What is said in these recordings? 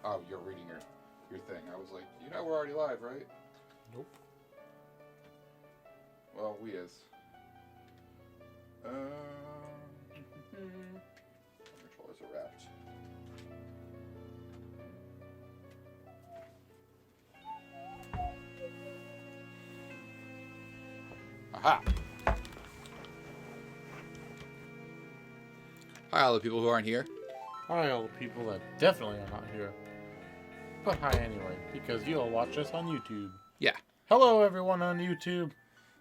Oh, you're reading your thing. I was like, we're already live, right? Nope. Well, we is. Controllers are wrapped. Aha! Hi, all the people who aren't here. Hi, all the people that definitely are not here. But hi anyway, because you'll watch us on YouTube. Yeah. Hello, everyone on YouTube.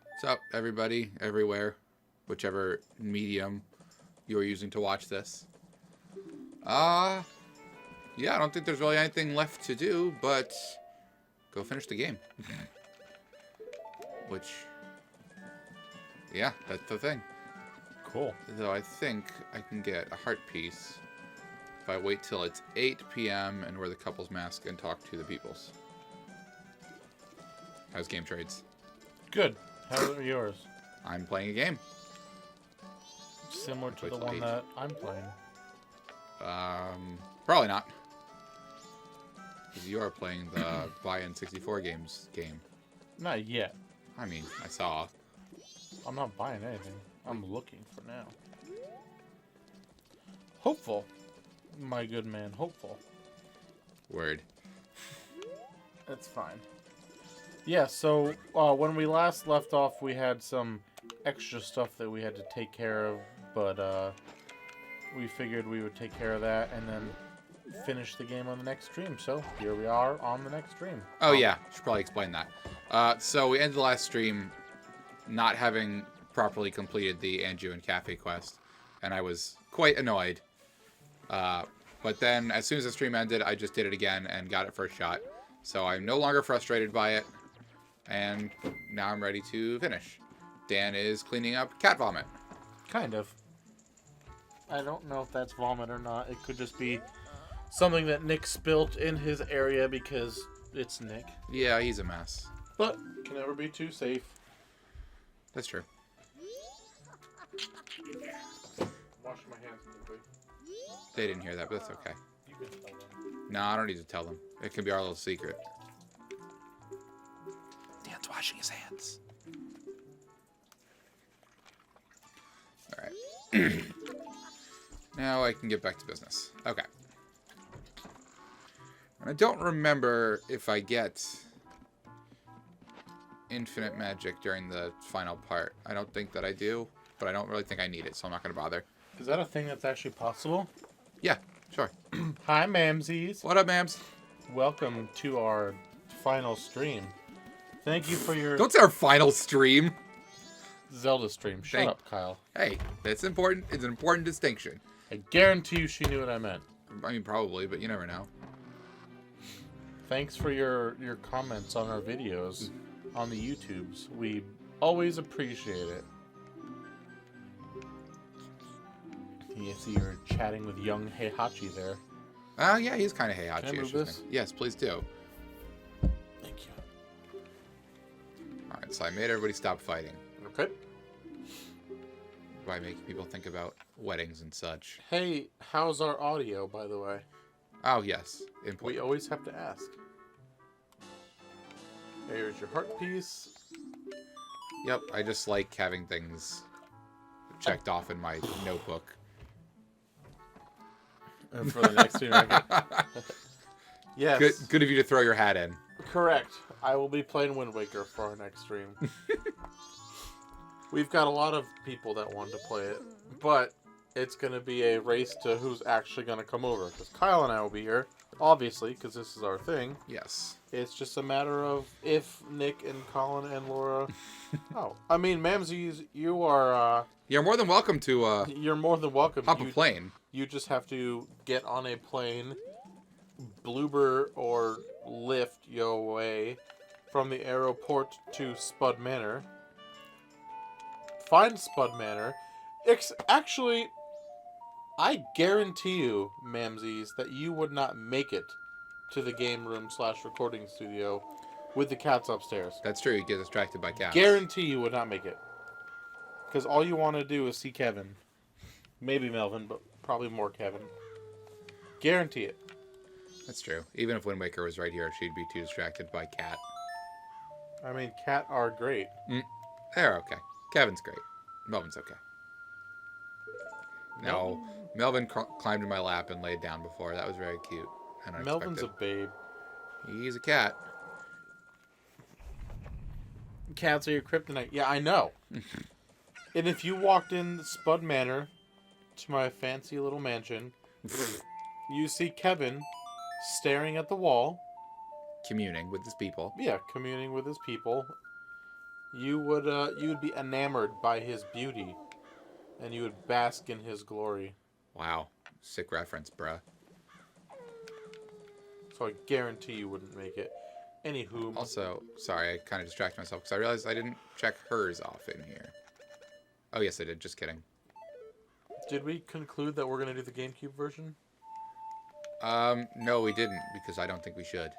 What's up, everybody, everywhere, whichever medium you're using to watch this. Yeah, I don't think there's really anything left to do, but go finish the game. Which, yeah, that's the thing. Cool. Though I think I can get a heart piece if I wait till it's 8 p.m. and wear the couple's mask and talk to the peoples. How's game trades? Good. How are yours? I'm playing a game. Similar to Wait the till one 8. that I'm playing. Probably not. Because you are playing the buy-in 64 games game. Not yet. I mean, I saw. I'm not buying anything. I'm looking for now. Hopeful. My good man, hopeful. Word. That's fine. Yeah, so when we last left off, we had some extra stuff that we had to take care of, but we figured we would take care of that and then finish the game on the next stream. So here we are on the next stream. Oh, yeah. Should probably explain that. So we ended the last stream not having properly completed the Anju and Cafe quest, and I was quite annoyed. But then, as soon as the stream ended, I just did it again and got it first shot. So I'm no longer frustrated by it, and now I'm ready to finish. Dan is cleaning up cat vomit. Kind of. I don't know if that's vomit or not. It could just be something that Nick spilt in his area because it's Nick. Yeah, he's a mess. But can never be too safe. That's true. Wash my hands quickly. They didn't hear that, but that's okay. You can tell them. No, I don't need to tell them. It can be our little secret. Dan's washing his hands. Alright. Now I can get back to business. Okay. I don't remember if I get infinite magic during the final part. I don't think that I do, but I don't really think I need it, so I'm not going to bother. Is that a thing that's actually possible? Yeah, sure. Hi, Mamsies. What up, mams? Welcome to our final stream. Thank you for your Don't say our final stream. Zelda stream. Shut up, Kyle. Hey, that's important. It's an important distinction. I guarantee you she knew what I meant. I mean, probably, but you never know. Thanks for your comments on our videos on the YouTubes. We always appreciate it. You see you're chatting with young Heihachi there. Oh, yeah, he's kind of Heihachi. Can I move this? Yes, please do. Thank you. Alright, so I made everybody stop fighting Okay. by making people think about weddings and such. Hey, how's our audio, by the way? Oh, yes. We Important. always have to ask. Here's your heart piece. Yep, I just like having things checked off in my notebook. And for the next stream. Yes. Good of you to throw your hat in. Correct. I will be playing Wind Waker for our next stream. We've got a lot of people that want to play it, but it's going to be a race to who's actually going to come over. Because Kyle and I will be here, obviously, because this is our thing. Yes. It's just a matter of if Nick and Colin and Laura... Oh, I mean, Mamsies, you are... You're more than welcome to you're more than welcome. hop a plane. You just have to get on a plane, bloober or lift your way from the airport to Spud Manor. Find Spud Manor. Actually, I guarantee you, Mamsies, that you would not make it to the game room / recording studio with the cats upstairs. That's true, you get distracted by cats. Guarantee you would not make it. Because all you want to do is see Kevin. Maybe Melvin, but probably more Kevin. Guarantee it. That's true. Even if Wind Waker was right here, she'd be too distracted by Cat. I mean, cat are great. They're okay. Kevin's great. Melvin's okay. No. Melvin climbed in my lap and laid down before. That was very cute. And Melvin's a babe. He's a cat. Cats are your kryptonite. Yeah, I know. And if you walked in Spud Manor to my fancy little mansion, you see Kevin staring at the wall. Communing with his people. Yeah, communing with his people. You would be enamored by his beauty, and you would bask in his glory. Wow. Sick reference, bruh. So I guarantee you wouldn't make it. Anywho. Also, sorry, I kind of distracted myself because I realized I didn't check hers off in here. Oh, yes, I did. Just kidding. Did we conclude that we're going to do the GameCube version? No, we didn't, because I don't think we should.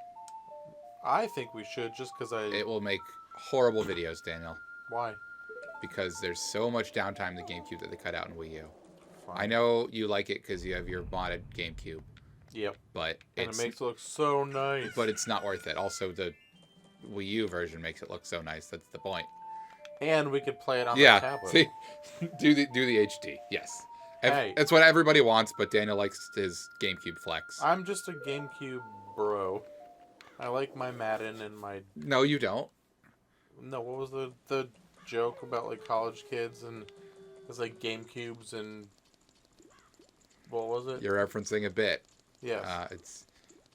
I think we should, just because It will make horrible videos, Daniel. Why? Because there's so much downtime in the GameCube that they cut out in Wii U. Fine. I know you like it because you have your modded GameCube. Yep. But it makes it look so nice. But it's not worth it. Also, the Wii U version makes it look so nice. That's the point. And we could play it on the tablet. See, do the HD. Yes. Hey. That's what everybody wants, but Daniel likes his GameCube flex. I'm just a GameCube bro. I like my Madden and my... No, you don't. No, what was the joke about like college kids and it's like GameCubes and... What was it? You're referencing a bit. Yes. It's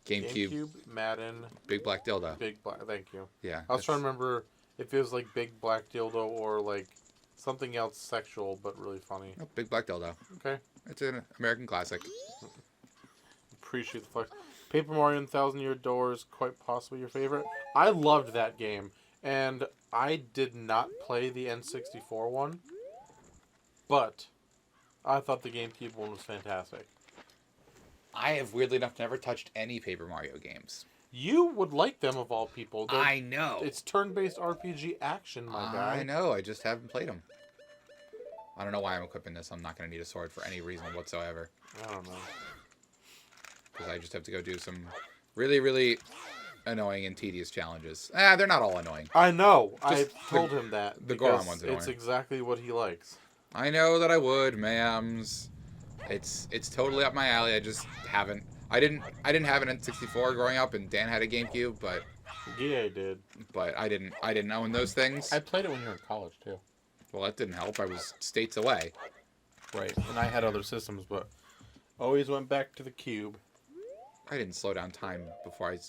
GameCube, Madden, Big Black Dildo. Big Black. Thank you. Yeah. I was trying to remember if it was like Big Black Dildo or like something else sexual, but really funny. Oh, Big Black Dildo. Okay. It's an American classic. Appreciate the flex. Paper Mario and Thousand Year Door is quite possibly your favorite. I loved that game, and I did not play the N64 one, but I thought the GameCube one was fantastic. I have, weirdly enough, never touched any Paper Mario games. You would like them, of all people. I know. It's turn-based RPG action, my guy. I know. I just haven't played them. I don't know why I'm equipping this. I'm not going to need a sword for any reason whatsoever. I don't know. Because I just have to go do some really, really annoying and tedious challenges. They're not all annoying. I know. I told him that. The Goron one's annoying. It's exactly what he likes. I know that I would, ma'ams. It's totally up my alley. I just haven't. I didn't have an N64 growing up, and Dan had a GameCube, but yeah, I did. But I didn't own those things. I played it when you were in college too. Well, that didn't help. I was states away. Right, and I had other systems, but always went back to the cube. I didn't slow down time before I.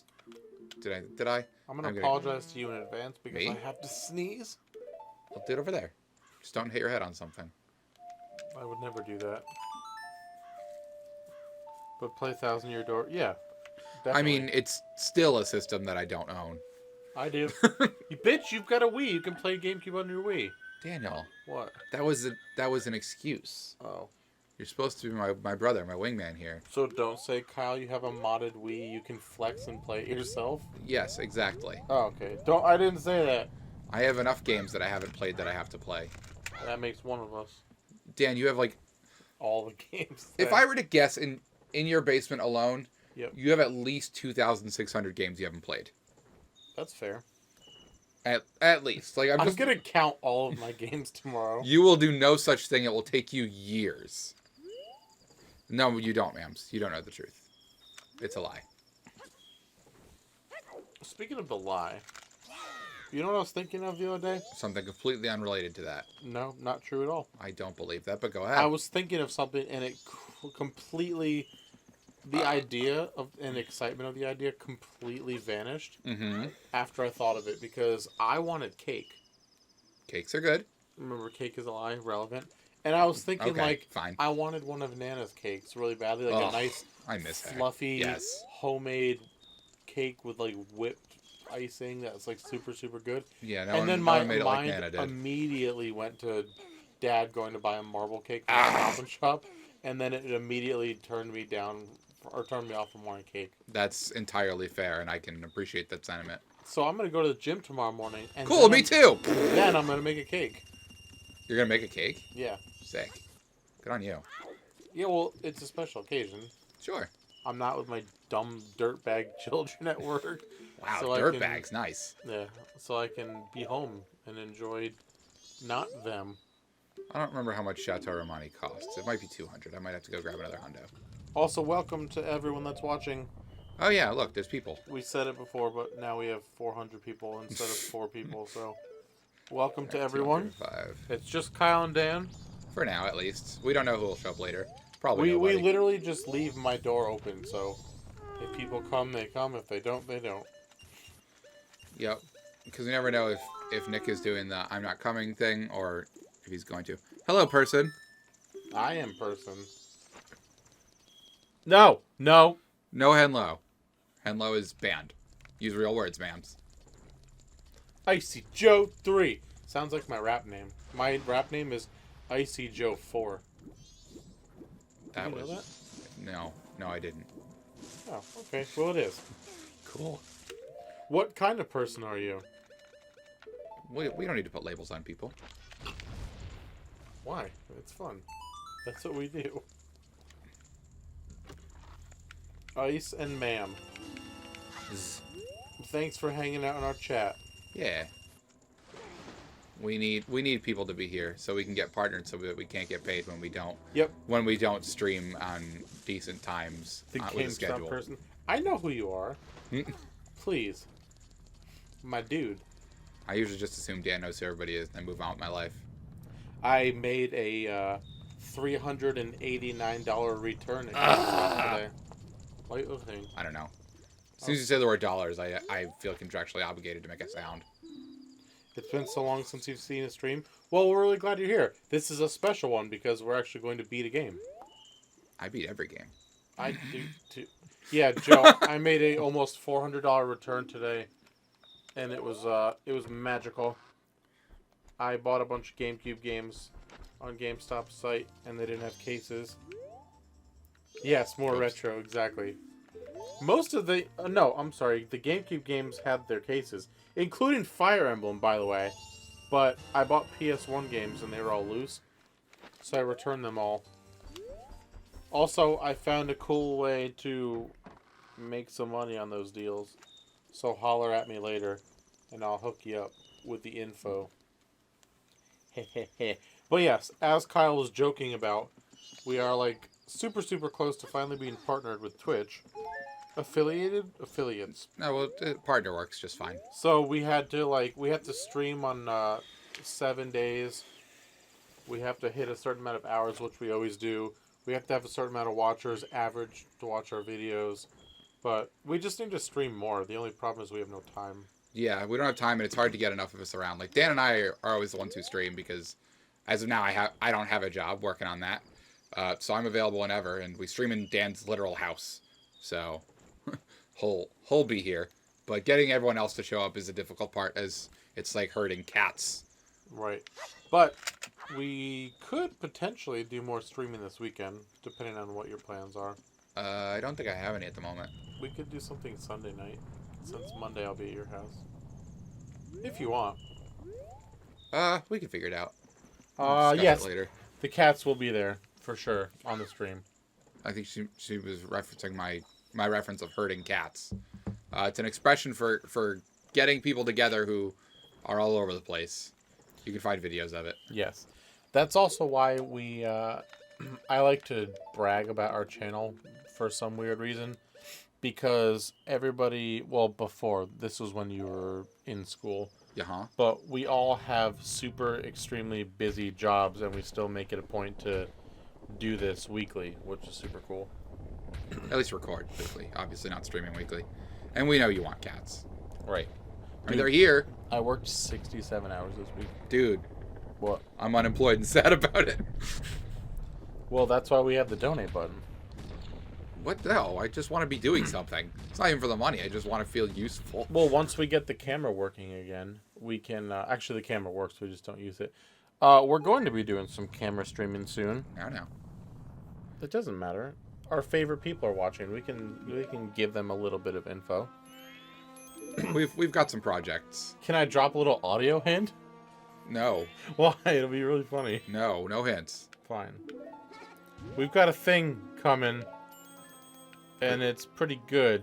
Did I? I'm gonna apologize to you in advance because Me? I have to sneeze. I'll do it over there. Just don't hit your head on something. I would never do that. But play Thousand Year Door, yeah. Definitely. I mean, it's still a system that I don't own. I do. You bitch! You've got a Wii. You can play GameCube on your Wii. Daniel. What? That was an excuse. Oh. You're supposed to be my brother, my wingman here. So don't say, Kyle, you have a modded Wii. You can flex and play it yourself. Yes, exactly. Oh, okay. I didn't say that. I have enough games that I haven't played that I have to play. That makes one of us. Dan, you have like all the games. If I were to guess in your basement alone, yep, you have at least 2,600 games you haven't played. That's fair. At least. Like I'm just gonna count all of my games tomorrow. You will do no such thing. It will take you years. No, you don't, ma'ams. You don't know the truth. It's a lie. Speaking of the lie, you know what I was thinking of the other day? Something completely unrelated to that. No, not true at all. I don't believe that, but go ahead. I was thinking of something, and it completely... The idea of and excitement of the idea completely vanished after I thought of it, because I wanted cake. Cakes are good. Remember, cake is a lie, relevant. And I was thinking, fine. I wanted one of Nana's cakes really badly, like a nice, I miss her. fluffy, homemade cake with like whipped icing that's like super, super good. Yeah, and then my mind immediately went to Dad going to buy a marble cake from the Stop and Shop, and then it immediately turned me off from wanting cake. That's entirely fair, and I can appreciate that sentiment. So I'm going to go to the gym tomorrow morning. And cool, me too! Then I'm going to make a cake. You're going to make a cake? Yeah. Sick. Good on you. Yeah, well, it's a special occasion. Sure. I'm not with my dumb dirtbag children at work. Wow, So dirtbags, nice. Yeah, so I can be home and enjoy not them. I don't remember how much Chateau Romani costs. It might be 200. I might have to go grab another hundo. Also, welcome to everyone that's watching. Oh yeah, look, there's people. We said it before, but now we have 400 people instead of 4 people, so welcome to everyone. 205. It's just Kyle and Dan. For now, at least. We don't know who will show up later. Probably We nobody. literally just leave my door open, so if people come, they come. If they don't, they don't. Yep. Because we never know if Nick is doing the I'm not coming thing or if he's going to. Hello, person. I am person. No. No Henlo. Henlo is banned. Use real words, ma'ams. Icy Joe 3. Sounds like my rap name. My rap name is Icy Joe 4. That Did you was... know that? No, I didn't. Oh, okay. Well, it is. Cool. What kind of person are you? We don't need to put labels on people. Why? It's fun. That's what we do. Ice and ma'am. Thanks for hanging out in our chat. Yeah. We need people to be here so we can get partnered so that we can't get paid when we don't. Yep. When we don't stream on decent times The with a schedule. person. I know who you are. Please. My dude. I usually just assume Dan knows who everybody is and move on with my life. I made a $389 return today. What are you looking? I don't know. As soon as you say the word dollars, I feel contractually obligated to make a sound. It's been so long since you've seen a stream. Well, we're really glad you're here. This is a special one because we're actually going to beat a game. I beat every game. I do too. Yeah, Joe, I made a almost $400 return today, and it was magical. I bought a bunch of GameCube games on GameStop's site, and they didn't have cases. Yes, more retro, exactly. Most of the... no, I'm sorry. The GameCube games had their cases, including Fire Emblem, by the way. But I bought PS1 games, and they were all loose, so I returned them all. Also, I found a cool way to make some money on those deals. So holler at me later, and I'll hook you up with the info. But yes, as Kyle was joking about, we are like super close to finally being partnered with Twitch. Affiliates. No, well, partner works just fine. So we had to stream on 7 days. We have to hit a certain amount of hours, which we always do. We have to have a certain amount of watchers average to watch our videos. But we just need to stream more. The only problem is we have no time. Yeah, we don't have time, and it's hard to get enough of us around. Like, Dan and I are always the ones who stream because, as of now, I don't have a job working on that. So I'm available whenever, and we stream in Dan's literal house. So, he'll be here. But getting everyone else to show up is a difficult part, as it's like herding cats. Right. But we could potentially do more streaming this weekend, depending on what your plans are. I don't think I have any at the moment. We could do something Sunday night, since Monday I'll be at your house. If you want. We can figure it out. Yes. Later. The cats will be there, for sure, on the stream. I think she was referencing my reference of herding cats. It's an expression for getting people together who are all over the place. You can find videos of it. Yes. That's also why we, I like to brag about our channel for some weird reason. Because everybody, well, before, this was when you were in school. Yeah. But we all have super extremely busy jobs, and we still make it a point to do this weekly, which is super cool. At least record weekly. Obviously not streaming weekly. And we know you want cats. Right. I mean, they're here. I worked 67 hours this week. Dude. What? I'm unemployed and sad about it. Well, that's why we have the donate button. What the hell? I just want to be doing something. It's not even for the money. I just want to feel useful. Well, once we get the camera working again, we can... actually, the camera works. We just don't use it. We're going to be doing some camera streaming soon. I know. It doesn't matter. Our favorite people are watching. We can give them a little bit of info. We've got some projects. Can I drop a little audio hint? No. Why? It'll be really funny. No hints. Fine. We've got a thing coming. and it's pretty good.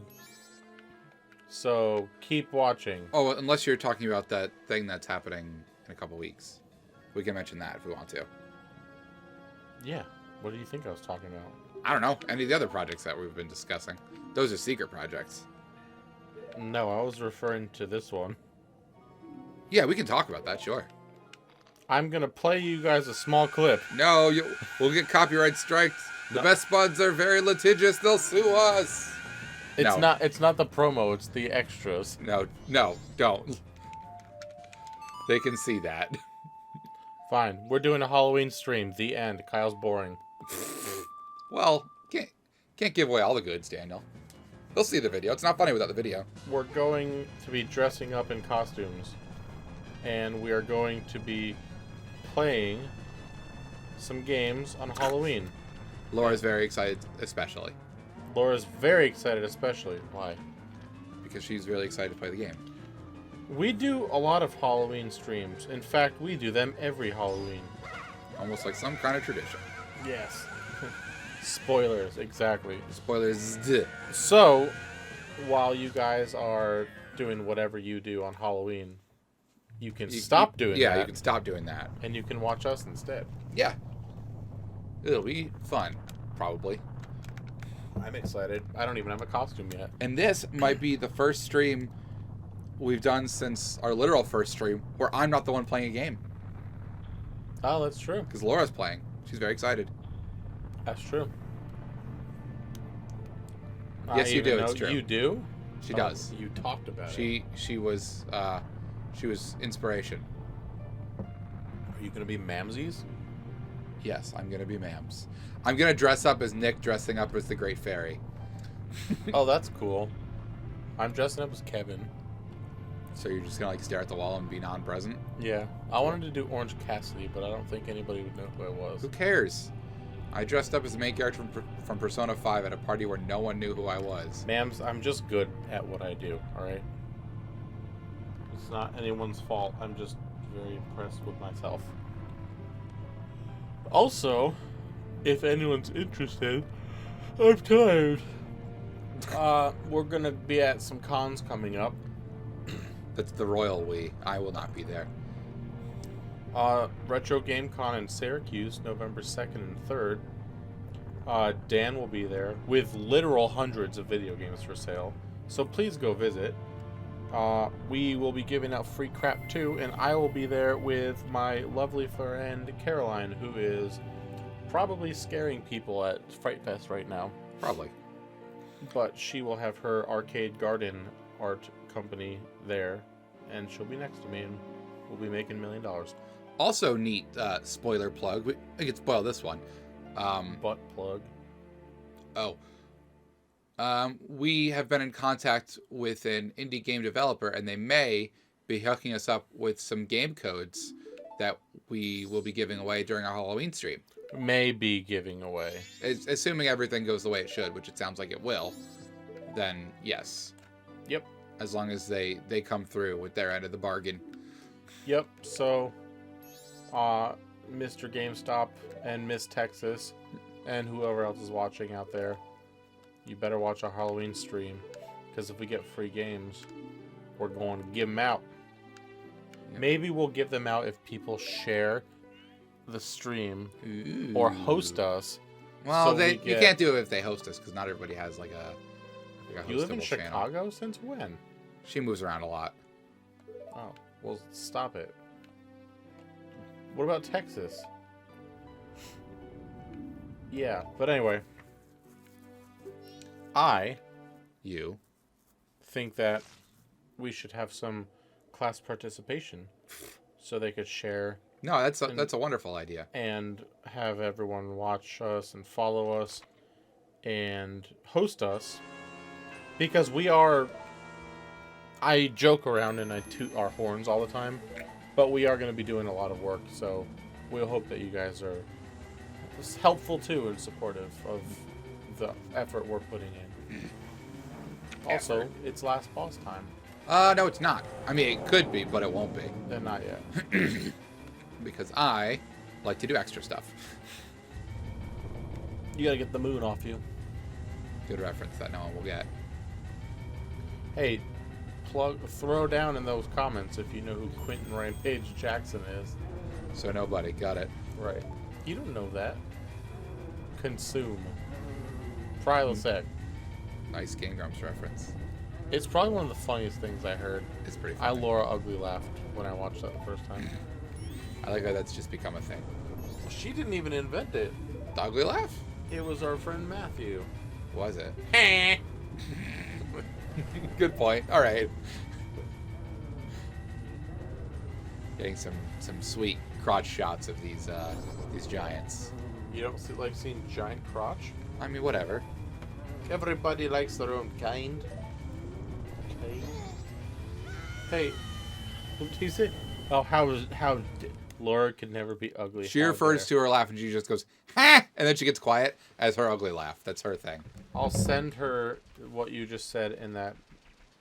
So keep watching. Oh, unless you're talking about that thing that's happening in a couple weeks. We can mention that if we want to. Yeah. What do you think I was talking about? I don't know. Any of the other projects that we've been discussing. Those are secret projects. No, I was referring to this one. Yeah, we can talk about that, sure. I'm going to play you guys a small clip. No, we'll get copyright strikes. The best Spuds are very litigious. They'll sue us. It's not the promo, it's the extras. No, don't. They can see that. Fine. We're doing a Halloween stream. The end. Kyle's boring. Well, can't give away all the goods, Daniel. They'll see the video. It's not funny without the video. We're going to be dressing up in costumes. And we are going to be playing some games on Halloween. Laura's very excited, especially. Laura's very excited, especially. Why? Because she's really excited to play the game. We do a lot of Halloween streams. In fact, we do them every Halloween. Almost like some kind of tradition. Yes. Spoilers, exactly. Spoilers. So, while you guys are doing whatever you do on Halloween, you can stop doing that. Yeah, you can stop doing that. And you can watch us instead. Yeah. It'll be fun, probably. I'm excited. I don't even have a costume yet. And this might be the first stream we've done since our literal first stream where I'm not the one playing a game. Oh, that's true. Because Laura's playing. She's very excited. That's true. Yes, you do. It's true. You do? She does. You talked about it. She was inspiration. Are you gonna be Mamsies? Yes, I'm gonna be Mams. I'm gonna dress up as Nick, dressing up as the Great Fairy. Oh, that's cool. I'm dressing up as Kevin. So you're just gonna like stare at the wall and be non-present? Yeah. I wanted to do Orange Cassidy, but I don't think anybody would know who I was. Who cares? I dressed up as the main character from Persona 5 at a party where no one knew who I was. Mams, I'm just good at what I do, alright? It's not anyone's fault. I'm just very impressed with myself. Also, if anyone's interested, I'm tired. We're gonna be at some cons coming up. That's the royal we. I will not be there. Retro Game Con in Syracuse, November 2nd and 3rd. Dan will be there with literal hundreds of video games for sale. So please go visit. We will be giving out free crap too, and I will be there with my lovely friend Caroline, who is probably scaring people at Fright Fest right now. Probably. But she will have her arcade garden art company there, and she'll be next to me, and we'll be making $1 million. Also neat spoiler plug. We could spoil this one. Butt plug. Oh. We have been in contact with an indie game developer, and they may be hooking us up with some game codes that we will be giving away during our Halloween stream. May be giving away. Assuming everything goes the way it should, which it sounds like it will, then yes. Yep. As long as they come through with their end of the bargain. Yep, so Mr. GameStop and Miss Texas and whoever else is watching out there, you better watch our Halloween stream, because if we get free games, we're going to give them out. Yep. Maybe we'll give them out if people share the stream. Ooh. Or host us. Well, you can't do it if they host us, because not everybody has like a hostable You live in Chicago? Channel. Since when? She moves around a lot. Oh, well, stop it. What about Texas? Yeah, but anyway. You think that we should have some class participation so they could share. No, that's a wonderful idea. And have everyone watch us and follow us and host us, because we are. I joke around and I toot our horns all the time, but we are going to be doing a lot of work, so we'll hope that you guys are helpful too and supportive of the effort we're putting in. Also, it's last boss time. No, it's not. I mean, it could be, but it won't be. Then not yet. Because I like to do extra stuff. You gotta get the moon off you. Good reference that no one will get. Hey, throw down in those comments if you know who Quentin Rampage Jackson is. So nobody got it. Right. You don't know that. Consume. Prilosec. Nice Game Grumps reference. It's probably one of the funniest things I heard. It's pretty I funny. Laura ugly laughed when I watched that the first time. I like how that's just become a thing. She didn't even invent it. The ugly laugh? It was our friend Matthew. Was it? Good point. All right. Getting some sweet crotch shots of these giants. You don't like seeing giant crotch? I mean, whatever. Everybody likes their own kind. Okay. Hey, what did you say? Oh, Laura could never be ugly. She refers to her laugh and she just goes, ha! And then she gets quiet as her ugly laugh. That's her thing. I'll send her what you just said in that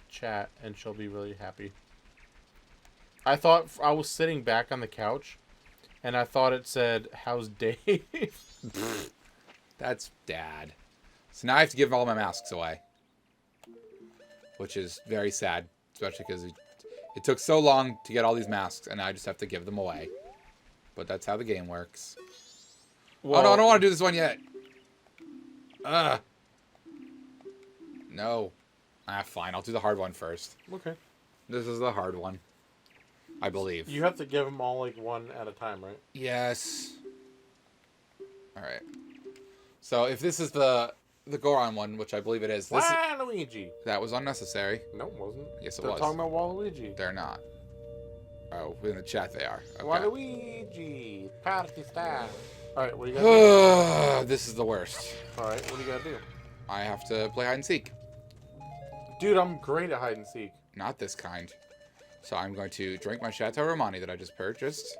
chat and she'll be really happy. I thought I was sitting back on the couch and I thought it said, "How's Dave?" That's Dad. So now I have to give all my masks away. Which is very sad. Especially because it took so long to get all these masks and now I just have to give them away. But that's how the game works. Well, oh no, I don't want to do this one yet. No. Fine. I'll do the hard one first. Okay. This is the hard one. I believe. You have to give them all like one at a time, right? Yes. Alright. So if this is the Goron one, which I believe it is. Waluigi! That was unnecessary. No, it wasn't. Yes, it They're was. talking about Waluigi. They're not. Oh, in the chat they are. Okay. Waluigi! Party star! Alright, what do you got to This is the worst. do? Alright, what do you got to do? I have to play hide and seek. Dude, I'm great at hide and seek. Not this kind. So I'm going to drink my Chateau Romani that I just purchased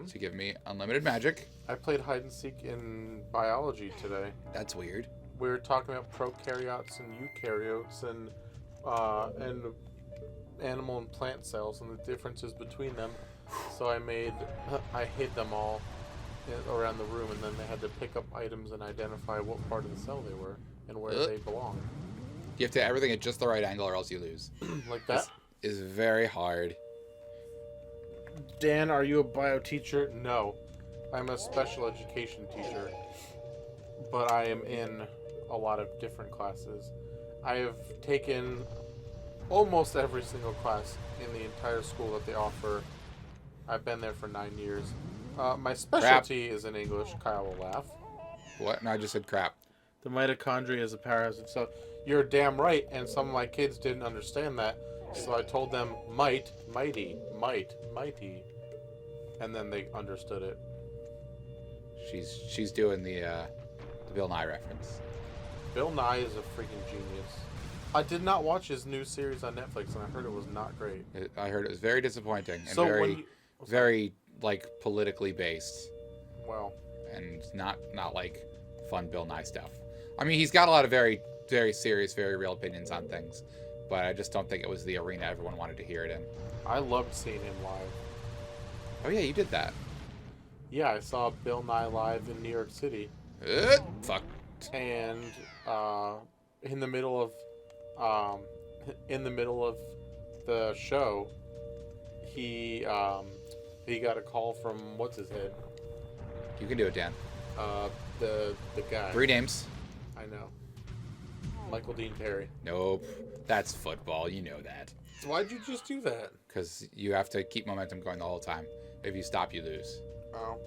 to give me unlimited magic. I played hide and seek in biology today. That's weird. We were talking about prokaryotes and eukaryotes and animal and plant cells and the differences between them. So I hid them all around the room, and then they had to pick up items and identify what part of the cell they were and where they belong. You have to everything at just the right angle or else you lose. Like that? This is very hard. Dan, are you a bio teacher? No. I'm a special education teacher. But I am in a lot of different classes. I have taken almost every single class in the entire school that they offer. I've been there for 9 years. My specialty is in English. Kyle will laugh. What? No, I just said crap. The mitochondria is a powerhouse itself. You're damn right, and some of my kids didn't understand that. So I told them mighty, mighty. And then they understood it. She's doing the Bill Nye reference. Bill Nye is a freaking genius. I did not watch his new series on Netflix, and I heard it was not great. I heard it was very disappointing and So very like politically based. Well, and not like fun Bill Nye stuff. I mean, he's got a lot of very, very serious, very real opinions on things, but I just don't think it was the arena everyone wanted to hear it in. I loved seeing him live. Oh yeah, you did that. Yeah, I saw Bill Nye live in New York City. Fuck. And in the middle of the show, he got a call from what's his head? You can do it, Dan. The guy. 3 names. I know. Michael Dean Terry. Nope. That's football. You know that. So why'd you just do that? Because you have to keep momentum going the whole time. If you stop, you lose. Oh.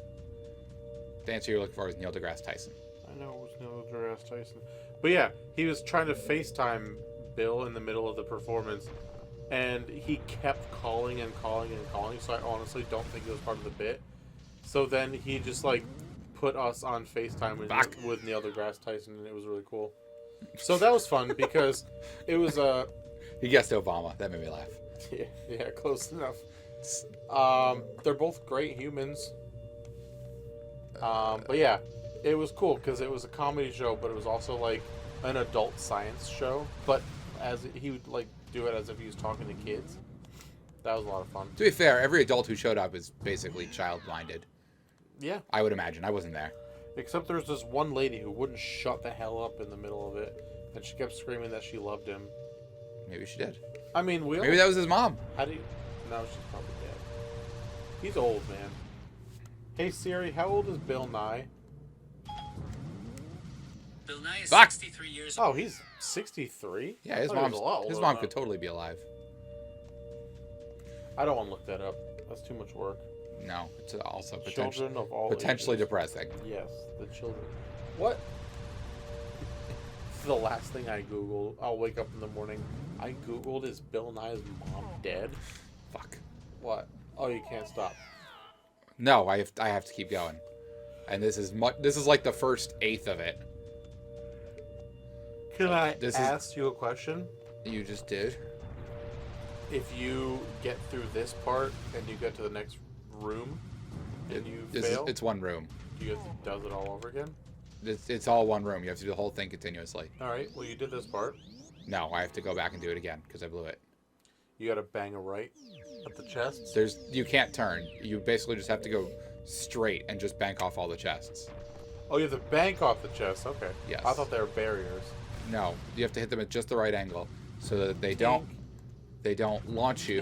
The answer you're looking for is Neil deGrasse Tyson. I know it was Neil deGrasse Tyson. But yeah, he was trying to FaceTime Bill in the middle of the performance, and he kept calling and calling and calling, so I honestly don't think it was part of the bit. So then he just, like, put us on FaceTime with Neil deGrasse Tyson, and it was really cool. So that was fun, because it was He guessed Obama. That made me laugh. Yeah, close enough. They're both great humans. But yeah, it was cool because it was a comedy show, but it was also like an adult science show. But he would like do it as if he was talking to kids. That was a lot of fun. To be fair, every adult who showed up is basically child-minded. Yeah. I would imagine. I wasn't there. Except there's this one lady who wouldn't shut the hell up in the middle of it, and she kept screaming that she loved him. Maybe she did. I mean, Maybe that was his mom. How do you... No, she's probably dead. He's old, man. Hey, Siri, how old is Bill Nye? Bill Nye is Fuck! 63 years old. Oh, he's 63? Yeah, his I thought he was mom's a lot his older mom than could that. totally be alive. I don't want to look that up. That's too much work. No, it's also Children of all potentially ages. depressing. Yes, the children. What? The last thing I Googled, I'll wake up in the morning. I Googled, is Bill Nye's mom dead? Fuck. What? Oh, you can't stop. No, I have to keep going. And this is like the first eighth of it. Can I This ask you a question? You just did. If you get through this part and you get to the next room and you fail, It's one room. you have to does it all over again? It's all one room. You have to do the whole thing continuously. All right. Well, you did this part. No, I have to go back and do it again because I blew it. You got to bang a right at the chest. You can't turn. You basically just have to go straight and just bank off all the chests. Oh, you have to bank off the chest. Okay. Yes. I thought they were barriers. No, you have to hit them at just the right angle so that they don't launch you.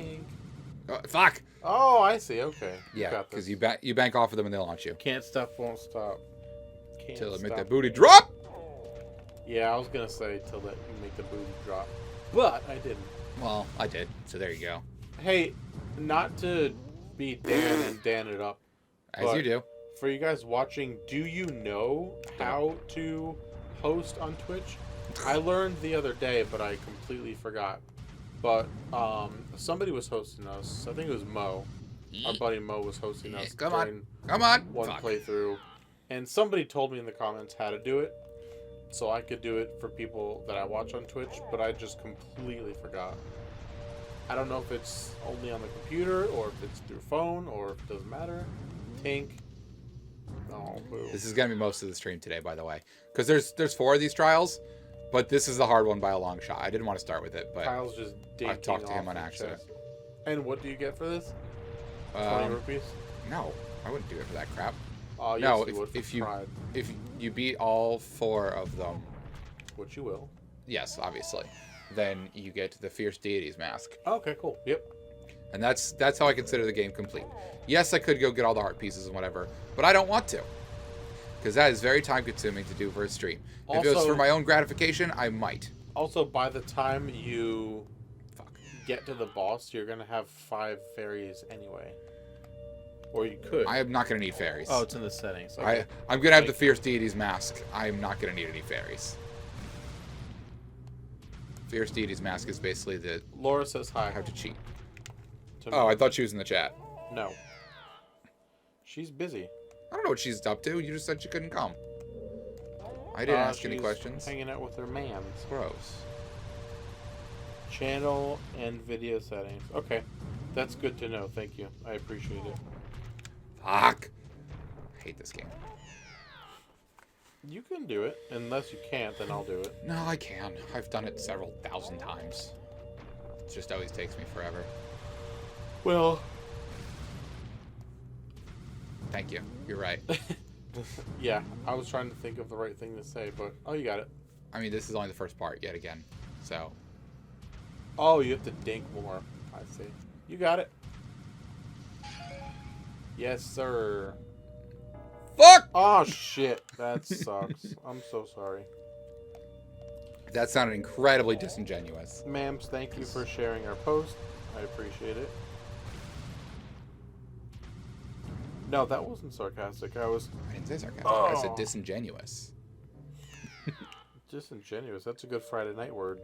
Tink. Fuck. Oh, I see. Okay. Yeah, got because this. you bank off of them and they launch you Can't stop, won't stop. Can't till they make stop. that booty drop. Yeah, I was gonna say till that you make the booty drop, but I didn't. Well, I did. So there you go. Hey, not to be Dan and Dan it up. As but you do. For you guys watching, do you know how to host on Twitch? I learned the other day, but I completely forgot. But somebody was hosting us. I think it was Mo. Our buddy Mo was hosting us. Come on. during Come on. one Fuck. playthrough, and somebody told me in the comments how to do it, so I could do it for people that I watch on Twitch, but I just completely forgot. I don't know if it's only on the computer, or if it's through phone, or if it doesn't matter. Tink. Oh, boo. This is gonna be most of the stream today, by the way, because there's 4 of these trials, but this is the hard one by a long shot. I didn't want to start with it, but Kyle's just dinking I talked to him off on the accident. chest. And what do you get for this? 20 rupees? No, I wouldn't do it for that crap. Oh, yes, No, you would for if you pride. if you beat all 4 of them, Which you will. yes, obviously, then you get the Fierce Deities mask, Okay, cool. Yep. and that's how I consider the game complete. Yes, I could go get all the heart pieces and whatever, but I don't want to, because that is very time consuming to do for a stream. If it was Also- for my own gratification, I might. Also, by the time you Fuck. get to the boss, you're gonna have 5 fairies anyway. Or you could. I am not gonna need fairies. Oh, it's in the settings. Okay. I'm gonna have the Fierce Deities mask. I'm not gonna need any fairies. Fierce Deities mask is basically the Laura says hi. how to cheat. to Oh, me. I thought she was in the chat. No. She's busy. I don't know what she's up to. You just said she couldn't come. I didn't ask any She's questions. Hanging out with her mans. Gross. Channel and video settings. Okay. That's good to know. Thank you. I appreciate it. Fuck. I hate this game. You can do it. Unless you can't, then I'll do it. No, I can. I've done it several thousand times. It just always takes me forever. Well, Thank you. You're right. yeah. I was trying to think of the right thing to say, but... Oh, you got it. I mean, this is only the first part yet again. So, Oh, you have to dink more. I see. You got it. Yes, sir. fuck! Oh, shit. That sucks. I'm so sorry. That sounded incredibly disingenuous. Ma'ams, thank you for sharing our post. I appreciate it. No, that wasn't sarcastic. I was I didn't say sarcastic. I said Oh. disingenuous. disingenuous. That's a good Friday night word.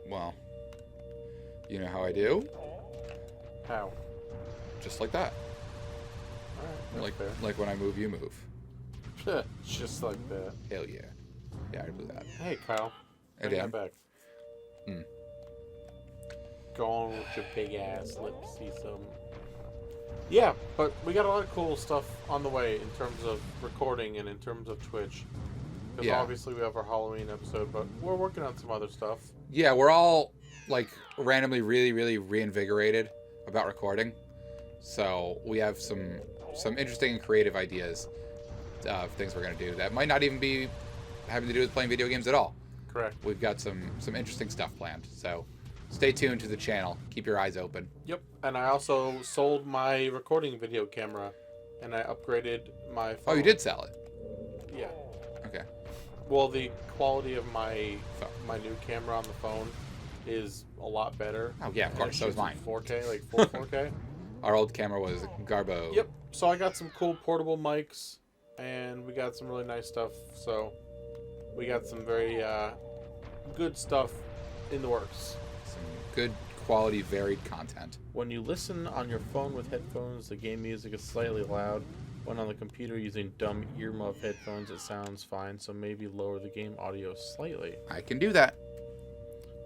Well, you know how I do? How? Just like that. Alright, that's Like fair. like when I move, you move. Just like that. Hell yeah. Yeah, I do that. Hey, Kyle. Hey, Bring Dan. that back. Hmm. Go on with your big ass. Let's see some. Yeah, but we got a lot of cool stuff on the way in terms of recording and in terms of Twitch. Because Yeah. obviously we have our Halloween episode, but we're working on some other stuff. Yeah, we're all like randomly really reinvigorated about recording. So we have some interesting and creative ideas. things we're going to do that might not even be having to do with playing video games at all. Correct. We've got some interesting stuff planned. So stay tuned to the channel. Keep your eyes open. Yep. And I also sold my recording video camera, and I upgraded my phone. Oh, you did sell it? Yeah. Okay. Well, the quality of my new camera on the phone is a lot better. Oh, yeah, of course. So is mine. 4K, like full 4K. Our old camera was Garbo. Yep. So I got some cool portable mics, and we got some really nice stuff. So we got some very good stuff in the works. Some good quality, varied content. When you listen on your phone with headphones, the game music is slightly loud. When on the computer using dumb earmuff headphones, it sounds fine, so maybe lower the game audio slightly. I can do that.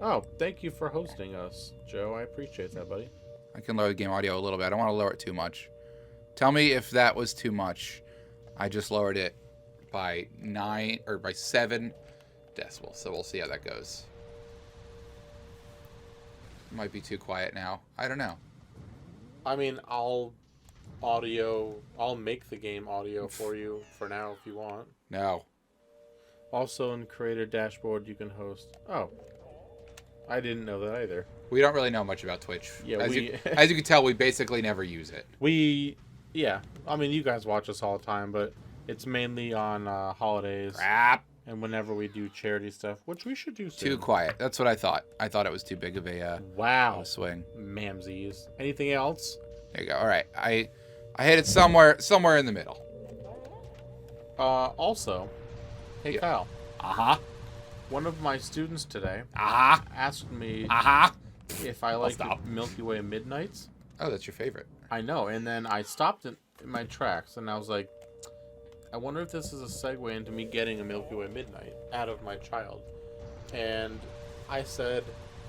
Oh, thank you for hosting us, Joe. I appreciate that, buddy. I can lower the game audio a little bit. I don't want to lower it too much. Tell me if that was too much. I just lowered it by 7 decibels, so we'll see how that goes. Might be too quiet now. I don't know. I mean, I'll make the game audio for you for now if you want. No. Also in creator dashboard you can host. Oh. I didn't know that either. We don't really know much about Twitch. Yeah, as you can tell, we basically never use it. Yeah. I mean, you guys watch us all the time, but it's mainly on holidays. Crap. And whenever we do charity stuff, which we should do soon. Too quiet. That's what I thought. I thought it was too big of a swing. Mamsies. Anything else? There you go. All right. I hit it somewhere in the middle. Also, hey yeah. Kyle. Uh-huh. One of my students today asked me if I liked Milky Way Midnights. Oh, that's your favorite. I know. And then I stopped in my tracks, and I was like, I wonder if this is a segue into me getting a Milky Way Midnight out of my child. And I said,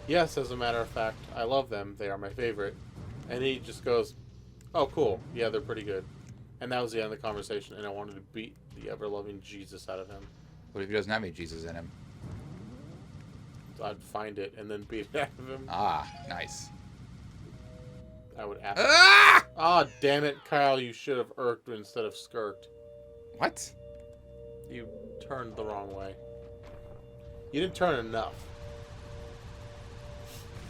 yes, as a matter of fact, I love them. They are my favorite. And he just goes, oh, cool. Yeah, they're pretty good. And that was the end of the conversation, and I wanted to beat the ever-loving Jesus out of him. What if he doesn't have any Jesus in him? I'd find it and then beat it out of him. Ah, nice. I would ask. Ah! Ah, damn it, Kyle, you should have irked instead of skirked. What? You turned the wrong way. You didn't turn enough.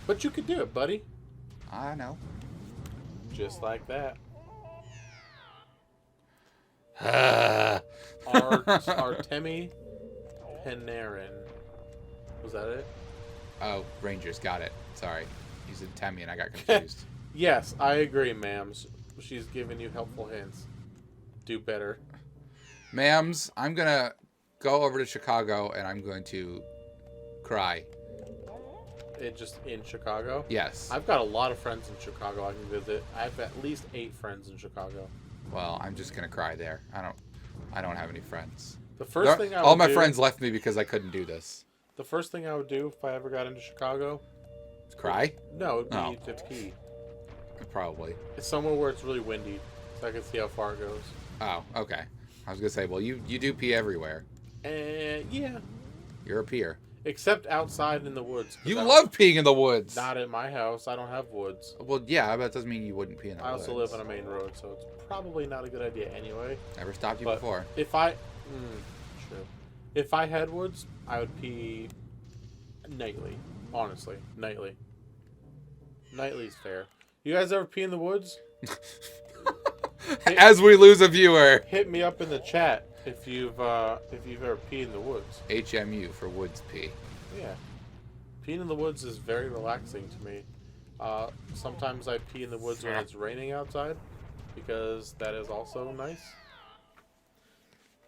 But you could do it, buddy. I know. Just like that. Artemi Panarin. Was that it? Oh, Rangers. Got it. Sorry. You said Temi and I got confused. Yes, I agree, ma'ams. She's giving you helpful hints. Do better. Ma'ams, I'm going to go over to Chicago and I'm going to cry. Just in Chicago? Yes. I've got a lot of friends in Chicago I can visit. I have at least 8 friends in Chicago. Well, I'm just gonna cry there. I don't have any friends. The first thing I would all my friends left me because I couldn't do this. The first thing I would do if I ever got into Chicago, cry? No, it'd be to pee. Probably. It's somewhere where it's really windy, so I can see how far it goes. Oh, okay. I was gonna say, well, you do pee everywhere. Yeah. You're a peer. Except outside in the woods. You love peeing in the woods. Not at my house. I don't have woods. Well, yeah, but that doesn't mean you wouldn't pee in the woods. I also live on a main road, so it's probably not a good idea anyway. Never stopped you before. If I... true. If I had woods, I would pee nightly. Honestly. Nightly. Nightly's fair. You guys ever pee in the woods? As we lose a viewer. Hit me up in the chat if you've ever peed in the woods. HMU for woods pee. Yeah. Peeing in the woods is very relaxing to me. Sometimes I pee in the woods when it's raining outside, because that is also nice.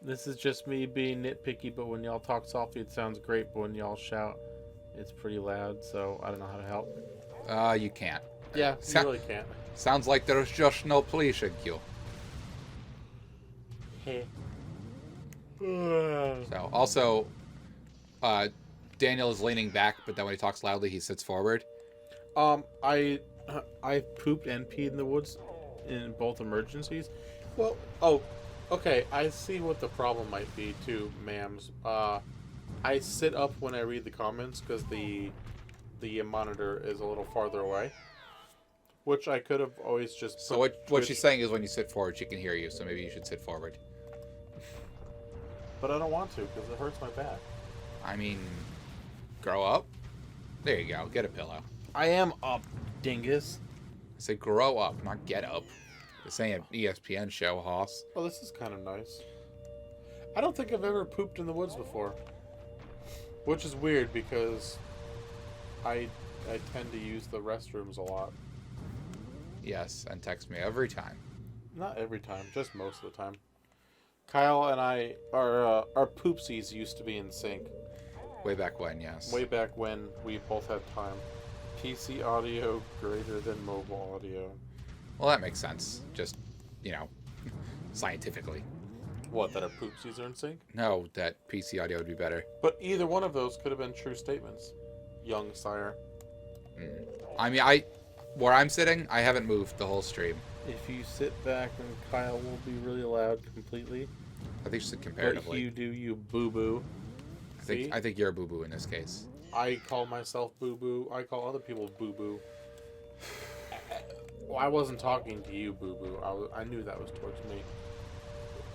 This is just me being nitpicky, but when y'all talk softly it sounds great, but when y'all shout it's pretty loud, so I don't know how to help. You can't. Yeah, you really can't. Sounds like there's just no pleasing you. Hey. So, also, Daniel is leaning back, but then when he talks loudly, he sits forward. I pooped and peed in the woods in both emergencies. Well, okay, I see what the problem might be too, ma'ams. I sit up when I read the comments because the monitor is a little farther away, which I could have always just. So what she's saying is when you sit forward, she can hear you. So maybe you should sit forward. But I don't want to because it hurts my back. I mean, grow up. There you go. Get a pillow. I am up, dingus. I said grow up, not get up. This ain't an ESPN show, Hoss. Oh, this is kind of nice. I don't think I've ever pooped in the woods before. Which is weird because I tend to use the restrooms a lot. Yes, and text me every time. Not every time, just most of the time. Kyle and I, our poopsies used to be in sync. Way back when, yes. Way back when we both had time. PC audio greater than mobile audio. Well, that makes sense. Just, you know, scientifically. What, that our poopsies are in sync? No, that PC audio would be better. But either one of those could have been true statements, young sire. I mean, where I'm sitting, I haven't moved the whole stream. If you sit back, then Kyle will be really loud completely. I think just comparatively. But you do, you boo-boo. I think you're a boo-boo in this case. I call myself boo-boo. I call other people boo-boo. Well, I wasn't talking to you, boo-boo. I knew that was towards me.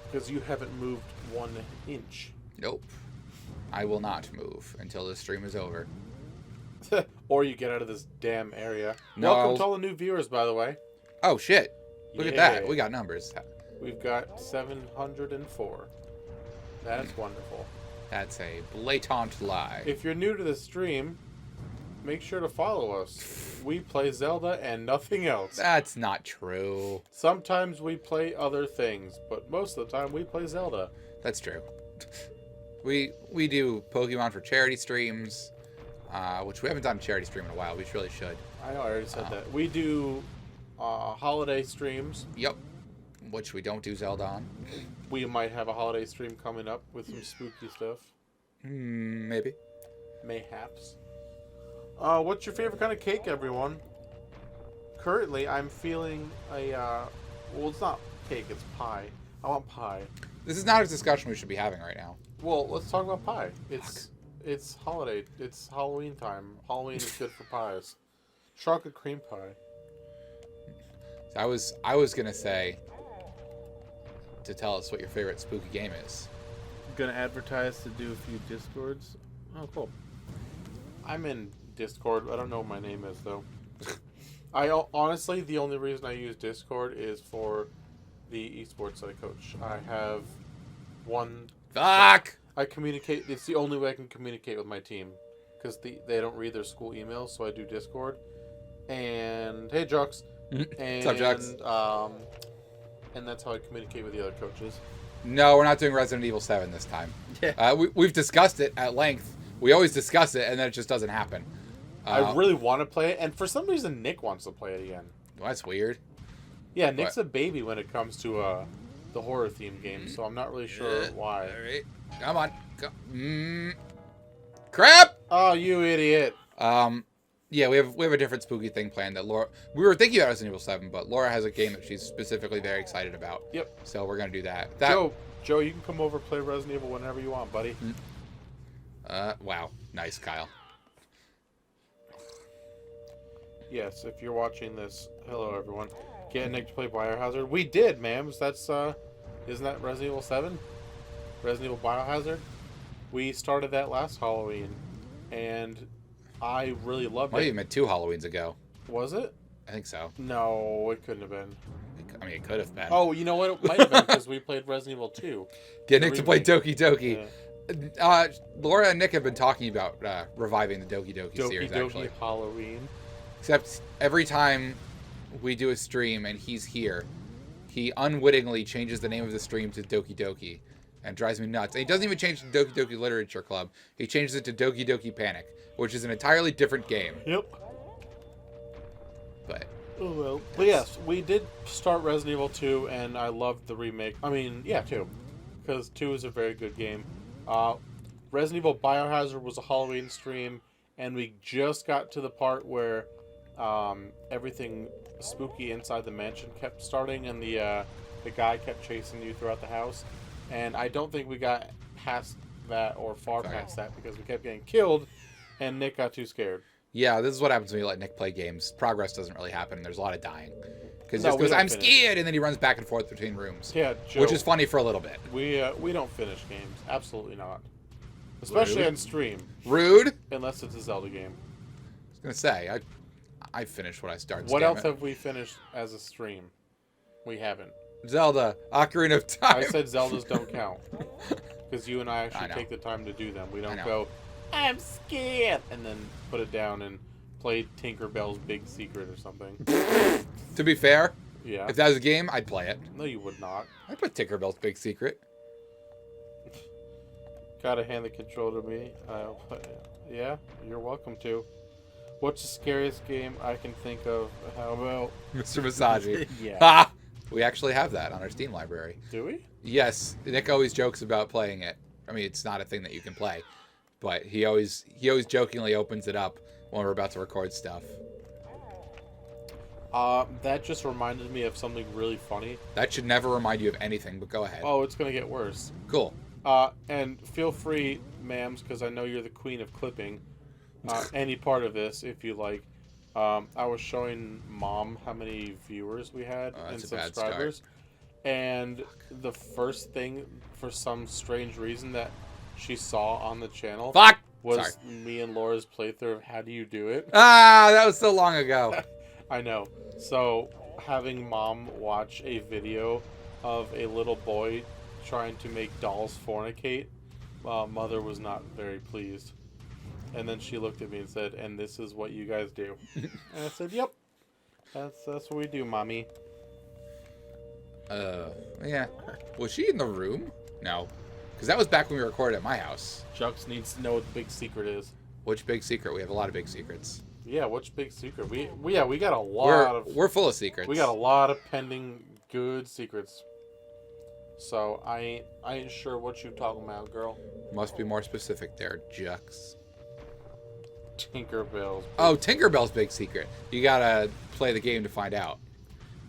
Because you haven't moved 1 inch. Nope. I will not move until this stream is over. Or you get out of this damn area. No, Welcome to all the new viewers, by the way. Oh, shit. Look at that. We got numbers. We've got 704. That's wonderful. That's a blatant lie. If you're new to the stream, make sure to follow us. We play Zelda and nothing else. That's not true. Sometimes we play other things, but most of the time we play Zelda. That's true. We do Pokemon for charity streams, which we haven't done a charity stream in a while. We really should. I know, I already said that. We do holiday streams. Yep. Which we don't do Zelda on. We might have a holiday stream coming up with some spooky stuff. Maybe. Mayhaps. What's your favorite kind of cake, everyone? Currently, I'm feeling a, well, it's not cake, it's pie. I want pie. This is not a discussion we should be having right now. Well, let's talk about pie. It's holiday. It's Halloween time. Halloween is good for pies. Chocolate cream pie. So I was gonna say to tell us what your favorite spooky game is. Gonna advertise to do a few Discords. Oh, cool. I'm in Discord. I don't know what my name is though. Honestly, the only reason I use Discord is for the esports that I coach. I have one. Fuck! I communicate. It's the only way I can communicate with my team because they don't read their school emails, so I do Discord. And hey, Jux. What's up, Jux? And that's how I communicate with the other coaches. No, we're not doing Resident Evil 7 this time. Yeah. We've discussed it at length. We always discuss it, and then it just doesn't happen. I really want to play it, and for some reason, Nick wants to play it again. Well, that's weird. Yeah, Nick's a baby when it comes to the horror theme game, so I'm not really sure why. All right. Come on. Crap! Oh, you idiot. Yeah, we have a different spooky thing planned that Laura... We were thinking about Resident Evil 7, but Laura has a game that she's specifically very excited about. Yep. So we're going to do that. Joe, you can come over and play Resident Evil whenever you want, buddy. Wow. Nice, Kyle. Yes, if you're watching this, hello, everyone. Get Nick to play Biohazard. We did, ma'ams. That's, isn't that Resident Evil 7? Resident Evil Biohazard? We started that last Halloween, and I really loved it. Might have been 2 Halloweens ago. Was it? I think so. No, it couldn't have been. I mean, it could have been. Oh, you know what? It might have been because we played Resident Evil 2. Get Nick to play Doki Doki. Yeah. Laura and Nick have been talking about reviving the Doki Doki series, actually. Doki Halloween. Except every time we do a stream and he's here, he unwittingly changes the name of the stream to Doki Doki and drives me nuts. And he doesn't even change it to Doki Doki Literature Club. He changes it to Doki Doki Panic, which is an entirely different game. Yep. But... Oh, well. But yes, we did start Resident Evil 2, and I loved the remake. I mean, yeah, 2. Because 2 is a very good game. Resident Evil Biohazard was a Halloween stream, and we just got to the part where everything spooky inside the mansion kept starting, and the guy kept chasing you throughout the house. And I don't think we got past that or far past that because we kept getting killed, and Nick got too scared. Yeah, this is what happens when you let Nick play games. Progress doesn't really happen. There's a lot of dying. Because No, he just we goes, don't I'm finish. scared, and then he runs back and forth between rooms. Yeah, Joe, Which is funny for a little bit. we don't finish games. Absolutely not. Especially Rude. on stream, Rude. unless it's a Zelda game. I was gonna say, I finished what I started. What else have we finished as a stream? We haven't. Zelda, Ocarina of Time. I said Zeldas don't count. Because you and I I actually know. take the time to do them. We don't know. go, I'm scared, and then put it down and play Tinkerbell's Big Secret or something. To be fair, Yeah. if that was a game, I'd play it. No, you would not. I'd put Tinkerbell's Big Secret. Gotta hand the controller to me. Yeah, you're welcome to. What's the scariest game I can think of? How about... Mr. Masaji. Yeah. Ha! We actually have that on our Steam library. Do we? Yes, Nick always jokes about playing it. I mean, it's not a thing that you can play, but he always jokingly opens it up when we're about to record stuff. That just reminded me of something really funny. That should never remind you of anything, but go ahead. Oh, it's gonna get worse. Cool. And feel free, ma'ams, because I know you're the queen of clipping. Any part of this, if you like. I was showing Mom how many viewers we had and that's a bad subscribers. And the first thing, for some strange reason, that she saw on the channel Fuck! was Sorry. me and Laura's playthrough of How Do You Do It? Ah, that was so long ago. I know. So, having Mom watch a video of a little boy trying to make dolls fornicate, Mother was not very pleased. And then she looked at me and said, and this is what you guys do. And I said, yep. That's what we do, Mommy. Yeah. Was she in the room? No. Because that was back when we recorded at my house. Jux needs to know what the big secret is. Which big secret? We have a lot of big secrets. Yeah, which big secret? We got a lot We're full of secrets. We got a lot of pending good secrets. So I ain't sure what you talking about, girl. Must be more specific there, Jux. Tinkerbell's. Oh, Tinkerbell's big secret. You gotta play the game to find out.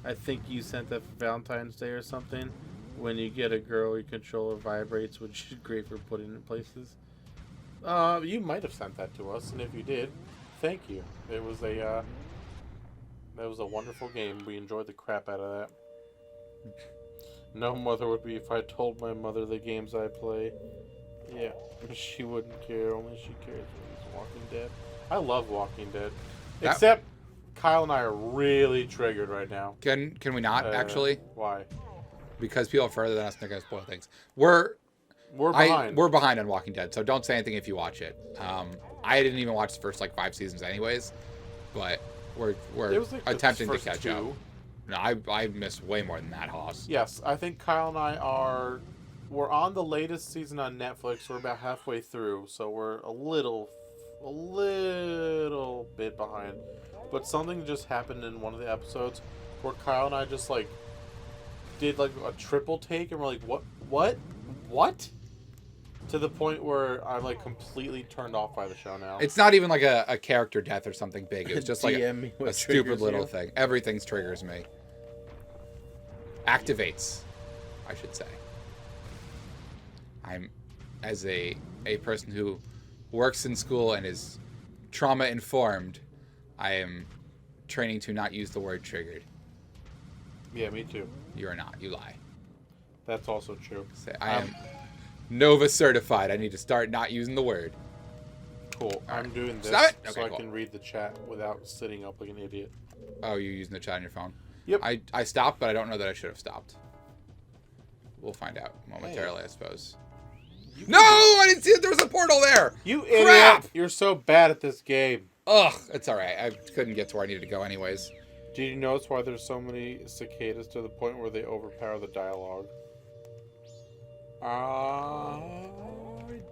I think you sent that for Valentine's Day or something. When you get a girl, your controller vibrates, which is great for putting in places. You might have sent that to us, and if you did, thank you. It was that was a wonderful game. We enjoyed the crap out of that. No mother would be if I told my mother the games I play. Yeah, she wouldn't care. Only she cares when he's Walking Dead. I love Walking Dead. Except Kyle and I are really triggered right now. Can we not, actually? Why? Because people further than us, they're going to spoil things. We're behind. We're behind on Walking Dead, so don't say anything if you watch it. I didn't even watch the first, 5 seasons anyways, but we're attempting to catch up. No, I missed way more than that, Hoss. Yes, I think Kyle and I we're on the latest season on Netflix. We're about halfway through, so we're a little bit behind. But something just happened in one of the episodes where Kyle and I just did a triple take, and we're like, what? To the point where I'm completely turned off by the show now. It's not even a character death or something big. It was just DM a stupid little thing. Everything triggers me. Activates, I should say. I'm, as a person who works in school and is trauma informed, I am training to not use the word triggered. Yeah, me too. You are not. You lie. That's also true. I am Nova certified. I need to start not using the word. Cool. I'm doing this Stop it. so Okay, I cool. can read the chat without sitting up like an idiot. Oh, you're using the chat on your phone? Yep. I stopped, but I don't know that I should have stopped. We'll find out momentarily, I suppose. No! I didn't see that there was a portal there! You idiot! Crap! You're so bad at this game. Ugh, it's alright. I couldn't get to where I needed to go anyways. Did you notice why there's so many cicadas to the point where they overpower the dialogue? I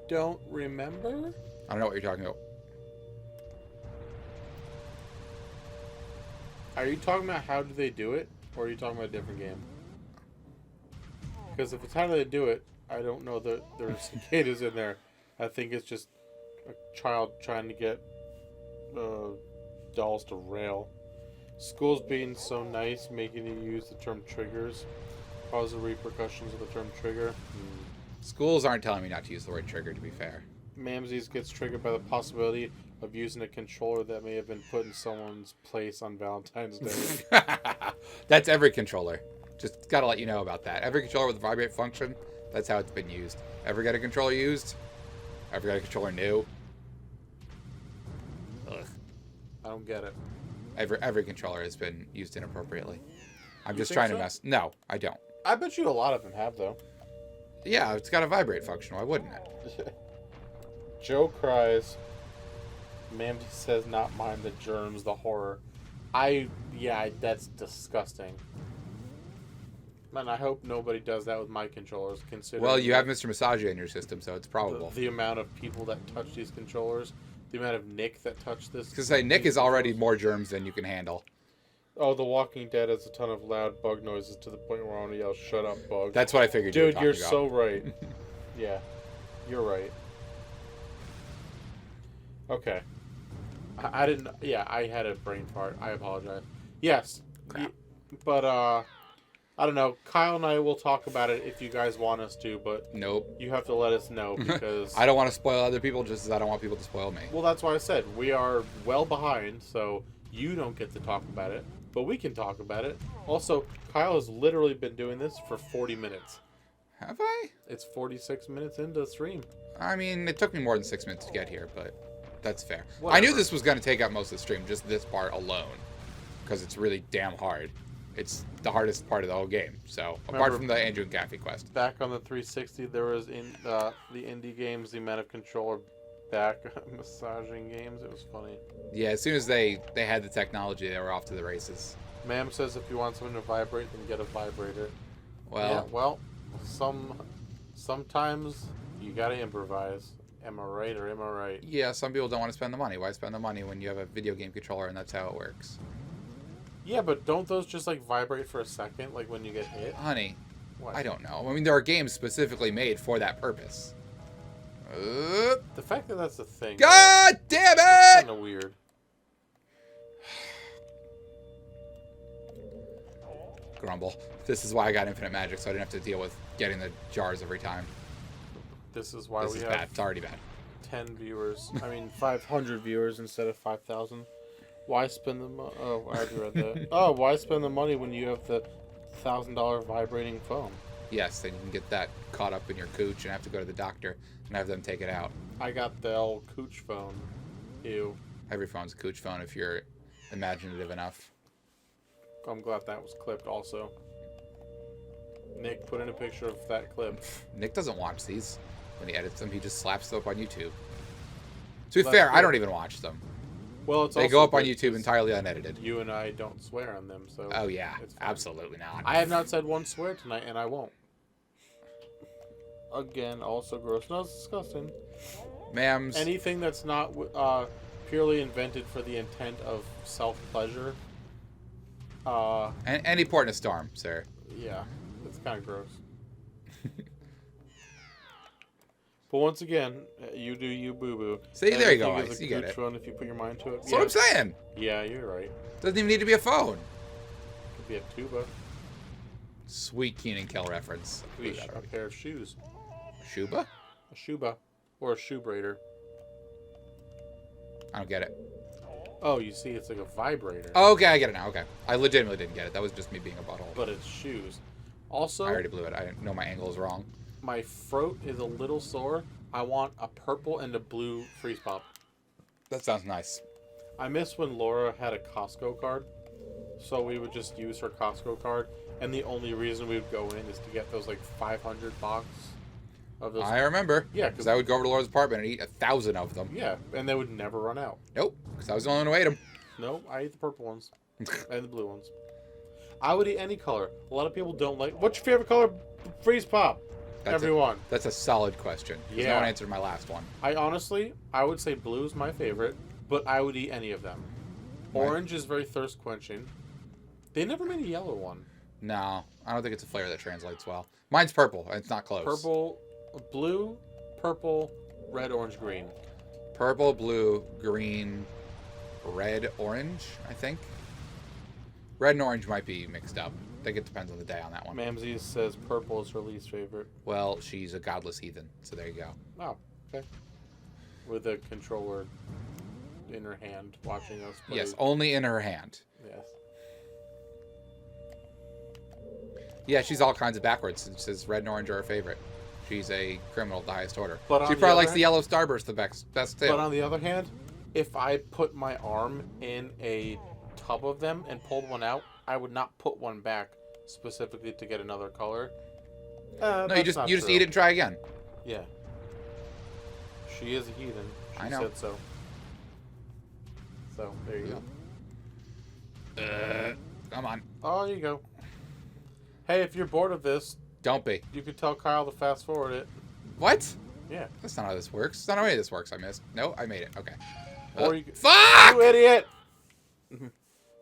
don't remember. I don't know what you're talking about. Are you talking about How Do They Do It? Or are you talking about a different game? Because if it's How Do They Do It, I don't know that there's cicadas in there. I think it's just a child trying to get dolls to rail. Schools being so nice, making you use the term triggers, cause the repercussions of the term trigger. Schools aren't telling me not to use the word trigger, to be fair. Mamsies gets triggered by the possibility of using a controller that may have been put in someone's place on Valentine's Day. That's every controller. Just gotta let you know about that. Every controller with a vibrate function, that's how it's been used. Ever got a controller used? Ever got a controller new? Ugh. I don't get it. Every controller has been used inappropriately. I'm You just think trying so? to mess. No, I don't. I bet you a lot of them have, though. Yeah, it's got a vibrate function. Why wouldn't it? Joe cries. Mamsie says, not mind the germs, the horror. That's disgusting. Man, I hope nobody does that with my controllers, considering... Well, you have Mr. Massagia in your system, so it's probable. The amount of people that touch these controllers, the amount of Nick that touched this. Because Nick is already more germs than you can handle. Oh, The Walking Dead has a ton of loud bug noises to the point where I want to yell, "Shut up, bug." That's what I figured. Dude, you're you're so right. Yeah, you're right. Okay. I didn't. Yeah, I had a brain fart. I apologize. Yes, but I don't know. Kyle and I will talk about it if you guys want us to, but Nope. you have to let us know because I don't want to spoil other people just as I don't want people to spoil me. Well, that's why I said we are well behind, so you don't get to talk about it, but we can talk about it. Also, Kyle has literally been doing this for 40 minutes. Have I? It's 46 minutes into the stream. I mean, it took me more than 6 minutes to get here, but that's fair. Whatever. I knew this was going to take up most of the stream, just this part alone, because it's really damn hard. It's the hardest part of the whole game. So, apart from the Andrew and Kathy quest. Back on the 360, there was in the indie games, the amount of controller back massaging games. It was funny. Yeah, as soon as they had the technology, they were off to the races. Ma'am says if you want something to vibrate, then get a vibrator. Well, sometimes you gotta improvise. Am I right or am I right? yeah, some people don't want to spend the money. Why spend the money when you have a video game controller and that's how it works? Yeah, but don't those just like vibrate for a second, like when you get hit? Honey, What? I don't know. I mean, there are games specifically made for that purpose. The fact that that's a thing. God damn It's it! kind of weird. Grumble. This is why I got infinite magic, so I didn't have to deal with getting the jars every time. This is why This we is have bad. It's already bad. 10 viewers. I mean, 500 viewers instead of 5,000. Why spend the money? Oh, I already read that. Oh, why spend the money when you have the $1,000 vibrating phone? Yes, then you can get that caught up in your cooch and have to go to the doctor and have them take it out. I got the old cooch phone. Ew. Every phone's a cooch phone if you're imaginative enough. I'm glad that was clipped also. Nick, put in a picture of that clip. Nick doesn't watch these. When he edits them, he just slaps them up on YouTube. To be That's fair, I good. don't even watch them. Well, it's They also go up on good YouTube 'cause entirely unedited. You and I don't swear on them, so. Oh yeah, it's fine. absolutely not. I have not said one swear tonight, and I won't. Again, also gross. No, it's disgusting. Ma'ams. Anything that's not purely invented for the intent of self-pleasure. Any port in a storm, sir. Yeah, it's kind of gross. But once again, you do you, boo-boo. See, there you go, Everything Ice. is a You get cooch it. phone if you put your mind to it. That's what I'm saying. Yeah, you're right. Doesn't even need to be a phone. Could be a tuba. Sweet Keen and Kel reference. Could be a pair of shoes. Shuba? A shuba. Or a shoe braider. I don't get it. Oh, you see, it's like a vibrator. Okay, I get it now. Okay. I legitimately didn't get it. That was just me being a butthole. But it's shoes. Also, I already blew it. I know my angle is wrong. my throat is a little sore. I want a purple and a blue freeze pop. That sounds nice. I miss when Laura had a Costco card. So we would just use her Costco card. And the only reason we would go in is to get those like 500 box of those. I remember. Yeah, Because I would go over to Laura's apartment and eat 1,000 of them. Yeah, and they would never run out. Nope. Because I was the only one who ate them. No, I eat the purple ones. And the blue ones. I would eat any color. A lot of people don't like... What's your favorite color? Freeze pop. Everyone. That's a solid question. Because no Yeah. one answered my last one. I would say blue is my favorite, but I would eat any of them. Right. Orange is very thirst quenching. They never made a yellow one. No. I don't think it's a flavor that translates well. Mine's purple. And it's not close. Purple, blue, purple, red, orange, green. Purple, blue, green, red, orange, I think. Red and orange might be mixed up. I think it depends on the day on that one. Mamsie says purple is her least favorite. Well, she's a godless heathen, so there you go. Oh, okay. with a controller in her hand, watching us play. Yes, only in her hand. Yes. Yeah, she's all kinds of backwards. It says red and orange are her favorite. She's a criminal of the highest order. But She probably likes the yellow starburst the best too. But on the other hand, if I put my arm in a tub of them and pulled one out, I would not put one back specifically to get another color. No, you just eat it and try again. Yeah. She is a heathen. She I know. said so. So, there you go. Come on. Oh, you go. Hey, if you're bored of this, Don't be. you could tell Kyle to fast forward it. What? Yeah. That's not how this works. That's not how any of this works. I missed. No, I made it. Okay. Or you could... Fuck! You idiot!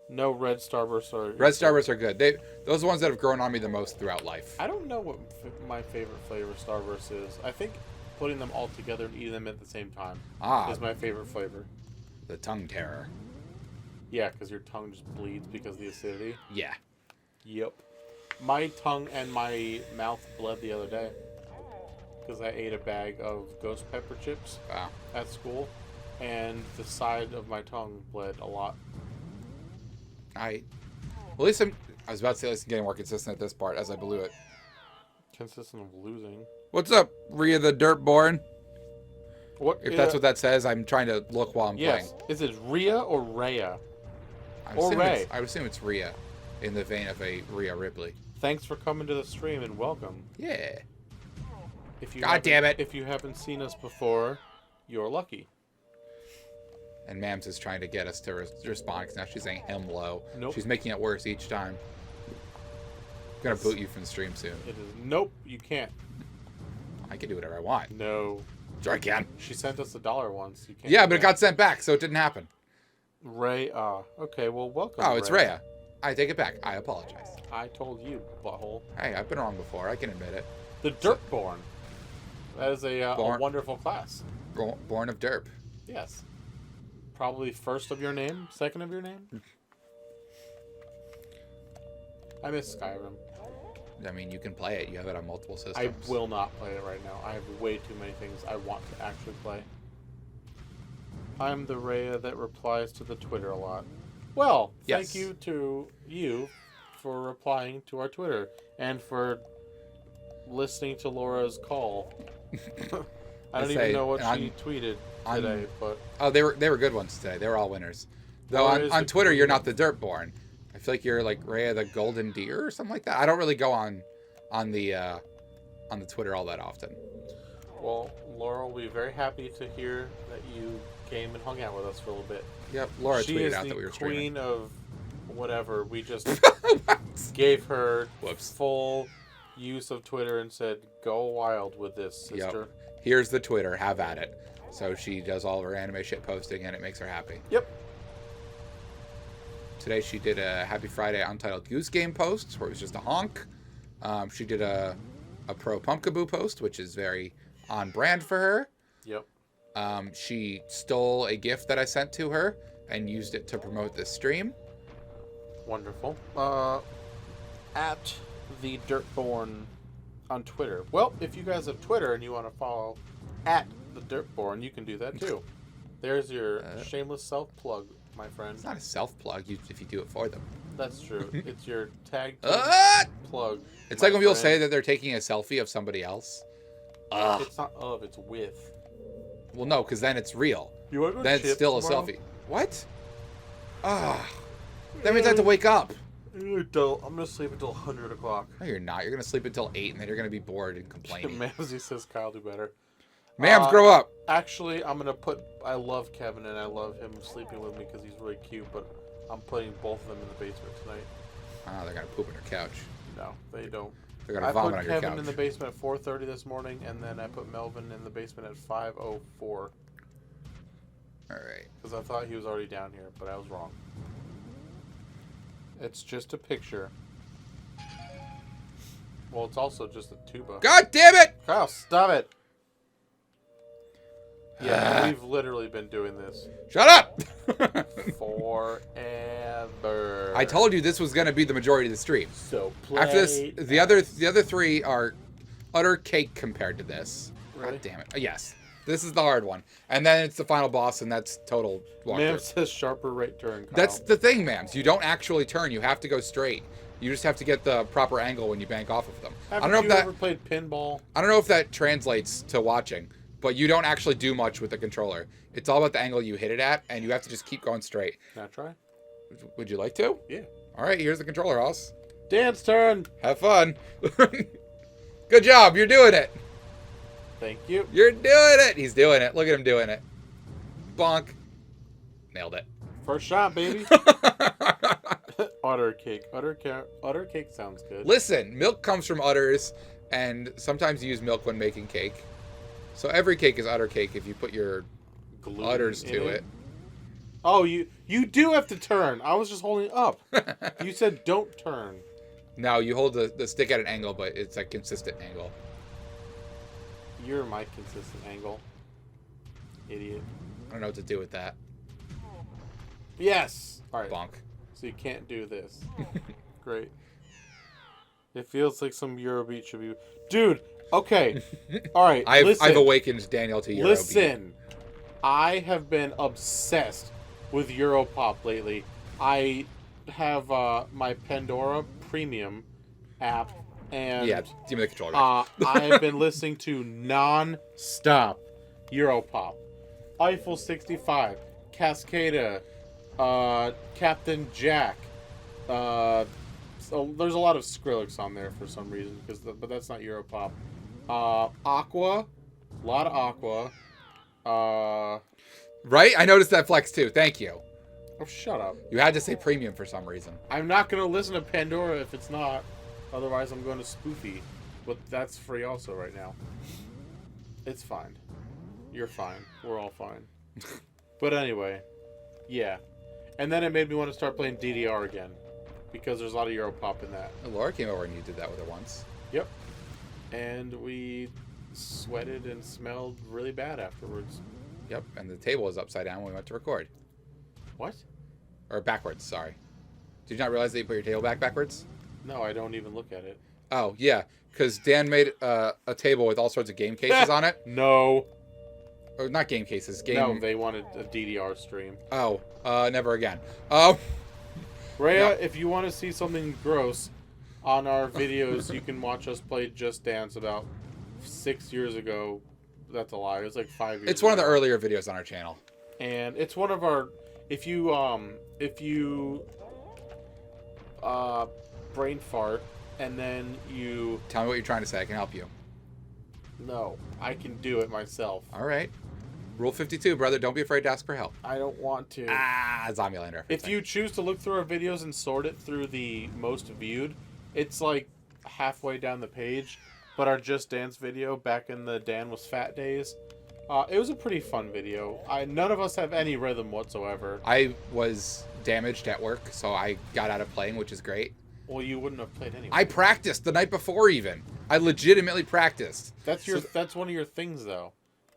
No red starbursts are... Red starbursts are good. Those are the ones that have grown on me the most throughout life. I don't know what my favorite flavor starburst is. I think putting them all together and eating them at the same time is my favorite flavor. The tongue terror. Yeah, because your tongue just bleeds because of the acidity. Yeah. Yep. My tongue and my mouth bled the other day because I ate a bag of ghost pepper chips at school, and the side of my tongue bled a lot. Well, at least I was about to say at least I'm getting more consistent at this part as I blew it. Consistent of losing. What's up, Rhea the Dirtborn? What? If that's what that says, I'm trying to look while I'm playing. Is it Rhea or Rhea? I would assume it's Rhea, in the vein of a Rhea Ripley. Thanks for coming to the stream and welcome. Yeah. God damn it! If you haven't seen us before, you're lucky. And Mams is trying to get us to respond because now she's saying him low. Nope. She's making it worse each time. I'm gonna boot you from the stream soon. It is. Nope, you can't. I can do whatever I want. No. Sure I can. She sent us $1 once. You can't. Yeah, but it got sent back, so it didn't happen. Okay, well, welcome. Oh, it's Rhea. I take it back. I apologize. I told you, butthole. Hey, I've been wrong before. I can admit it. The Dirtborn. That is a wonderful class. Born of Derp. Yes. Probably first of your name, second of your name. I miss Skyrim. I mean, you can play it. You have it on multiple systems. I will not play it right now. I have way too many things I want to actually play. I'm the Rhea that replies to the Twitter a lot. Well, thank you to you for replying to our Twitter and for listening to Laura's call. I don't even know what she tweeted today, but... Oh, they were good ones today. They were all winners. Though on Twitter, you're not the Dirtborn. I feel like you're like Rhea the Golden Deer or something like that. I don't really go on the Twitter all that often. Well, Laura will be very happy to hear that you came and hung out with us for a little bit. Yep, Laura tweeted out that we were streaming. She is the queen of whatever. We just gave her full use of Twitter and said, "Go wild with this, sister." Yep. Here's the Twitter. Have at it. So she does all of her anime shit posting, and it makes her happy. Yep. Today she did a Happy Friday Untitled Goose Game post, where it was just a honk. She did a Pro Pumpkaboo post, which is very on brand for her. Yep. She stole a gift that I sent to her and used it to promote this stream. Wonderful. At the Dirtborn on Twitter. Well, if you guys have Twitter and you want to follow at the Dirtborn, you can do that too. There's your shameless self-plug, my friend. It's not a self-plug if you do it for them. That's true. It's your tag plug. It's like when people say that they're taking a selfie of somebody else. It's not of, it's with. Well, no, because then it's real. You want to go then it's still tomorrow? A selfie. What? That means I have to wake up. I'm going to sleep until 100 o'clock. No, you're not. You're going to sleep until 8, and then you're going to be bored and complaining. Mamsy says Kyle do better. Mams, grow up. Actually, I'm going to I love Kevin, and I love him sleeping with me because he's really cute, but I'm putting both of them in the basement tonight. Oh, they're going to poop on your couch. No, they don't. They're going to vomit on your couch. I put Kevin in the basement at 4:30 this morning, and then I put Melvin in the basement at 5:04. All right. Because I thought he was already down here, but I was wrong. It's just a picture. Well, it's also just a tuba. God damn it! Kyle, stop it! Yeah, we've literally been doing this. Shut up! Forever. I told you this was going to be the majority of the stream. So play. After this, the other three are utter cake compared to this. Really? God damn it. Yes. This is the hard one. And then it's the final boss, and that's total walkthrough. Ma'am says sharper right turn, Kyle. That's the thing, Mams. You don't actually turn. You have to go straight. You just have to get the proper angle when you bank off of them. Haven't you ever played pinball? I don't know if that translates to watching, but you don't actually do much with the controller. It's all about the angle you hit it at, and you have to just keep going straight. Can I try? Would you like to? Yeah. All right, here's the controller, Hoss. Dan's turn. Have fun. Good job. You're doing it. Thank you. You're doing it. He's doing it. Look at him doing it. Bonk. Nailed it. First shot, baby. Udder cake. Udder cake sounds good. Listen, milk comes from udders, and sometimes you use milk when making cake. So every cake is udder cake if you put your Gluten udders to it. Oh, you do have to turn. I was just holding up. You said don't turn. No, you hold the stick at an angle, but it's a consistent angle. You're my consistent angle. Idiot. I don't know what to do with that. Yes! Alright. Bonk. So you can't do this. Great. It feels like some Eurobeat should be... Dude! Okay. Alright, I've awakened Daniel to Eurobeat. Listen. I have been obsessed with Europop lately. I have my Pandora Premium app, and yeah, give me the controller back. I have been listening to non-stop Europop. Eiffel 65, Cascada, Captain Jack. So there's a lot of Skrillex on there for some reason, but that's not Europop. Aqua, a lot of Aqua. Right? I noticed that flex too. Thank you. Oh, shut up. You had to say premium for some reason. I'm not going to listen to Pandora if it's not. Otherwise, I'm going to Spoofy. But that's free also right now. It's fine. You're fine. We're all fine. But anyway, yeah. And then it made me want to start playing DDR again. Because there's a lot of Europop in that. Laura came over and you did that with her once. Yep. And we sweated and smelled really bad afterwards. Yep, and the table was upside down when we went to record. What? Or backwards, sorry. Did you not realize that you put your table backwards? No, I don't even look at it. Oh, yeah, because Dan made a table with all sorts of game cases on it. No. Or not game cases, game... No, they wanted a DDR stream. Oh, never again. Rhea, No. if you want to see something gross on our videos, you can watch us play Just Dance about 6 years ago. That's a lie. It was like 5 years It's one of ago. the earlier videos on our channel. And it's one of our... If you brain fart, and then you... Tell me what you're trying to say. I can help you. No, I can do it myself. All right. Rule 52, brother. Don't be afraid to ask for help. I don't want to. Zombieland reference. If you choose to look through our videos and sort it through the most viewed, it's like halfway down the page. But our Just Dance video back in the Dan Was Fat days, it was a pretty fun video. None of us have any rhythm whatsoever. I was damaged at work, so I got out of playing, which is great. Well, you wouldn't have played anyway. I practiced the night before even. I legitimately practiced. That's one of your things, though.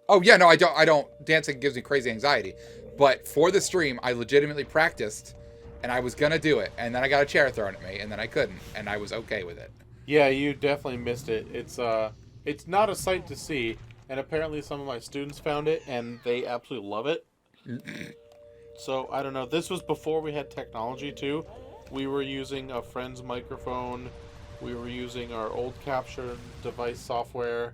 Oh, yeah, no, I don't. Dancing gives me crazy anxiety. But for the stream, I legitimately practiced, and I was going to do it. And then I got a chair thrown at me, and then I couldn't. And I was okay with it. Yeah, you definitely missed it. It's not a sight to see, and apparently some of my students found it, and they absolutely love it. So, I don't know. This was before we had technology, too. We were using a friend's microphone. We were using our old capture device software.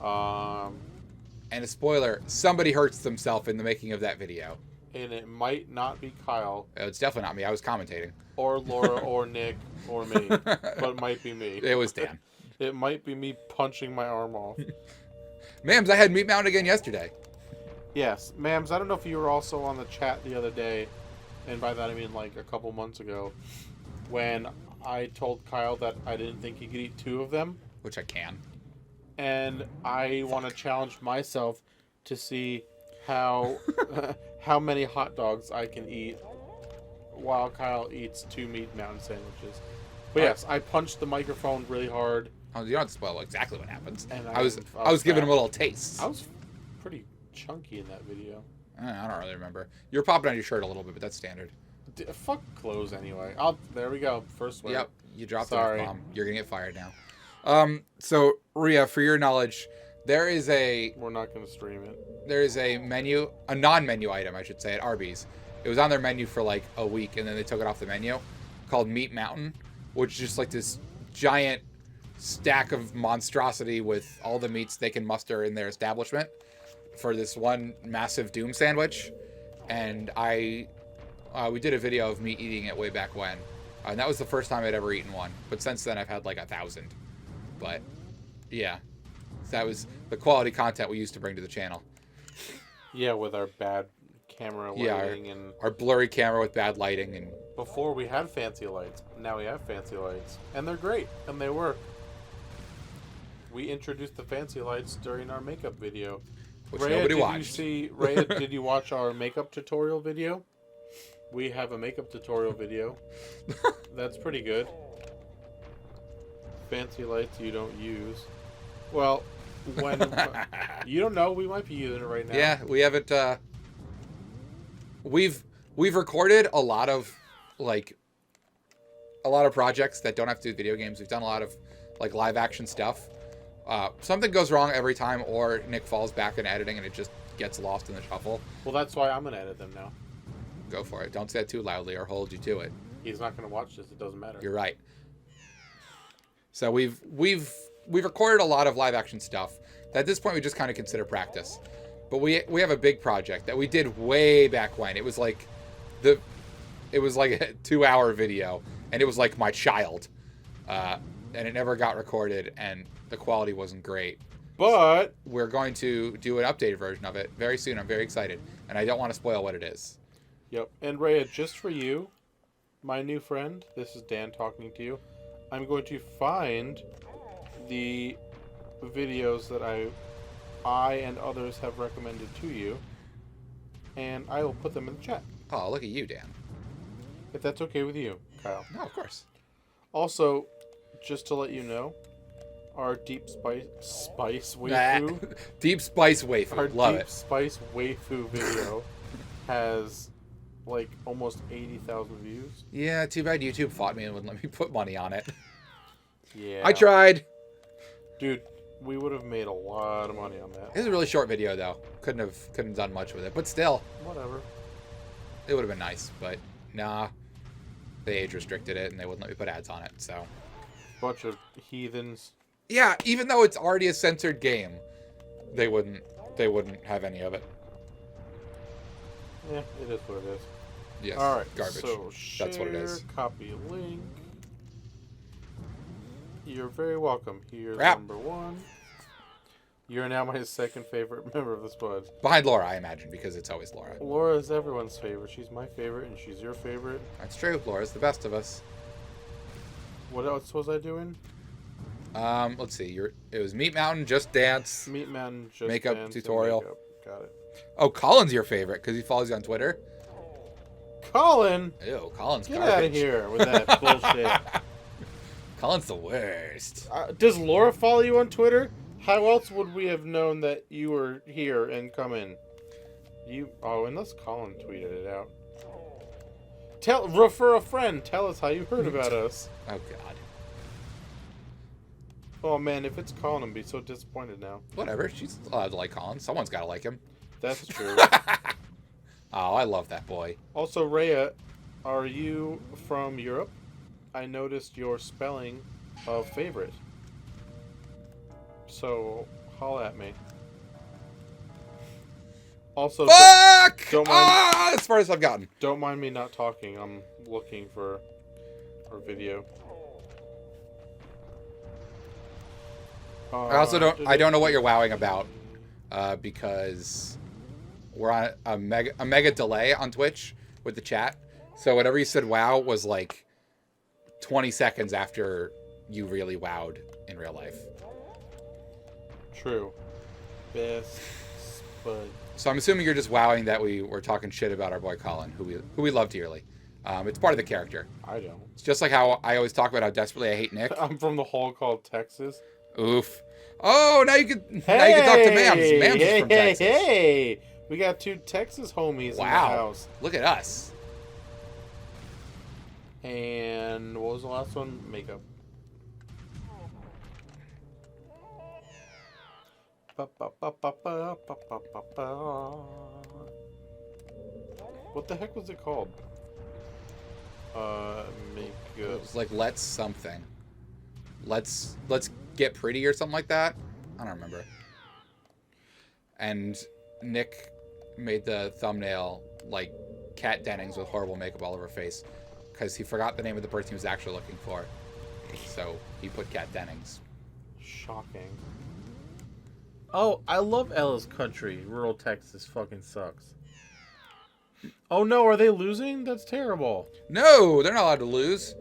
And a spoiler, somebody hurts themselves in the making of that video. And it might not be Kyle. It's definitely not me. I was commentating. Or Laura, or Nick, or me. But it might be me. It was Dan. It might be me punching my arm off. Mams, I had Meat Mountain again yesterday. Yes. Mams, I don't know if you were also on the chat the other day, and by that I mean like a couple months ago, when I told Kyle that I didn't think he could eat 2 of them. Which I can. And I want to challenge myself to see how how many hot dogs I can eat while Kyle eats 2 Meat Mountain sandwiches. But yes, I punched the microphone really hard. Oh, you don't have to spoil exactly what happens. And I was giving him a little taste. I was pretty chunky in that video. I don't really remember. You were popping on your shirt a little bit, but that's standard. Fuck clothes anyway. There we go. First swear. Yep, you dropped the Sorry. F-bomb. You're gonna get fired now. So Rhea, for your knowledge, There is a We're not going to stream it. there is a menu, a non-menu item, I should say, at Arby's. It was on their menu for like a week, and then they took it off the menu, called Meat Mountain, which is just like this giant stack of monstrosity with all the meats they can muster in their establishment for this one massive Doom sandwich. And we did a video of me eating it way back when, and that was the first time I'd ever eaten one. But since then, I've had like 1,000. But yeah, that was the quality content we used to bring to the channel. Yeah, with our bad camera lighting and our blurry camera with bad lighting. And before we had fancy lights, now we have fancy lights, and they're great, and they work. We introduced the fancy lights during our makeup video. which Rhea, nobody watched. Rhea, did you watch our makeup tutorial video? We have a makeup tutorial video. That's pretty good. Fancy lights you don't use. Well, when you don't know, we might be using it right now. Yeah, we haven't. We've recorded a lot of projects that don't have to do video games. We've done a lot of like live action stuff. Something goes wrong every time, or Nick falls back in editing and it just gets lost in the shuffle. Well, that's why I'm gonna edit them now. Go for it. Don't say it too loudly or hold you to it. He's not gonna watch this. It doesn't matter. You're right. So we've recorded a lot of live action stuff that at this point we just kind of consider practice. But we have a big project that we did way back when. It was like a 2-hour video, and it was like my child, and it never got recorded, and the quality wasn't great. But We're going to do an updated version of it very soon. I'm very excited, and I don't want to spoil what it is. yep. And Rhea, just for you, my new friend, this is Dan talking to you. I'm going to find the videos that I and others have recommended to you, and I will put them in the chat. Oh, look at you, Dan. If that's okay with you, Kyle. No, of course. Also, just to let you know, our deep spice waifu, Deep spice wafer. our Love deep it. spice waifu video has like almost 80,000 views. Yeah, too bad YouTube fought me and wouldn't let me put money on it. Yeah, I tried. dude. We would have made a lot of money on that. It was a really short video though. Couldn't have done much with it, but still, Whatever. it would have been nice. But nah, they age restricted it and they wouldn't let me put ads on it. So Bunch of heathens. yeah, even though it's already a censored game, they wouldn't have any of it. Yeah, it is what it is. Yes, All right, garbage. So That's what it is. share, copy link. You're very welcome. Here's Crap. number 1. You're now my second favorite member of the Spuds. Behind Laura, I imagine, because it's always Laura. Laura is everyone's favorite. She's my favorite, and she's your favorite. That's true. Laura's the best of us. What else was I doing? Let's see. It was Meat Mountain, Just Dance. Meat Mountain, Just Makeup Dance, and tutorial. Makeup. Got it. Oh, Colin's your favorite because he follows you on Twitter. Colin, Ew, Colin's get garbage. out of here with that bullshit. Colin's the worst. Does Laura follow you on Twitter? How else would we have known that you were here and come in? Unless Colin tweeted it out. Refer a friend. Tell us how you heard about us. Oh God. Oh man, if it's Colin, I'd be so disappointed now. Whatever. She's allowed to like Colin. Someone's got to like him. That's true. Oh, I love that boy. Also, Rhea, are you from Europe? I noticed your spelling of favorite. So, holla at me. Also, Fuck! don't mind- As far as I've gotten. don't mind me not talking. I'm looking for our video. I also don't know what you're wowing about, because we're on a mega delay on Twitch with the chat. So whatever you said wow was like 20 seconds after you really wowed in real life. True. Best Spud. So I'm assuming you're just wowing that we were talking shit about our boy Colin, who we love dearly. It's part of the character. I don't. It's just like how I always talk about how desperately I hate Nick. I'm from the hole called Texas. Oof. Oh, now you can talk to Mams. Mams is from Texas. Hey! We got 2 Texas homies in the Wow. house. Look at us. And what was the last one? Makeup. Ba, ba, ba, ba, ba, ba, ba, ba, ba. What the heck was it called? Make It was like let's something. Let's get pretty or something like that. I don't remember. And Nick made the thumbnail like Kat Dennings with horrible makeup all over her face because he forgot the name of the person he was actually looking for. So he put Kat Dennings. Shocking. Oh, I love Ella's Country. Rural Texas fucking sucks. Oh no, are they losing? That's terrible. No, they're not allowed to lose.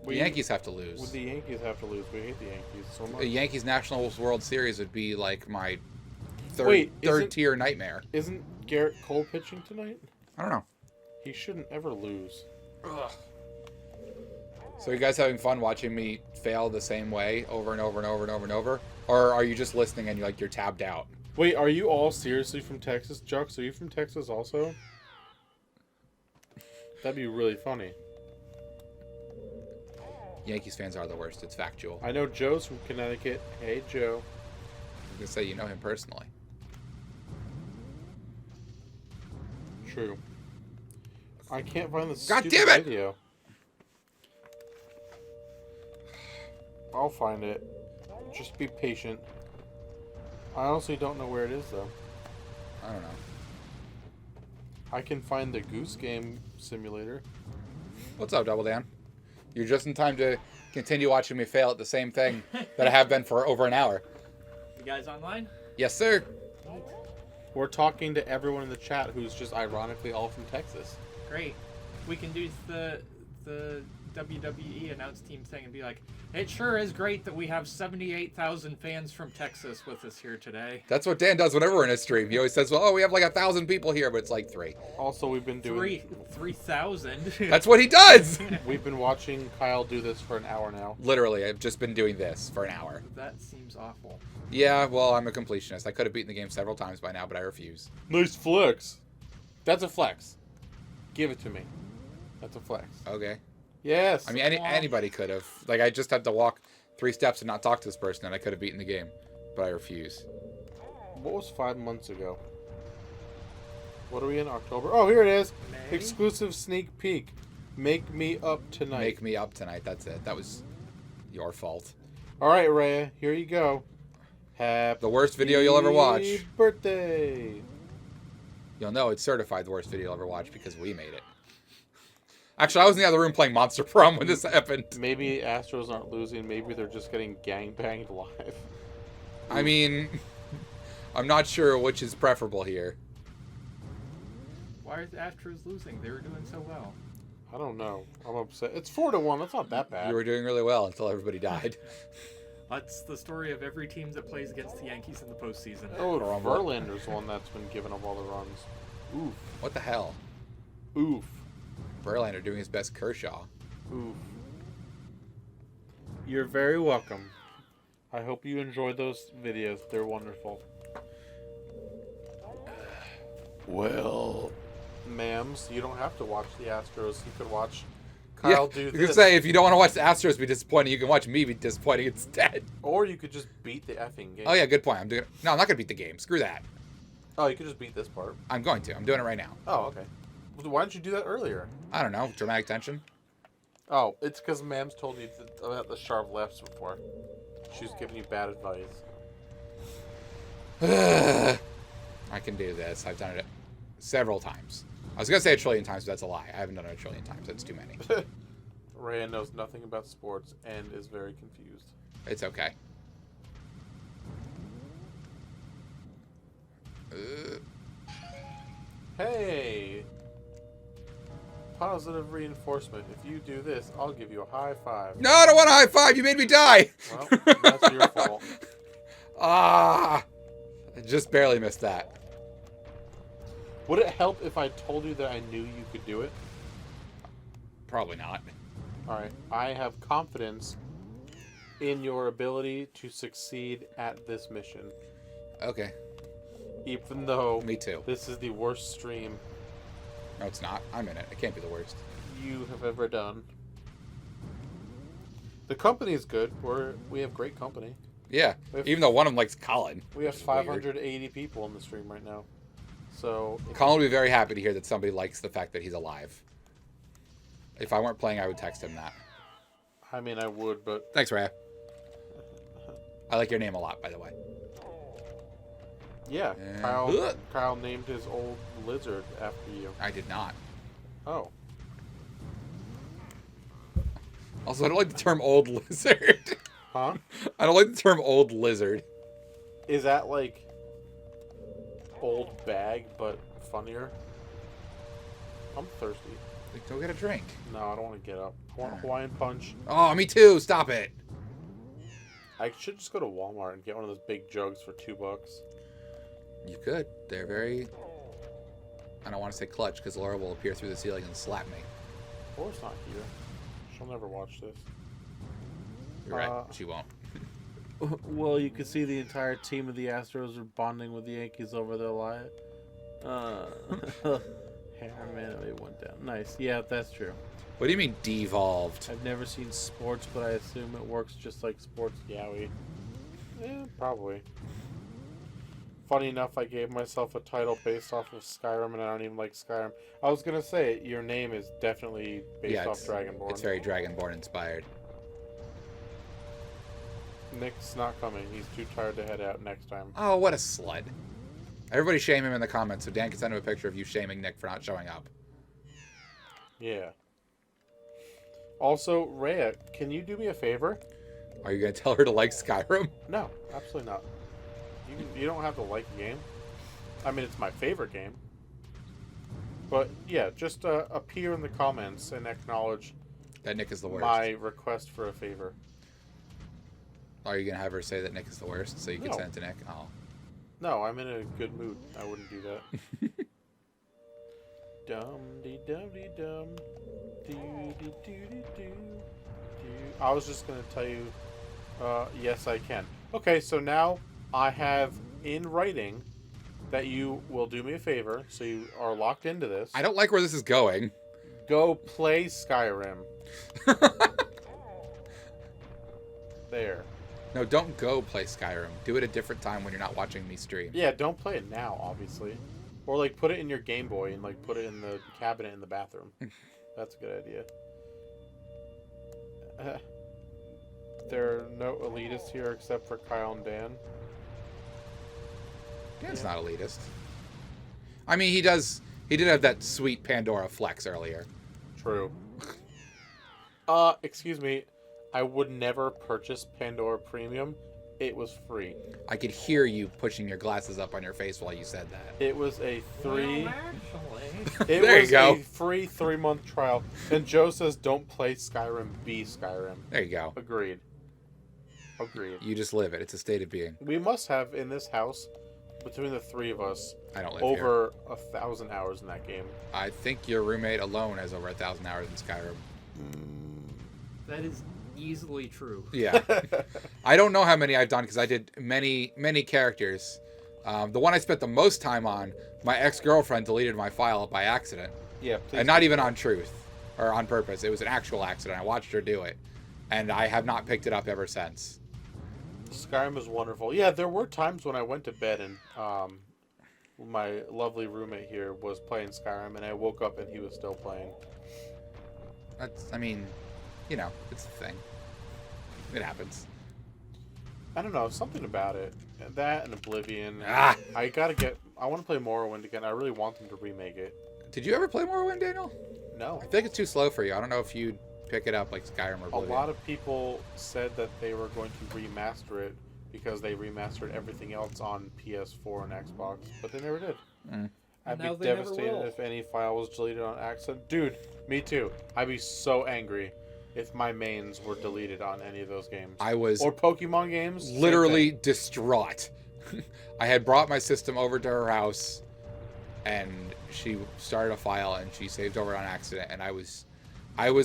The Yankees have to lose. Would the Yankees have to lose? We hate the Yankees so much. The Yankees Nationals World Series would be like my third tier nightmare. Isn't Garrett Cole pitching tonight? I don't know. He shouldn't ever lose. Ugh. So you guys having fun watching me fail the same way over and over and over and over and over? Or are you just listening and you're tabbed out? Wait, are you all seriously from Texas? Jux, are you from Texas also? That'd be really funny. Yankees fans are the worst. It's factual. I know Joe's from Connecticut. Hey, Joe. I was going to say you know him personally. True. I can't find the God stupid damn it! video. I'll find it. Just be patient. I honestly don't know where it is, though. I don't know. I can find the Goose Game Simulator. What's up, Double Dan? You're just in time to continue watching me fail at the same thing that I have been for over an hour. You guys online? Yes, sir. We're talking to everyone in the chat who's just ironically all from Texas. Great. We can do the WWE announce team thing and be like, it sure is great that we have 78,000 fans from Texas with us here today. That's what Dan does whenever we're in a stream. He always says, well, oh, we have like 1,000 people here, but it's like 3. Also, we've been doing... 3,000. That's what he does! We've been watching Kyle do this for an hour now. Literally, I've just been doing this for an hour. That seems awful. Yeah, well, I'm a completionist. I could have beaten the game several times by now, but I refuse. Nice flex. That's a flex. Give it to me. That's a flex. Okay. Yes. I mean, anybody could have. Like, I just had to walk 3 steps and not talk to this person, and I could have beaten the game. But I refuse. What was 5 months ago? What are we in, October? Oh, here it is. May? Exclusive sneak peek. Make me up tonight. Make me up tonight. That's it. That was your fault. All right, Rhea. Here you go. Happy The worst video you'll ever watch. birthday. You'll know it's certified the worst video you'll ever watch because we made it. Actually, I was in the other room playing Monster Prom when this happened. Maybe Astros aren't losing. Maybe they're just getting gangbanged live. I mean, I'm not sure which is preferable here. Why are the Astros losing? They were doing so well. I don't know. I'm upset. It's 4-1. That's not that bad. You were doing really well until everybody died. That's the story of every team that plays against the Yankees in the postseason. Oh, Rumble. Verlander's one that's been giving up all the runs. Oof. What the hell? Oof. Verlander doing his best Kershaw. Oof. You're very welcome. I hope you enjoy those videos. They're wonderful. Well, ma'ams, you don't have to watch the Astros. You could watch Kyle do You this. can say if you don't want to watch the Astros be disappointing, you can watch me be disappointing instead. Or you could just beat the effing game. Oh yeah, good point. No, I'm not gonna beat the game. Screw that. Oh, you could just beat this part. I'm going to. I'm doing it right now. Oh, okay. Why didn't you do that earlier? I don't know. Dramatic tension. Oh, it's because Mams told you about the sharp lefts before. She was giving you bad advice. I can do this. I've done it several times. I was gonna say a trillion times, but that's a lie. I haven't done it a trillion times. That's too many. Raya knows nothing about sports and is very confused. It's okay. Hey! Positive reinforcement. If you do this, I'll give you a high five. No, I don't want a high five. You made me die. Well, that's your fault. Ah, I just barely missed that. Would it help if I told you that I knew you could do it? Probably not. Alright, I have confidence in your ability to succeed at this mission. Okay. Even though Me too. this is the worst stream No, it's not. I'm in it. It can't be the worst. you have ever done. The company is good. We have great company. Yeah, even though one of them likes Colin. We have which is weird. 580 people in the stream right now. So Colin would be very happy to hear that somebody likes the fact that he's alive. If I weren't playing, I would text him that. I mean, I would, but Thanks, Rhea. I like your name a lot, by the way. yeah, And- Kyle named his old lizard after you. I did not. Oh, Also, I don't like the term old lizard. huh? I don't like the term old lizard. Is that like old bag but funnier? I'm thirsty. Like, go get a drink. No, I don't want to get up. I want a Hawaiian punch. Oh, me too. Stop it. I should just go to Walmart and get one of those big jugs for $2. You could. They're very... I don't want to say clutch, because Laura will appear through the ceiling and slap me. Laura's not here. She'll never watch this. You're right. She won't. Well, you can see the entire team of the Astros are bonding with the Yankees over their lie. Hammerman, it went down. Nice. Yeah, that's true. What do you mean devolved? I've never seen sports, but I assume it works just like sports yaoi. Yeah, probably. Funny enough, I gave myself a title based off of Skyrim, and I don't even like Skyrim. I was gonna say, your name is definitely based off Dragonborn. It's very Dragonborn inspired. Nick's not coming. He's too tired to head out next time. Oh, what a slut. Everybody shame him in the comments, so Dan can send him a picture of you shaming Nick for not showing up. Yeah. Also, Rhea, can you do me a favor? Are you going to tell her to like Skyrim? No, absolutely not. You don't have to like the game. I mean, it's my favorite game. But, yeah, just appear in the comments and acknowledge That Nick is the worst. my request for a favor. Are you going to have her say that Nick is the worst so you can No. send it to Nick? Oh. No, I'm in a good mood. I wouldn't do that. Dum dee dum dee dum. Doo dee doo dee doo. I was just gonna tell you, yes, I can. Okay, so now I have in writing that you will do me a favor, so you are locked into this. I don't like where this is going. Go play Skyrim. There. No, don't go play Skyrim. Do it a different time when you're not watching me stream. Yeah, don't play it now, obviously. Or, like, put it in your Game Boy and, like, put it in the cabinet in the bathroom. That's a good idea. There are no elitists here except for Kyle and Dan. Dan's not elitist. I mean, he did have that sweet Pandora flex earlier. True. Excuse me. I would never purchase Pandora Premium. It was free. I could hear you pushing your glasses up on your face while you said that. It was a free... Well, actually. It There you was go. a free 3-month trial. And Joe says, don't play Skyrim, be Skyrim. There you go. Agreed. Agreed. You just live it. It's a state of being. We must have, in this house, between the three of us, I don't live here. over 1,000 hours in that game. I think your roommate alone has over 1,000 hours in Skyrim. That is easily true. Yeah. I don't know how many I've done because I did many characters. The one I spent the most time on, my ex-girlfriend deleted my file by accident. Yeah, please. And not even on truth or on purpose. It was an actual accident. I watched her do it. And I have not picked it up ever since. Skyrim is wonderful. Yeah, there were times when I went to bed and my lovely roommate here was playing Skyrim, and I woke up and he was still playing. I mean, you know, it's a thing. It happens. I don't know, something about it. That and Oblivion. Ah! I want to play Morrowind again. I really want them to remake it. Did you ever play Morrowind, Daniel? No. I think it's too slow for you. I don't know if you'd pick it up like Skyrim or A Oblivion. lot of people said that they were going to remaster it because they remastered everything else on PS4 and Xbox, but they never did. I'd Now be they never devastated will. if any file was deleted on accident. Dude, me too. I'd be so angry if my mains were deleted on any of those games. I was Or Pokemon games. same literally thing. distraught. I had brought my system over to her house, and she started a file, and she saved over on accident, and I was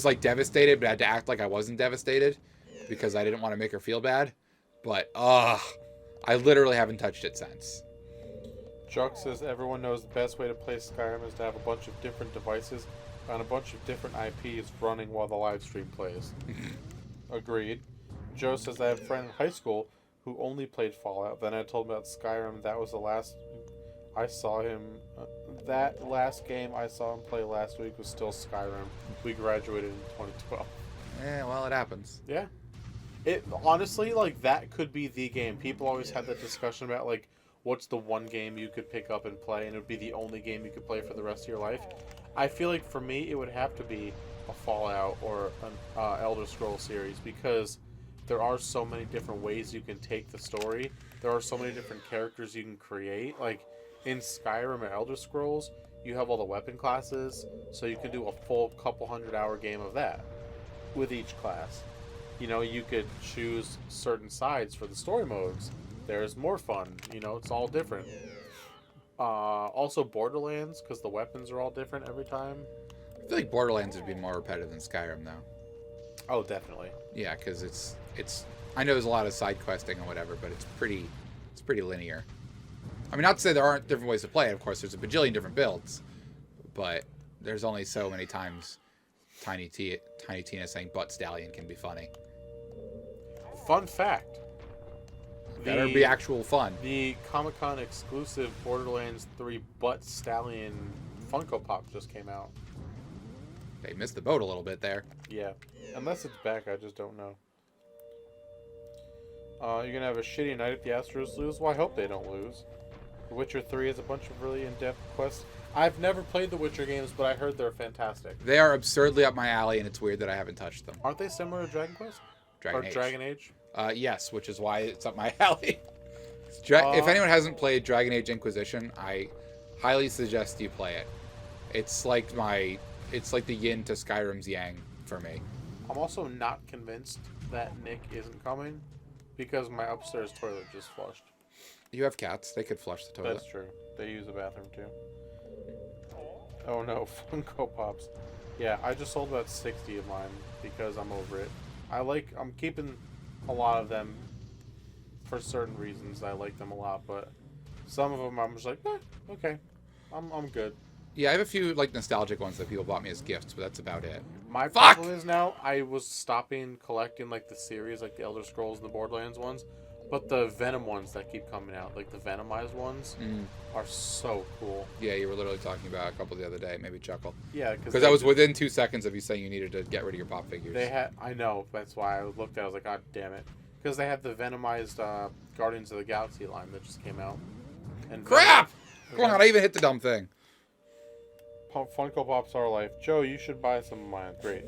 like devastated, but I had to act like I wasn't devastated because I didn't want to make her feel bad. But I literally haven't touched it since. Chuck says everyone knows the best way to play Skyrim is to have a bunch of different devices on a bunch of different IPs running while the live stream plays. Agreed. Joe says I have a friend in high school who only played Fallout. Then I told him about Skyrim. That was the last I saw him. That last game I saw him play last week was still Skyrim. We graduated in 2012. Yeah, well, it happens. Yeah. It honestly, like, that could be the game. People always have that discussion about, like, what's the one game you could pick up and play, and it would be the only game you could play for the rest of your life. I feel like for me, it would have to be a Fallout or an Elder Scrolls series, because there are so many different ways you can take the story. There are so many different characters you can create. Like, in Skyrim and Elder Scrolls, you have all the weapon classes, so you can do a full couple 100-hour game of that with each class. You know, you could choose certain sides for the story modes. There's more fun. You know, it's all different. Also Borderlands, because the weapons are all different every time. I feel like Borderlands would be more repetitive than Skyrim, though. Oh, definitely. Yeah, because it's. I know there's a lot of side questing and whatever, but it's pretty linear. I mean, not to say there aren't different ways to play it. Of course, there's a bajillion different builds, but there's only so many times Tiny Tina saying "butt stallion" can be funny. Fun fact. Better be actual fun. The Comic-Con exclusive Borderlands 3 Butt Stallion Funko Pop just came out. They missed the boat a little bit there. Yeah. Unless it's back, I just don't know. You're going to have a shitty night if the Astros lose? Well, I hope they don't lose. The Witcher 3 has a bunch of really in-depth quests. I've never played the Witcher games, but I heard they're fantastic. They are absurdly up my alley, and it's weird that I haven't touched them. Aren't they similar to Dragon Quest? Dragon Age. Dragon Age? Yes, which is why it's up my alley. If anyone hasn't played Dragon Age Inquisition, I highly suggest you play it. It's like the yin to Skyrim's yang for me. I'm also not convinced that Nick isn't coming because my upstairs toilet just flushed. You have cats. They could flush the toilet. That's true. They use the bathroom too. Oh no, Funko Pops. Yeah, I just sold about 60 of mine because I'm over it. I'm keeping a lot of them for certain reasons. I like them a lot, but some of them I'm just like, okay, I'm good. Yeah, I have a few like nostalgic ones that people bought me as gifts, but that's about it. My problem is now I was stopping collecting like the series, like the Elder Scrolls and the Borderlands ones, but the Venom ones that keep coming out, like the Venomized ones, are so cool. Yeah, you were literally talking about a couple the other day. Maybe chuckle. Yeah, because that was within 2 seconds of you saying you needed to get rid of your pop figures. I know. That's why I looked at it. I was like, God damn it. Because they had the Venomized Guardians of the Galaxy line that just came out. And crap! Come on, I even hit the dumb thing. Funko Pops are life. Joe, you should buy some of mine. Great.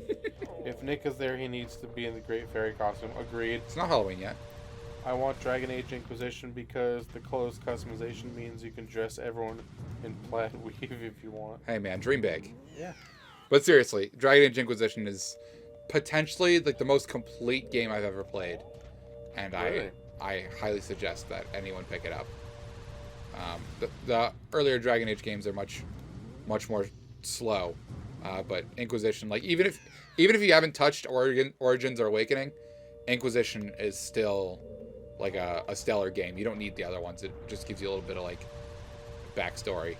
If Nick is there, he needs to be in the Great Fairy costume. Agreed. It's not Halloween yet. I want Dragon Age Inquisition because the clothes customization means you can dress everyone in plaid weave if you want. Hey man, dream big. Yeah. But seriously, Dragon Age Inquisition is potentially like the most complete game I've ever played, and really? I highly suggest that anyone pick it up. The earlier Dragon Age games are much more slow, but Inquisition, like even if you haven't touched Origins or Awakening, Inquisition is still like a stellar game. You don't need the other ones. It just gives you a little bit of like backstory,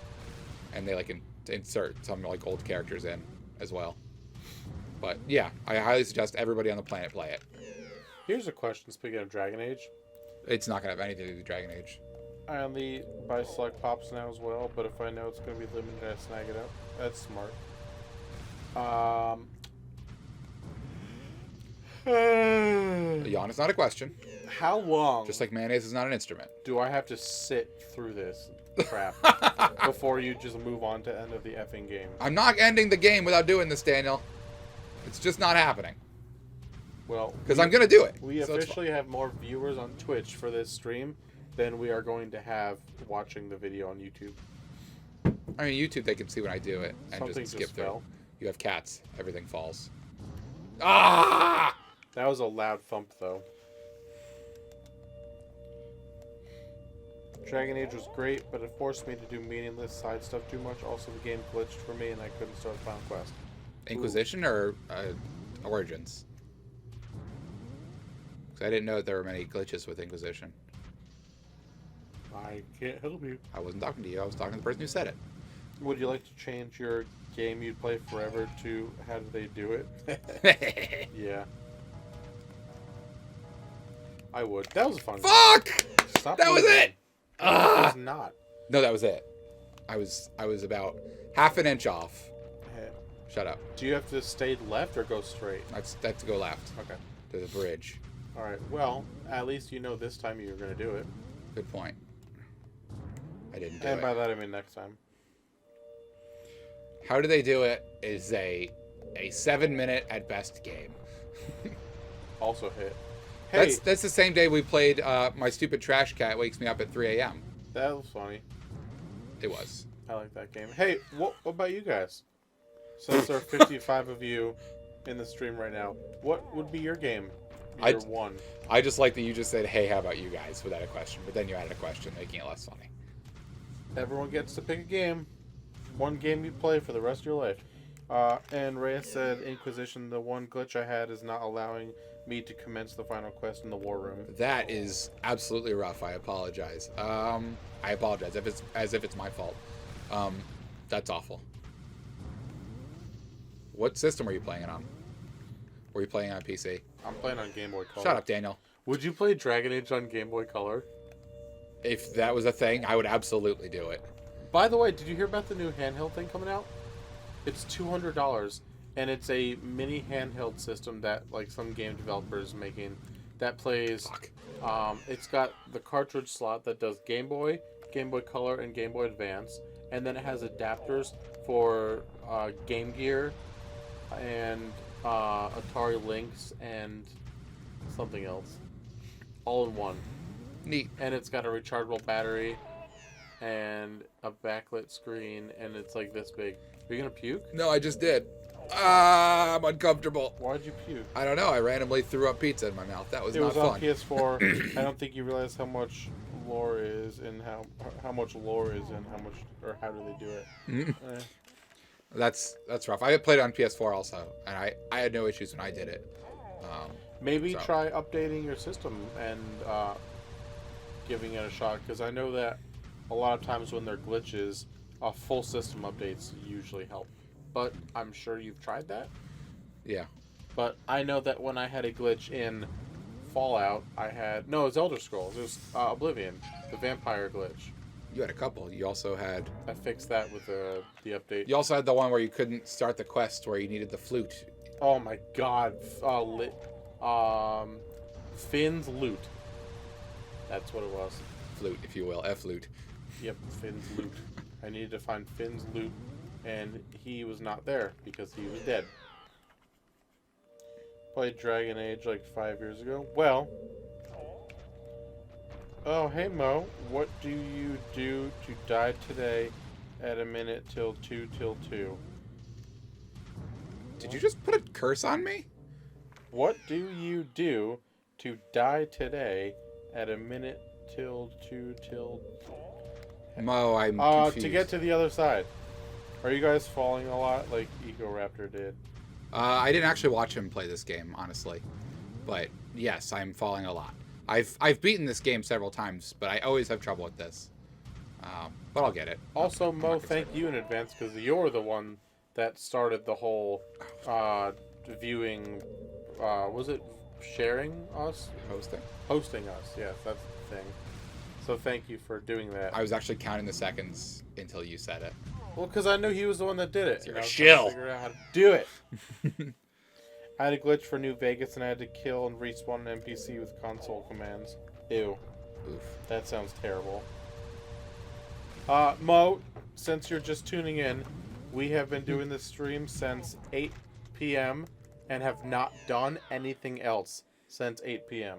and they like insert some like old characters in as well. But yeah, I highly suggest everybody on the planet play it. Here's a question. Speaking of Dragon Age, it's not gonna have anything to do with Dragon Age. I only buy select pops now as well, but if I know it's gonna be limited, I snag it up. That's smart. A yawn is not a question. How long? Just like mayonnaise is not an instrument. Do I have to sit through this crap before you just move on to end of the effing game? I'm not ending the game without doing this, Daniel. It's just not happening. Well, because I'm gonna do it. We officially have more viewers on Twitch for this stream than we are going to have watching the video on YouTube. I mean, YouTube, they can see when I do it and Something just skip through. fell. You have cats. Everything falls. Ah! That was a loud thump, though. Dragon Age was great, but it forced me to do meaningless side stuff too much. Also, the game glitched for me, and I couldn't start Final Quest. Inquisition or Origins? Because I didn't know that there were many glitches with Inquisition. I can't help you. I wasn't talking to you. I was talking to the person who said it. Would you like to change your game you'd play forever to how do they do it? Yeah. I would. That was a fun game. Fuck! Stop That was moving. it! It was Ah! not. No, that was it. I was about half an inch off. Hey, Shut up. do you have to stay left or go straight? That's to go left. Okay. To the bridge. All right. Well, at least you know this time you're going to do it. Good point. I didn't do And it. by that I mean next time. How do they do it is a 7-minute at best game. Also hit. Hey, That's the same day we played My Stupid Trash Cat Wakes Me Up at 3 a.m. that was funny. It was. I like that game. Hey, what about you guys? Since there are 55 of you in the stream right now, what would be your game? Your one. I just like that you just said, hey, how about you guys, without a question. But then you added a question, making it less funny. Everyone gets to pick a game. One game you play for the rest of your life. And Reyes said, Inquisition, the one glitch I had is not allowing me to commence the final quest in the war room. That is absolutely rough. I apologize. I apologize as if it's my fault. That's awful. What system are you playing it on? Were you playing on PC? I'm playing on Game Boy Color. Shut up, Daniel. Would you play Dragon Age on Game Boy Color? If that was a thing, I would absolutely do it. By the way, did you hear about the new handheld thing coming out? It's $200, and it's a mini handheld system that like some game developer is making that plays. Fuck. It's got the cartridge slot that does Game Boy Color, and Game Boy Advance, and then it has adapters for Game Gear and Atari Lynx and something else, all in one. Neat. And it's got a rechargeable battery and a backlit screen, and it's like this big. Are you gonna puke? No, I just did. I'm uncomfortable. Why'd you puke? I don't know. I randomly threw up pizza in my mouth. That was It not was on fun. PS4. I don't think you realize how much lore is and how much lore is and how much or how do they do it. Mhm. That's rough. I played it on PS4 also, and I had no issues when I did it. Maybe So. try updating your system and giving it a shot, because I know that a lot of times when there are glitches, full system updates usually help. But I'm sure you've tried that. Yeah. But I know that when I had a glitch in Fallout, it was Elder Scrolls. It was Oblivion, the vampire glitch. You had a couple. You also had. I fixed that with the update. You also had the one where you couldn't start the quest where you needed the flute. Oh my god. Finn's loot. That's what it was. Flute, if you will. F-lute. Yep, Finn's loot. I needed to find Finn's loot, and he was not there because he was dead. Played Dragon Age like 5 years ago. Well. Oh, hey Mo. What do you do to die today at a minute till 2 till 2? Did you just put a curse on me? What do you do to die today at a minute till 2 till... Mo, I'm confused. To get to the other side. Are you guys falling a lot like Eco Raptor did? I didn't actually watch him play this game, honestly. But yes, I'm falling a lot. I've beaten this game several times, but I always have trouble with this. But I'll get it. Also, I'm Mo, not thank concerned. you in advance, because you're the one that started the whole viewing... was it sharing us? Hosting. Hosting us, yes, that's the thing. So thank you for doing that. I was actually counting the seconds until you said it. Well, because I knew he was the one that did it. You're and a I was trying to shill. Figure out how to do it. I had a glitch for New Vegas, and I had to kill and respawn an NPC with console commands. Ew. Oof. That sounds terrible. Mo, since you're just tuning in, we have been doing this stream since 8 p.m. and have not done anything else since 8 p.m.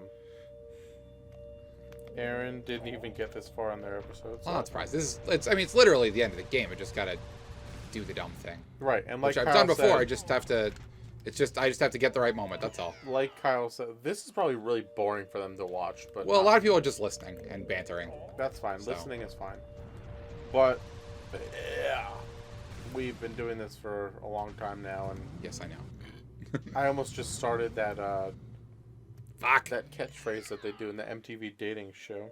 Aaron didn't even get this far on their episode. I'm not surprised. It's literally the end of the game. I just gotta do the dumb thing. Right, and like Which I've Kyle done before. said, I just have to get the right moment. That's all. like Kyle said, this is probably really boring for them to watch. But Well, a lot of people are just listening and bantering. that's fine. So. Listening is fine. But yeah, we've been doing this for a long time now, and Yes, I know. I almost just started that Fuck. that catchphrase that they do in the MTV dating show.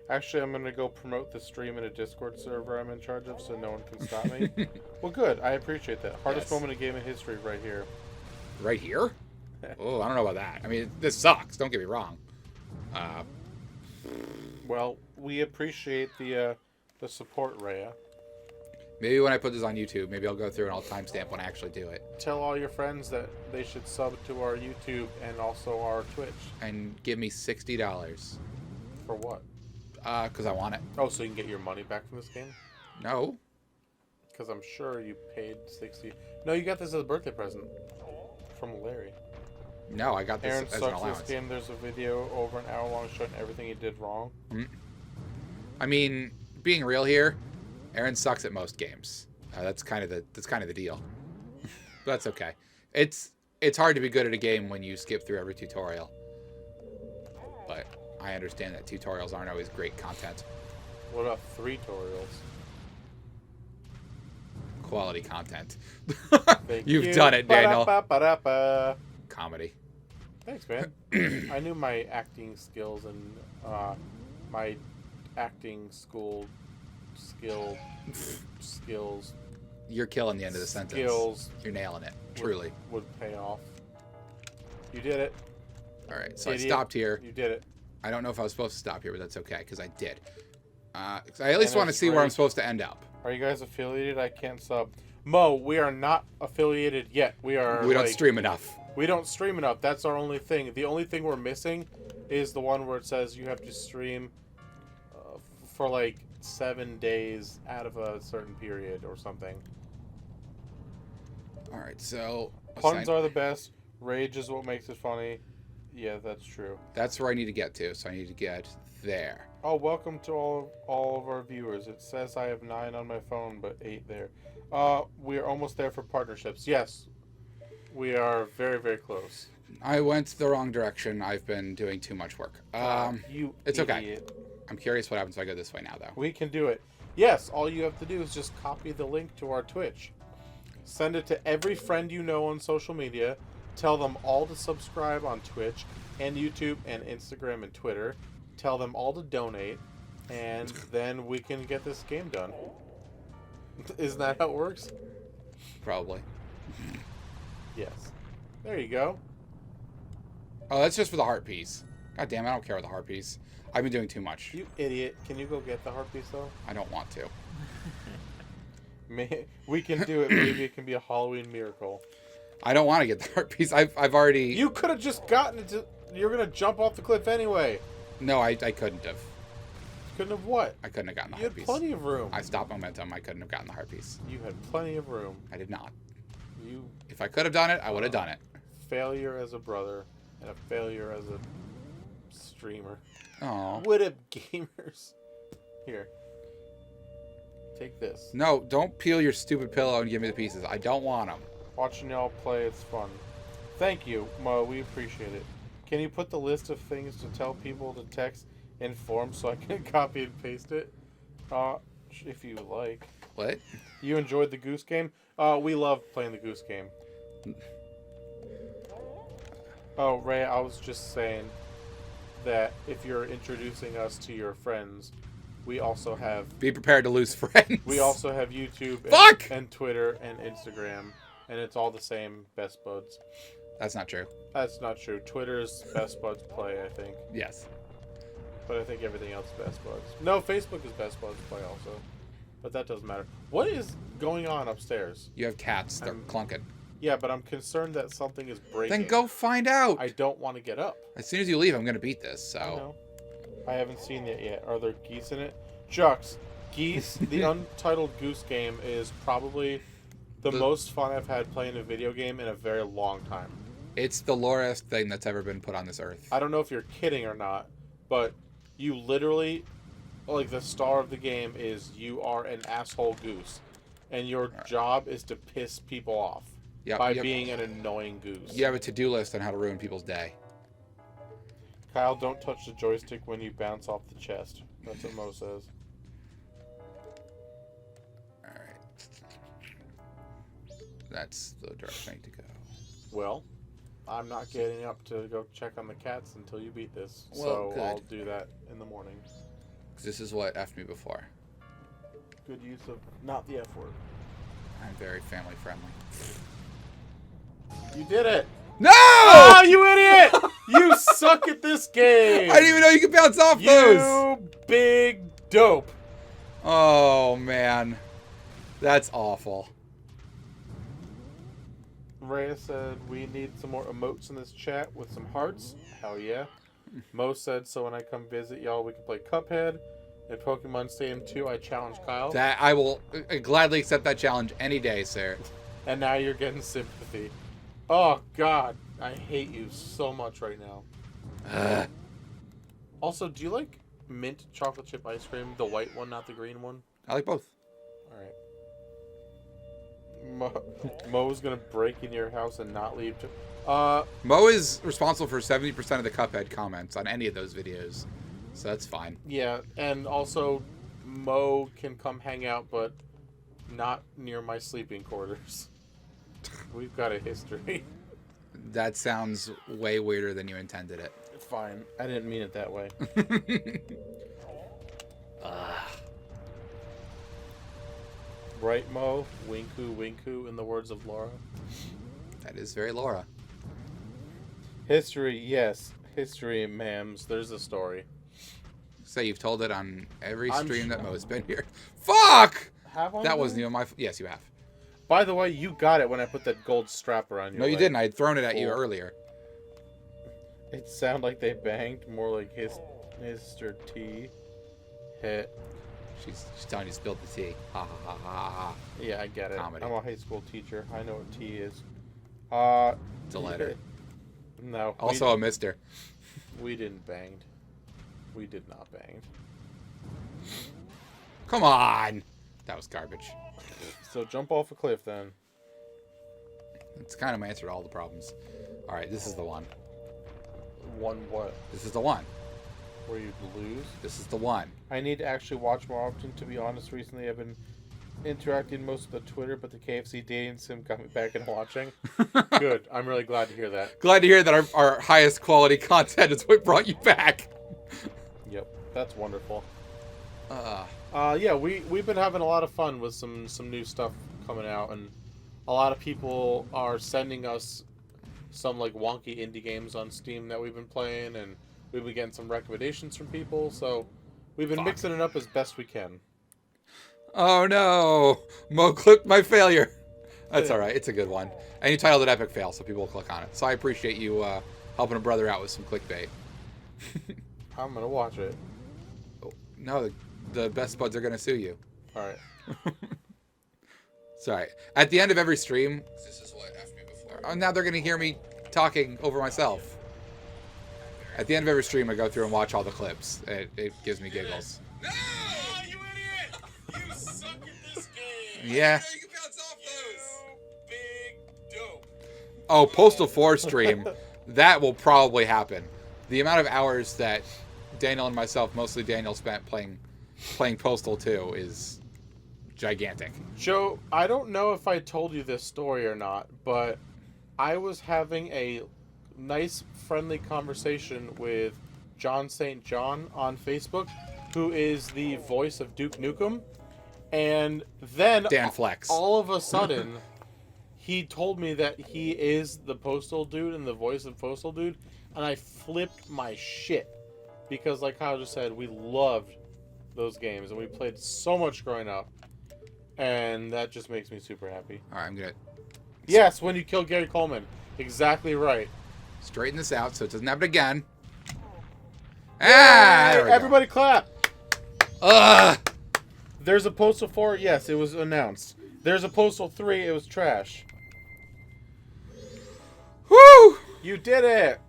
Actually, I'm gonna go promote the stream in a Discord server I'm in charge of, so no one can stop me. Well, good. I appreciate that. Hardest Yes. moment in game of history, right here. Right here? Oh, I don't know about that. I mean, this sucks. Don't get me wrong. Well, we appreciate the support, Rhea. Maybe when I put this on YouTube, maybe I'll go through and I'll timestamp when I actually do it. Tell all your friends that they should sub to our YouTube and also our Twitch. And give me $60. For what? Because I want it. Oh, so you can get your money back from this game? No. Because I'm sure you paid 60. No, you got this as a birthday present from Larry. No, I got this Aaron as an sucks this allowance. game. There's a video over an hour long showing everything he did wrong. I mean, being real here, Aaron sucks at most games. That's kind of the deal. But that's okay. It's hard to be good at a game when you skip through every tutorial. But I understand that tutorials aren't always great content. What about 3 tutorials? Quality content. Thank You've you. done it, Daniel. Ba-da-ba-ba-da-ba. Comedy. Thanks, man. I knew my acting skills and my acting school skills. You're killing the end of the sentence. Skills You're nailing it. Truly. would pay off. You did it. All right, so Idiot. I stopped here. You did it. I don't know if I was supposed to stop here, but that's okay, because I did. 'Cause I at least And want to it's see where I'm great. supposed to end up. Are you guys affiliated? I can't sub. Mo, we are not affiliated yet. We are. We don't like, stream enough. We don't stream enough. That's our only thing. The only thing we're missing is the one where it says you have to stream for like 7 days out of a certain period or something. All right, so Puns are the best. Rage is what makes it funny. Yeah, that's true. that's where I need to get to. So I need to get there. Oh, welcome to all of our viewers. It says I have 9 on my phone, but 8 there. We are almost there for partnerships. Yes, we are very, very close. I went the wrong direction. I've been doing too much work. You it's okay. idiot. I'm curious what happens if I go this way now, though. We can do it. Yes, all you have to do is just copy the link to our Twitch. Send it to every friend you know on social media. Tell them all to subscribe on Twitch and YouTube and Instagram and Twitter. Tell them all to donate, and then we can get this game done. Isn't that how it works? Probably. Yes. There you go. Oh, that's just for the heart piece. God damn, I don't care about the heart piece. I've been doing too much. You idiot. Can you go get the heart piece, though? I don't want to. We can do it. Maybe it can be a Halloween miracle. I don't want to get the heart piece. I've already... You could have just gotten it to... You're going to jump off the cliff anyway. No, I couldn't have. Couldn't have what? I couldn't have gotten the You heart had piece. plenty of room. I stopped momentum. I couldn't have gotten the heart piece. You had plenty of room. I did not. You If I could have done it, I would have done it. failure as a brother and a failure as a streamer. Oh. What up, gamers? Here. Take this. No, don't peel your stupid pillow and give me the pieces. I don't want them. Watching y'all play, it's fun. Thank you, Mo. We appreciate it. Can you put the list of things to tell people to text in form so I can copy and paste it? If you would like. What? You enjoyed the Goose Game? We love playing the Goose Game. Oh, Ray, I was just saying that if you're introducing us to your friends, we also have Be prepared to lose friends. we also have YouTube Fuck! and Twitter and Instagram, and it's all the same Best Buds. That's not true. That's not true. Twitter's Best Buds Play, I think. Yes. But I think everything else is Best Buds. No, Facebook is Best Buds Play also. But that doesn't matter. What is going on upstairs? You have cats. They're clunking. Yeah, but I'm concerned that something is breaking. Then go find out. I don't want to get up. As soon as you leave, I'm going to beat this, so... I know. I haven't seen it yet. Are there geese in it? Jux, geese, the Untitled Goose Game is probably the most fun I've had playing a video game in a very long time. It's the lorest thing that's ever been put on this earth. I don't know if you're kidding or not, but you literally, like, the star of the game is you are an asshole goose, and your job is to piss people off by being an annoying goose. You have a to-do list on how to ruin people's day. Kyle, don't touch the joystick when you bounce off the chest. That's what Mo says. Alright. That's the direction I need to go. Well, I'm not getting up to go check on the cats until you beat this. Well, so good. I'll do that in the morning. 'Cause this is what F'd me before. Good use of not the F word. I'm very family friendly. You did it! No! Oh, you idiot! You suck at this game! I didn't even know you could bounce off those! You big dope. Oh, man. That's awful. Rhea said, we need some more emotes in this chat with some hearts. Hell yeah. Mo said, so when I come visit y'all, we can play Cuphead. In Pokemon Stadium 2, I challenge Kyle. That I will gladly accept that challenge any day, sir. And now you're getting sympathy. Oh, God. I hate you so much right now. Also, do you like mint chocolate chip ice cream? The white one, not the green one? I like both. Alright. Mo's gonna break into your house and not leave. Mo is responsible for 70% of the Cuphead comments on any of those videos. So that's fine. Yeah, and also, Mo can come hang out, but not near my sleeping quarters. We've got a history. That sounds way weirder than you intended it. Fine. I didn't mean it that way. Right, Mo? Winku, winku, in the words of Laura. That is very Laura. History, yes. History, ma'ams. There's a story. So you've told it on every I'm stream that sure. Mo's been here. Fuck! Have I? That wasn't even my... Yes, you have. By the way, you got it when I put that gold strap around your No, you leg. didn't. I had thrown it at you Cool. earlier. It sounded like they banged, more like Mr. T. Hit. She's telling you to spill the tea. Ha ha ha ha ha. Yeah, I get it. Comedy. I'm a high school teacher. I know what T is. It's a letter. No. Also a mister. We didn't banged. We did not banged. Come on! That was garbage. So jump off a cliff then. It's kind of my answer to all the problems. Alright, this is the one. One what? This is the one. Where you lose? This is the one. I need to actually watch more often. To be honest, recently I've been interacting most with the Twitter, but the KFC dating sim got me back and watching. Good. I'm really glad to hear that. Glad to hear that our highest quality content is what brought you back. Yep. That's wonderful. Uh, Yeah, we've been having a lot of fun with some new stuff coming out, and a lot of people are sending us some like wonky indie games on Steam that we've been playing, and we've been getting some recommendations from people, so we've been mixing it up as best we can. oh no! Mo clipped my failure. That's alright, it's a good one. And you titled it Epic Fail, so people will click on it. So I appreciate you helping a brother out with some clickbait. I'm gonna watch it. Oh, no, the best Spuds are going to sue you. Alright. Sorry. At the end of every stream... This is what asked me before. Now they're going to hear me talking over myself. At the end of every stream, I go through and watch all the clips. It gives me giggles. No! You idiot! You suck at this game! Yeah. You can bounce off those! Big dope. Oh, Postal 4 stream. That will probably happen. The amount of hours that Daniel and myself, mostly Daniel, spent playing Postal 2 is gigantic. Joe, I don't know if I told you this story or not, but I was having a nice, friendly conversation with John St. John on Facebook, who is the voice of Duke Nukem, and then Dan Flex. all of a sudden, he told me that he is the Postal Dude and the voice of Postal Dude, and I flipped my shit. Because like Kyle just said, we loved those games, and we played so much growing up. And that just makes me super happy. Alright, I'm going to Yes, when you kill Gary Coleman. Exactly right. straighten this out so it doesn't happen again. Yay! There we go. Everybody clap! Ugh! There's a Postal 4, yes, it was announced. There's a Postal 3, it was trash. Woo! You did it!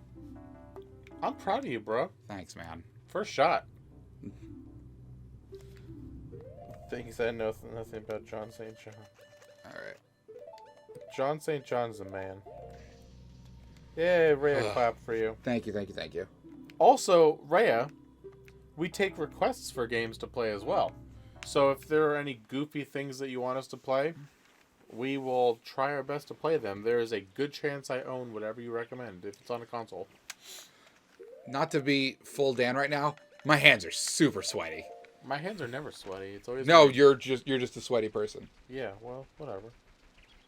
I'm proud of you, bro. Thanks, man. First shot. Things I know nothing about John St. John. Alright. John St. John's a man. Yay, Rhea, clap for you. Thank you, thank you, thank you. Also, Rhea, we take requests for games to play as well. So if there are any goofy things that you want us to play, we will try our best to play them. There is a good chance I own whatever you recommend if it's on a console. Not to be full Dan right now, my hands are super sweaty. My hands are never sweaty. It's always No, like- you're just a sweaty person. Yeah, well, whatever.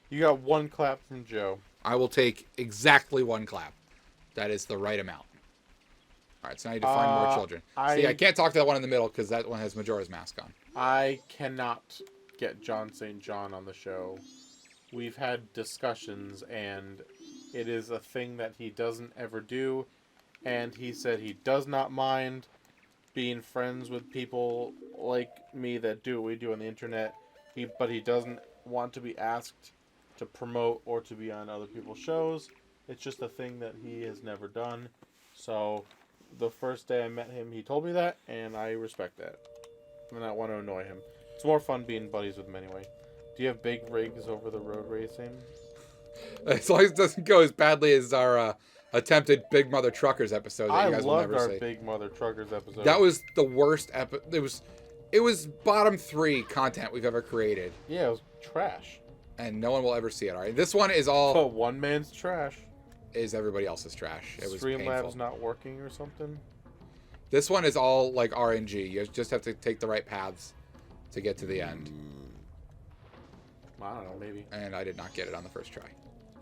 You got one clap from Joe. I will take exactly 1 clap. That is the right amount. All right, so now I need to find more children. See, I can't talk to that one in the middle because that one has Majora's Mask on. I cannot get John St. John on the show. We've had discussions, and it is a thing that he doesn't ever do. And he said he does not mind being friends with people like me that do what we do on the internet. But he doesn't want to be asked to promote or to be on other people's shows. It's just a thing that he has never done. So the first day I met him, he told me that, and I respect that. And I want to annoy him. It's more fun being buddies with him anyway. Do you have big rigs over the road racing? As long as it doesn't go as badly as our attempted Big Mother Truckers episode that you guys will never see. I loved our Big Mother Truckers episode. That was the worst episode. It was bottom 3 content we've ever created. Yeah, it was trash. And no one will ever see it, all right? This one is all... But one man's trash. Is everybody else's trash. It was painful. Streamlabs not working or something? This one is all like RNG. You just have to take the right paths to get to the end. I don't know, maybe. And I did not get it on the first try.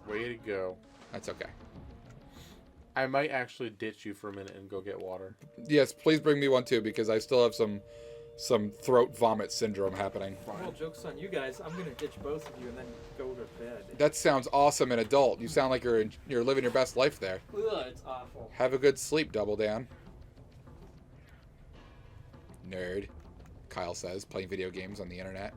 Way to go. That's okay. I might actually ditch you for a minute and go get water. Yes, please bring me one too, because I still have some throat vomit syndrome happening. Well, joke's on you guys. I'm gonna ditch both of you and then go to bed. That sounds awesome and adult. You sound like you're living your best life there. Ugh, it's awful. Have a good sleep, Double Dan. Nerd, Kyle says, playing video games on the internet.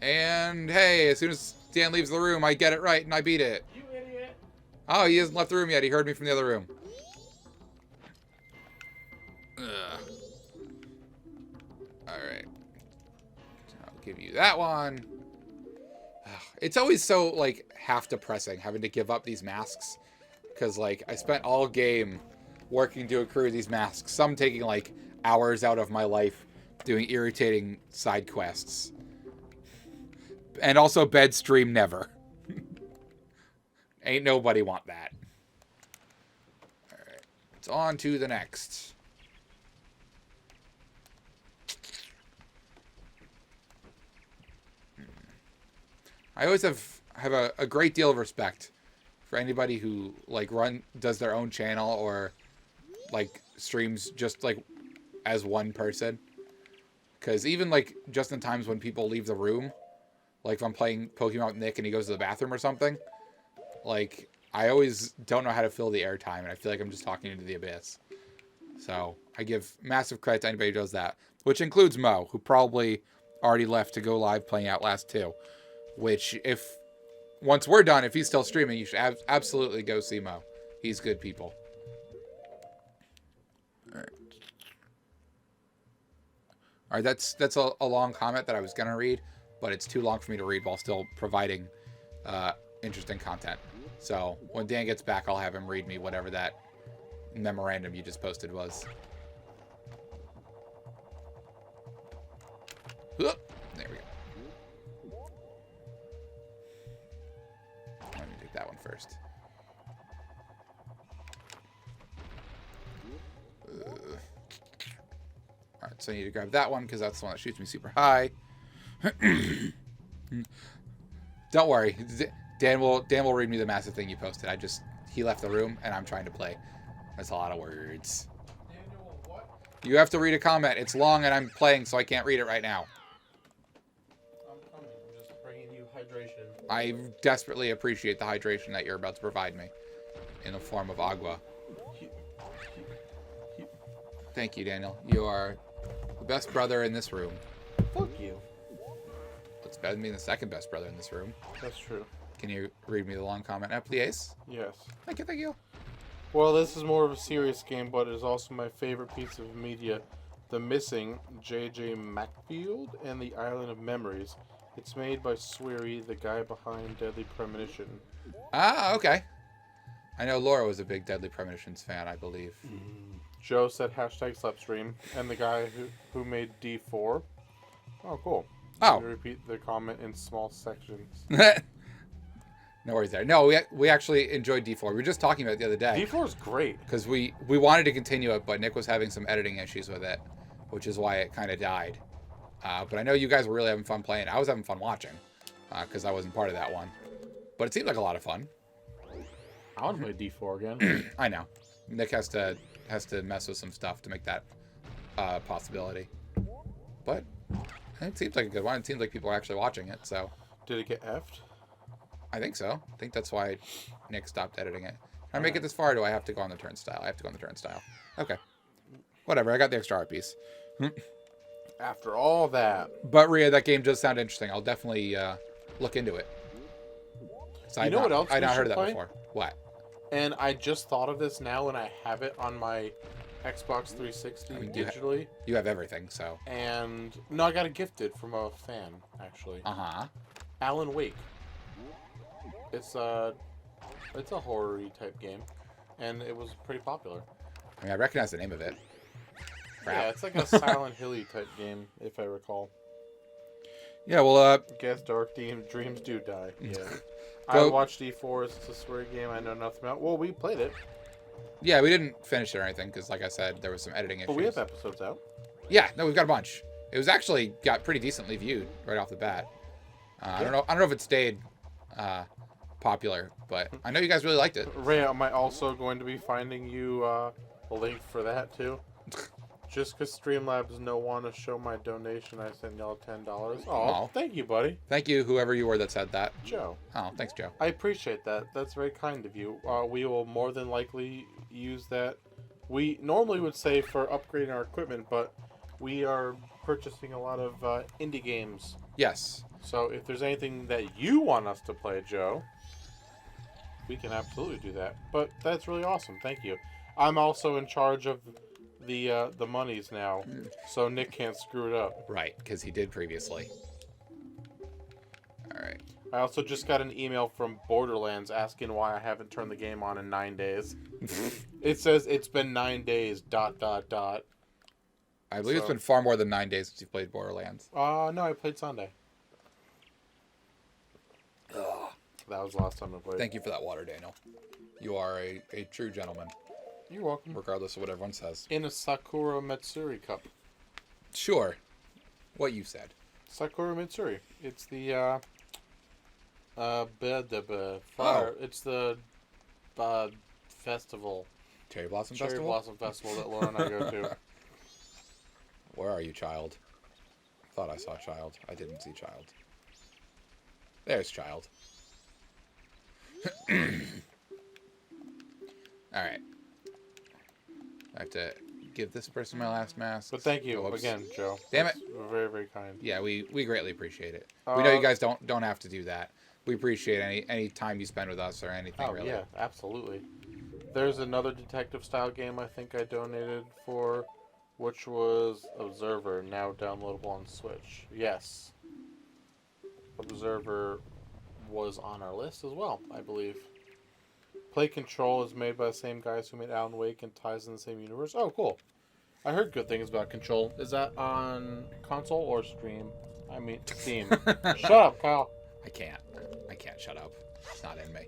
And hey, as soon as Dan leaves the room, I get it right and I beat it. You idiot. Oh, he hasn't left the room yet. He heard me from the other room. Ugh. Alright. I'll give you that one. It's always so, like, half depressing having to give up these masks. Because, like, I spent all game working to accrue these masks. Some taking, like, hours out of my life doing irritating side quests. And also bed stream never. Ain't nobody want that. Alright. It's on to the next. I always have a great deal of respect for anybody who like does their own channel or like streams just like as one person. Because even like just in times when people leave the room, like if I'm playing Pokemon with Nick and he goes to the bathroom or something, like I always don't know how to fill the airtime and I feel like I'm just talking into the abyss. So I give massive credit to anybody who does that, which includes Mo, who probably already left to go live playing Outlast 2. Which, once we're done, if he's still streaming, you should absolutely go see Mo. He's good people. Alright, that's a long comment that I was going to read, but it's too long for me to read while still providing interesting content. So, when Dan gets back, I'll have him read me whatever that memorandum you just posted was. There we go. Let me take that one first. Alright, so I need to grab that one because that's the one that shoots me super high. Don't worry. Dan will read me the massive thing you posted. He left the room and I'm trying to play. That's a lot of words. Daniel, what? You have to read a comment. It's long and I'm playing, so I can't read it right now. I'm coming. I'm just bringing you hydration. I desperately appreciate the hydration that you're about to provide me in the form of agua. Thank you, Daniel. You are the best brother in this room. Fuck you. It's better than being the second best brother in this room. That's true. Can you read me the long comment now, please? Yes. Thank you, thank you. Well, this is more of a serious game, but it is also my favorite piece of media. The Missing, J.J. Macfield, and the Island of Memories. It's made by Sweary, the guy behind Deadly Premonition. Ah, okay. I know Laura was a big Deadly Premonitions fan, I believe. Joe said #Slepstream, and the guy who made D4. Oh, cool. Oh. Repeat the comment in small sections. No worries there. No, we actually enjoyed D4. We were just talking about it the other day. D4 is great. Because we wanted to continue it, but Nick was having some editing issues with it, which is why it kind of died. But I know you guys were really having fun playing. I was having fun watching, because I wasn't part of that one. But it seemed like a lot of fun. I want to play D4 again. I know. Nick has to mess with some stuff to make that possibility. But it seems like a good one. It seems like people are actually watching it, so. Did it get effed? I think so. I think that's why Nick stopped editing it. Can I make it this far, or do I have to go on the turnstile? I have to go on the turnstile. Okay. Whatever, I got the extra art piece. After all that. But Rhea, that game does sound interesting. I'll definitely look into it. You know what else I'd we not heard should of that play? before. What? And I just thought of this now, and I have it on my Xbox 360 digitally. You have everything, so. And no, I got it gifted from a fan, actually. Uh-huh. Alan Wake. It's a horror-y type game, and it was pretty popular. I mean, I recognize the name of it. Crap. Yeah, it's like a Silent Hilly type game, if I recall. Yeah, well, Guess dark dreams do die. Yeah. Well, I watched E4. It's a story game I know nothing about. Well, we played it. yeah, we didn't finish it or anything, because like I said, there was some editing issues. But we have episodes out. Yeah, no, we've got a bunch. It was actually got pretty decently viewed right off the bat. I don't know if it stayed popular, but I know you guys really liked it. Ray, am I also going to be finding you a link for that too? Just because Streamlabs no want to show my donation, I sent y'all $10. Oh, thank you, buddy. Thank you, whoever you were that said that. Joe. Oh, thanks, Joe. I appreciate that. That's very kind of you. We will more than likely use that. We normally would say for upgrading our equipment, but we are purchasing a lot of indie games. Yes. So if there's anything that you want us to play, Joe, we can absolutely do that. But that's really awesome. Thank you. I'm also in charge of the monies now, so Nick can't screw it up. Right, because he did previously. All right. I also just got an email from Borderlands asking why I haven't turned the game on in 9 days. It says it's been 9 days, ... I believe it's been far more than 9 days since you played Borderlands. No, I played Sunday. That was the last time I played. Thank you for that water, Daniel. You are a true gentleman, You're welcome. regardless of what everyone says. In a Sakura Matsuri cup. Sure. What you said. Sakura Matsuri. It's the Oh. It's the festival. Cherry Blossom Cherry Festival? Blossom Festival that Laura and I go to. Where are you, child? Thought I saw child. I didn't see child. There's child. Alright. I have to give this person my last mask. But thank you Whoops. again, Joe. Damn That's very, very kind. Yeah, we greatly appreciate it. We know you guys don't have to do that. We appreciate any time you spend with us or anything, Oh, really. yeah, absolutely. There's another detective-style game I think I donated for, which was Observer, now downloadable on Switch. Yes. Observer was on our list as well, I believe. Play Control is made by the same guys who made Alan Wake and ties in the same universe. Oh, cool. I heard good things about Control. Is that on console or Steam? I mean, Steam. Shut up, Kyle. I can't shut up. It's not in me.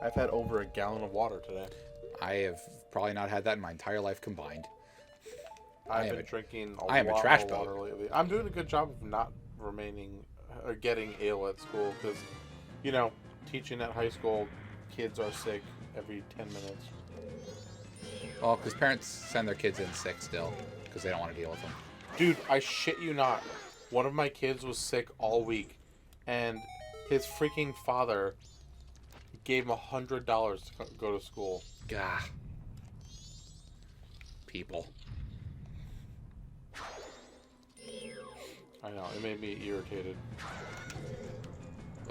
I've had over a gallon of water today. I have probably not had that in my entire life combined. I've been drinking a I am a lot trash of boat. water lately. I'm doing a good job of not remaining or getting ill at school because, you know, teaching at high school, kids are sick every 10 minutes. Well, because parents send their kids in sick still because they don't want to deal with them. Dude, I shit you not. One of my kids was sick all week, and his freaking father gave him $100 to go to school. Gah. People. I know, it made me irritated.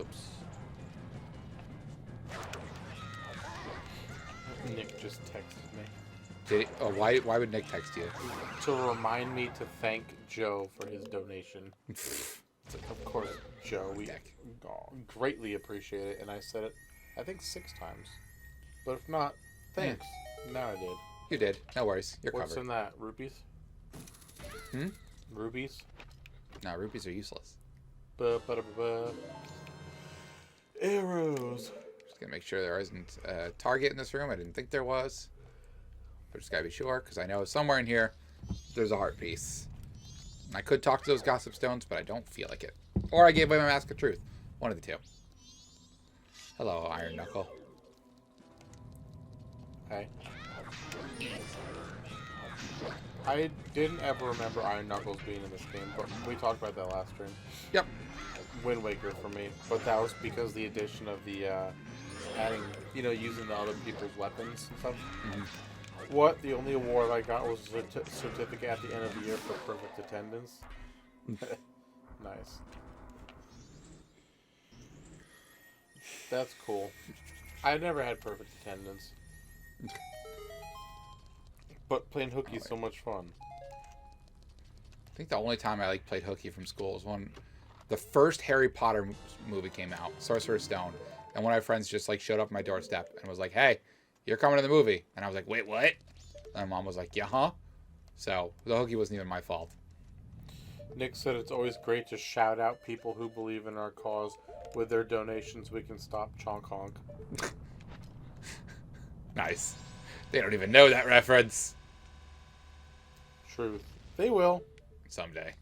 Oops. Nick just texted me Did he, oh, why would Nick text you? to remind me to thank Joe for his donation. Of course, Joe, we Dick. greatly appreciate it, and I said it, I think 6 times. But if not, thanks. Now I did. You did. No worries. You're What's covered. in that? Rupees? Hmm? Rubies? No, rupees are useless. Ba-ba-da-ba-ba. Arrows. Just gonna make sure there isn't a target in this room. I didn't think there was. But just gotta be sure, because I know somewhere in here there's a heart piece. And I could talk to those gossip stones, but I don't feel like it. Or I gave away my mask of truth. One of the two. Hello, Iron Knuckle. Hey. I didn't ever remember Iron Knuckles being in this game, but we talked about that last stream. Yep. Wind Waker for me, but that was because the addition of the adding, using the other people's weapons and stuff. Mm-hmm. The only award I got was a certificate at the end of the year for perfect attendance. Nice. That's cool. I never had perfect attendance. But playing hooky is so much fun. I think the only time I played hooky from school was when the first Harry Potter movie came out, Sorcerer's Stone, and one of my friends just showed up at my doorstep and was like, "Hey, you're coming to the movie," and I was like, "Wait, what?" And my mom was like, "Yeah, huh?" So the hooky wasn't even my fault. Nick said it's always great to shout out people who believe in our cause. With their donations, we can stop Chonk Honk. Nice. They don't even know that reference. Truth. They will. Someday.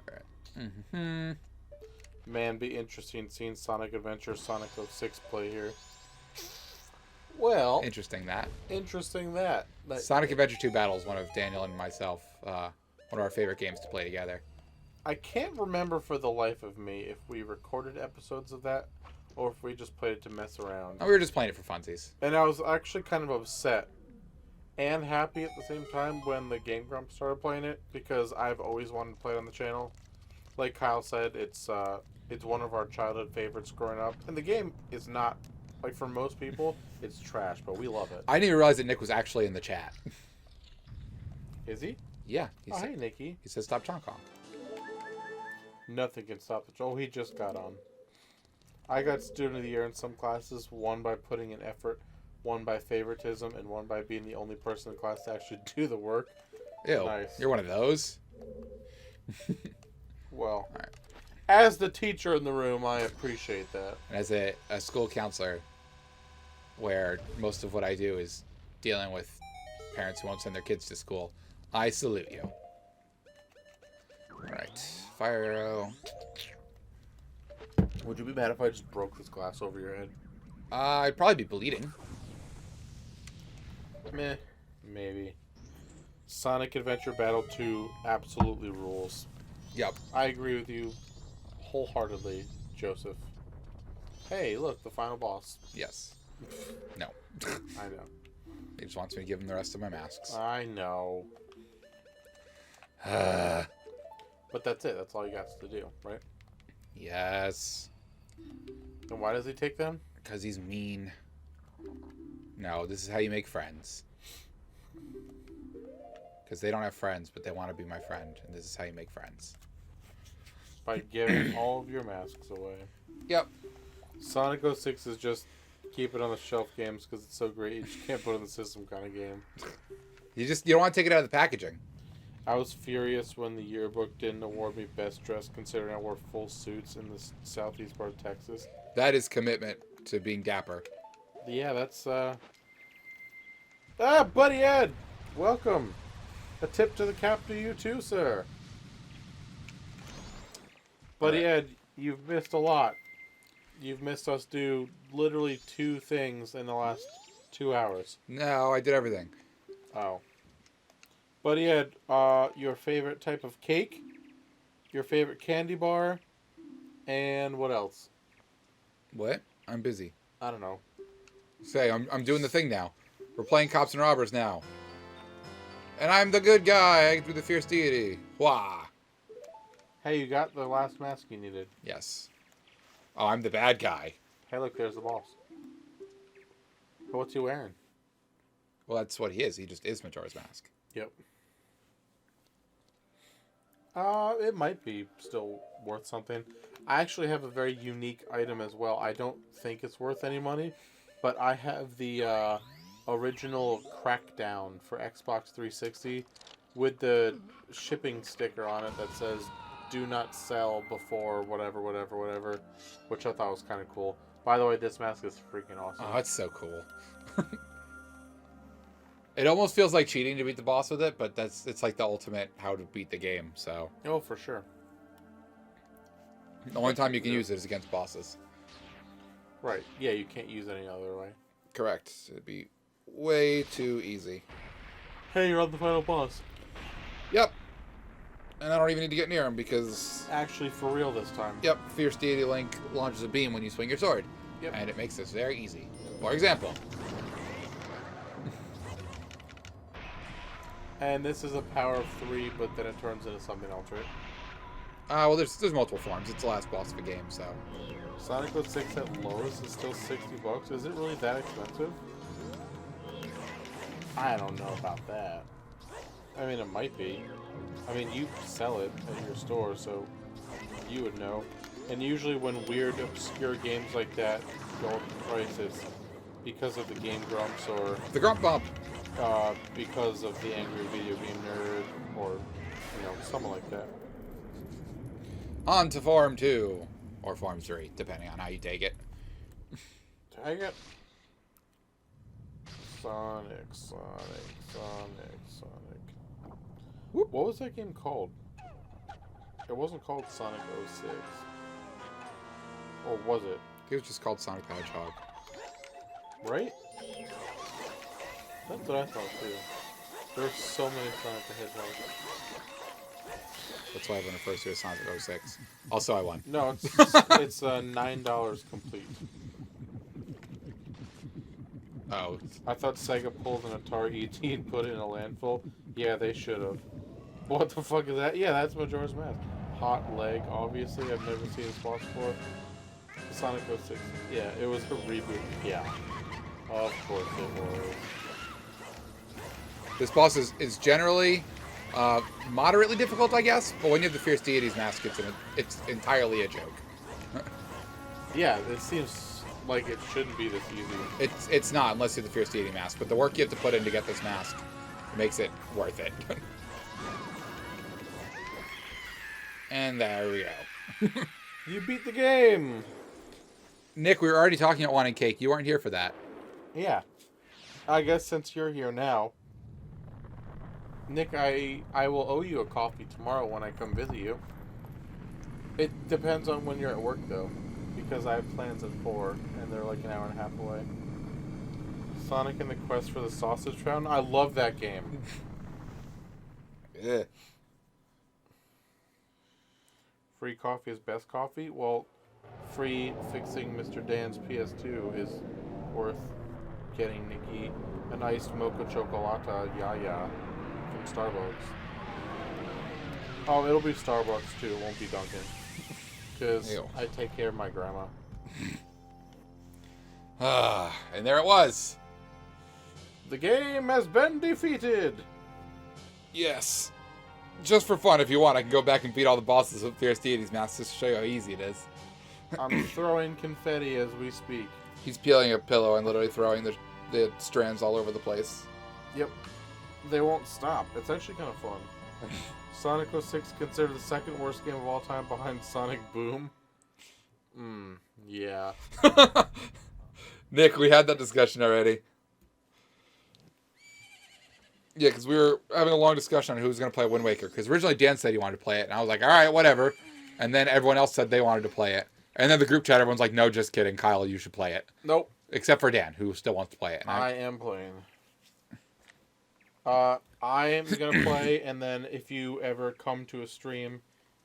Alright. Mm-hmm. Man, be interesting seeing Sonic Adventure Sonic 06 play here. Well, Interesting that. Sonic Adventure 2 Battle is one of Daniel and myself, one of our favorite games to play together. I can't remember for the life of me if we recorded episodes of that or if we just played it to mess around. Oh, we were just playing it for funsies. And I was actually kind of upset and happy at the same time when the Game Grumps started playing it because I've always wanted to play it on the channel. Like Kyle said, it's one of our childhood favorites growing up. And the game is not, for most people, it's trash, but we love it. I didn't even realize that Nick was actually in the chat. Is he? Yeah. Hey, Nicky. He says stop Chonk Honk. Nothing can stop the troll. He just got on. I got Student of the Year in some classes, one by putting in effort, one by favoritism, and one by being the only person in the class to actually do the work. Ew. Nice. You're one of those? Well, right. As the teacher in the room, I appreciate that. And as a school counselor, where most of what I do is dealing with parents who won't send their kids to school, I salute you. Alright. Fire arrow. Would you be mad if I just broke this glass over your head? I'd probably be bleeding. Meh. Maybe. Sonic Adventure Battle 2 absolutely rules. Yep. I agree with you wholeheartedly, Joseph. Hey, look, the final boss. Yes. No. I know. He just wants me to give him the rest of my masks. I know. But that's it. That's all you got to do, right? Yes. And why does he take them? Because he's mean. No, this is how you make friends. Because they don't have friends, but they want to be my friend. And this is how you make friends. By giving all of your masks away. Yep. Sonic 06 is just keep it on the shelf games because it's so great. You just can't put it in the system kind of game. You don't want to take it out of the packaging. I was furious when the yearbook didn't award me best dressed considering I wore full suits in the southeast part of Texas. That is commitment to being dapper. Yeah, that's Buddy Ed! Welcome! A tip to the cap to you too, sir. Buddy Ed, you've missed a lot. You've missed us do literally 2 things in the last 2 hours. No, I did everything. Oh. Buddy Ed, your favorite type of cake, your favorite candy bar, and what else? What? I'm busy. I don't know. Say, I'm doing the thing now. We're playing cops and robbers now. And I'm the good guy. I do the fierce deity. Wah. Hey, you got the last mask you needed. Yes. Oh, I'm the bad guy. Hey, look, there's the boss. What's he wearing? Well, that's what he is. He just is Majora's Mask. Yep. It might be still worth something. I actually have a very unique item as well. I don't think it's worth any money, but I have the original Crackdown for Xbox 360 with the shipping sticker on it that says do not sell before whatever, which I thought was kind of cool. By the way, this mask is freaking awesome. Oh, that's so cool. It almost feels like cheating to beat the boss with it, but it's like the ultimate how to beat the game, so. Oh, for sure. The only time you can use it is against bosses. Right. Yeah, you can't use it any other way. Correct. It'd be way too easy. Hey, you're on the final boss. Yep. And I don't even need to get near him because... Actually, for real this time. Yep, Fierce Deity Link launches a beam when you swing your sword. Yep. And it makes this very easy. For example. And this is a power of 3, but then it turns into something else, right? Well, there's multiple forms. It's the last boss of the game, so... Sonic 06 at lowest is still $60. Is it really that expensive? I don't know about that. I mean, it might be. I mean, you sell it at your store, so you would know. And usually when weird, obscure games like that go up in price, it's because of the Game Grumps or... The Grump Bump! Because of the Angry Video Game Nerd or, you know, someone like that. On to Form 2. Or Form 3, depending on how you take it. Tag it. Sonic. Whoop. What was that game called? It wasn't called Sonic 06. Or was it? It was just called Sonic the Hedgehog. Right? That's what I thought too. There's so many Sonic the Hedgehogs. That's why everyone refers to it as Sonic 06. Also, I won. No, it's $9 complete. Oh. I thought Sega pulled an Atari ET and put it in a landfill. Yeah, they should have. What the fuck is that? Yeah, that's Majora's Mask. Hot Leg, obviously. I've never seen this boss before. Sonic 06. Yeah, it was a reboot. Yeah. Of course it was. This boss is generally moderately difficult, I guess, but when you have the Fierce Deity's mask, it's entirely a joke. Yeah, it seems like it shouldn't be this easy. It's not, unless you have the Fierce Deity mask, but the work you have to put in to get this mask makes it worth it. And there we go. You beat the game! Nick, we were already talking about wanting cake. You weren't here for that. Yeah. I guess since you're here now, Nick, I will owe you a coffee tomorrow when I come visit you. It depends on when you're at work, though, because I have plans at 4, and they're like an hour and a half away. Sonic and the Quest for the Sausage Fountain? I love that game. Yeah. Free coffee is best coffee? Well, free fixing Mr. Dan's PS2 is worth getting Nikki an iced mocha chocolata yaya from Starbucks. Oh, it'll be Starbucks too, it won't be Dunkin'. Because I take care of my grandma. And there it was. The game has been defeated! Yes. Just for fun, if you want, I can go back and beat all the bosses with Fierce Deity's mask just to show you how easy it is. I'm throwing confetti as we speak. He's peeling a pillow and literally throwing the strands all over the place. Yep. They won't stop. It's actually kind of fun. Sonic 06 considered the second worst game of all time behind Sonic Boom. Yeah. Nick, we had that discussion already. Yeah, because we were having a long discussion on who was going to play Wind Waker. Because originally Dan said he wanted to play it, and I was like, all right, whatever. And then everyone else said they wanted to play it. And then the group chat, everyone's like, no, just kidding, Kyle, you should play it. Nope. Except for Dan, who still wants to play it. And I am playing. I am going to play, and then if you ever come to a stream,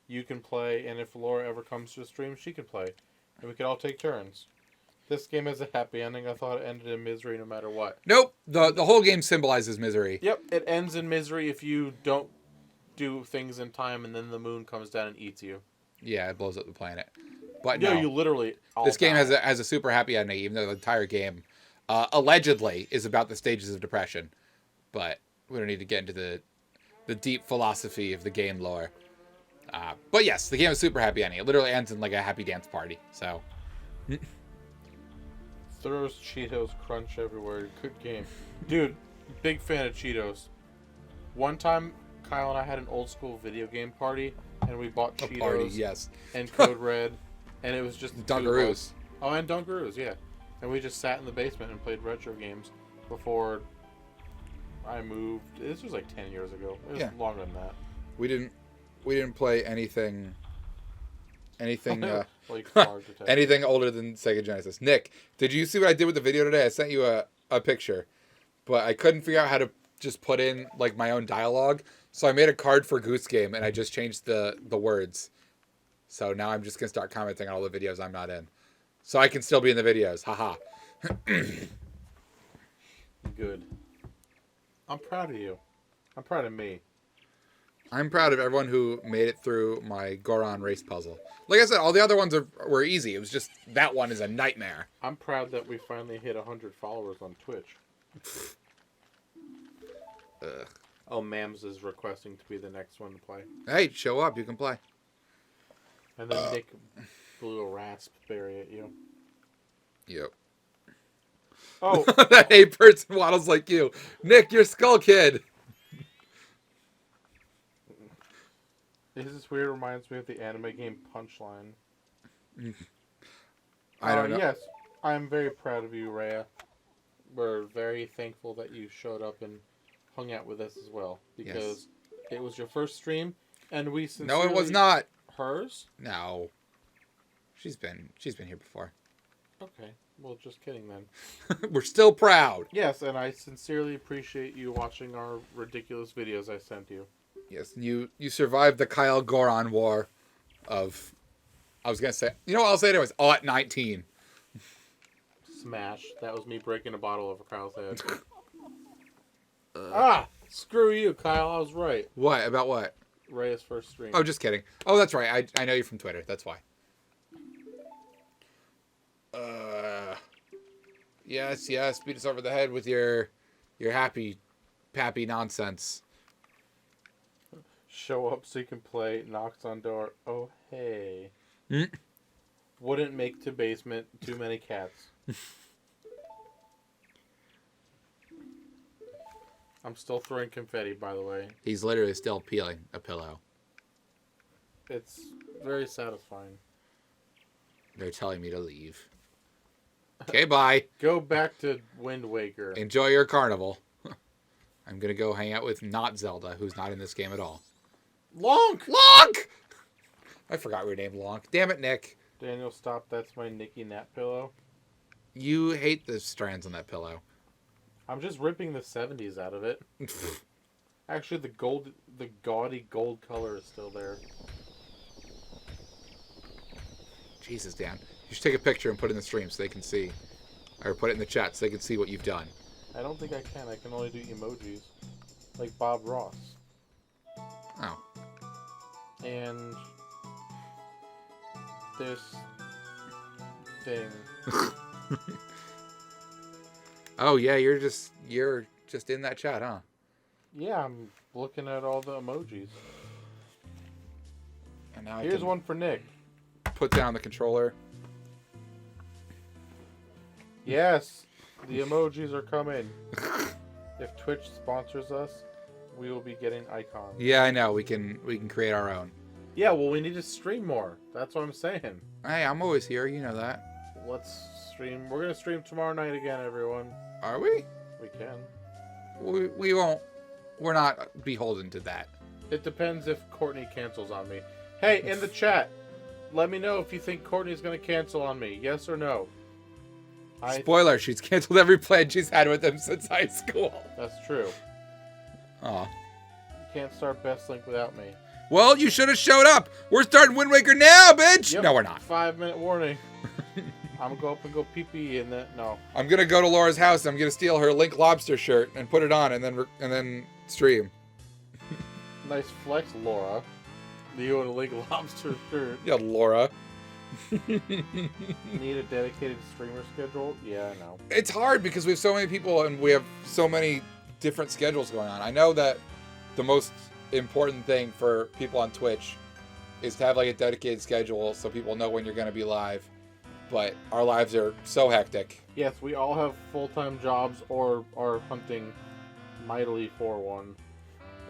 you can play. And if Laura ever comes to a stream, she can play. And we can all take turns. This game has a happy ending. I thought it ended in misery no matter what. Nope. The whole game symbolizes misery. Yep, it ends in misery if you don't do things in time and then the moon comes down and eats you. Yeah, it blows up the planet. But Yeah, no, you literally all this game die. has a super happy ending, even though the entire game allegedly is about the stages of depression. But we don't need to get into the deep philosophy of the game lore. But yes, the game is super happy ending. It literally ends in like a happy dance party. So... Throws Cheetos crunch everywhere. Good game. Dude, big fan of Cheetos. One time, Kyle and I had an old school video game party, and we bought a Cheetos party, yes. and Code Red, and it was just Dunkaroos. Oh, and Dunkaroos, yeah. And we just sat in the basement and played retro games before I moved. This was like 10 years ago. It was longer than that. We didn't play anything Anything Like Frog Detective. anything older than Sega Genesis. Nick, did you see what I did with the video today? I sent you a picture, but I couldn't figure out how to just put in like my own dialogue. So I made a card for Goose Game and I just changed the words. So now I'm just gonna start commenting on all the videos I'm not in. So I can still be in the videos. Haha. Good. I'm proud of you. I'm proud of me. I'm proud of everyone who made it through my Goron race puzzle. Like I said, all the other ones were easy. It was just that one is a nightmare. I'm proud that we finally hit 100 followers on Twitch. Ugh. Oh, Mams is requesting to be the next one to play. Hey, show up. You can play. And then Nick blew a raspberry at you. Yep. Oh, That 8-person waddles like you. Nick, you're Skull Kid. this weird reminds me of the anime game Punchline. I don't know. Yes, I'm very proud of you, Rhea. We're very thankful that you showed up and hung out with us as well. Because it was your first stream, and we sincerely... No, it was not. Hers? No. She's been here before. Okay. Well, just kidding then. We're still proud. Yes, and I sincerely appreciate you watching our ridiculous videos I sent you. Yes, you survived the Kyle Goron war of... I was going to say... You know what I'll say anyways? All at 19. Smash. That was me breaking a bottle over Kyle's head. Screw you, Kyle. I was right. What? About what? Rhea's first stream. Oh, just kidding. Oh, that's right. I know you from Twitter. That's why. Yes. Beat us over the head with your happy nonsense. Show up so you can play. Knocks on door. Oh, hey. Hmm? Wouldn't make to basement. Too many cats. I'm still throwing confetti, by the way. He's literally still peeling a pillow. It's very satisfying. They're telling me to leave. Okay, bye. Go back to Wind Waker. Enjoy your carnival. I'm going to go hang out with not Zelda, who's not in this game at all. Lonk! Lonk! I forgot your name, Lonk. Damn it, Nick. Daniel, stop. That's my Nicky Nat pillow. You hate the strands on that pillow. I'm just ripping the 70s out of it. Actually, the gaudy gold color is still there. Jesus, Dan. You should take a picture and put it in the stream so they can see. Or put it in the chat so they can see what you've done. I don't think I can. I can only do emojis. Like Bob Ross. Oh. And... this... thing. Oh, yeah, you're just in that chat, huh? Yeah, I'm looking at all the emojis. And now Here's one for Nick. Put down the controller. Yes, the emojis are coming. If Twitch sponsors us, we will be getting icons. Yeah, I know. We can create our own. Yeah, well, we need to stream more. That's what I'm saying. Hey, I'm always here. You know that. Let's stream. We're gonna stream tomorrow night again, everyone. Are we? We can. We won't. We're not beholden to that. It depends if Courtney cancels on me. Hey, in the chat, let me know if you think Courtney's gonna cancel on me. Yes or no? Spoiler, she's canceled every plan she's had with him since high school. That's true. Aw. You can't start Best Link without me. Well, you should have showed up. We're starting Wind Waker now, bitch! Yep, No, we're not. 5-minute warning. I'm gonna go up and go pee-pee and then... No. I'm gonna go to Laura's house. I'm gonna steal her Link Lobster shirt and put it on and then stream. Nice flex, Laura. You own a Link Lobster shirt. Yeah, Laura. Need a dedicated streamer schedule? Yeah, I know. It's hard because we have so many people and we have so many different schedules going on. I know that the most important thing for people on Twitch is to have like a dedicated schedule so people know when you're going to be live. But our lives are so hectic. Yes, we all have full-time jobs or are hunting mightily for one.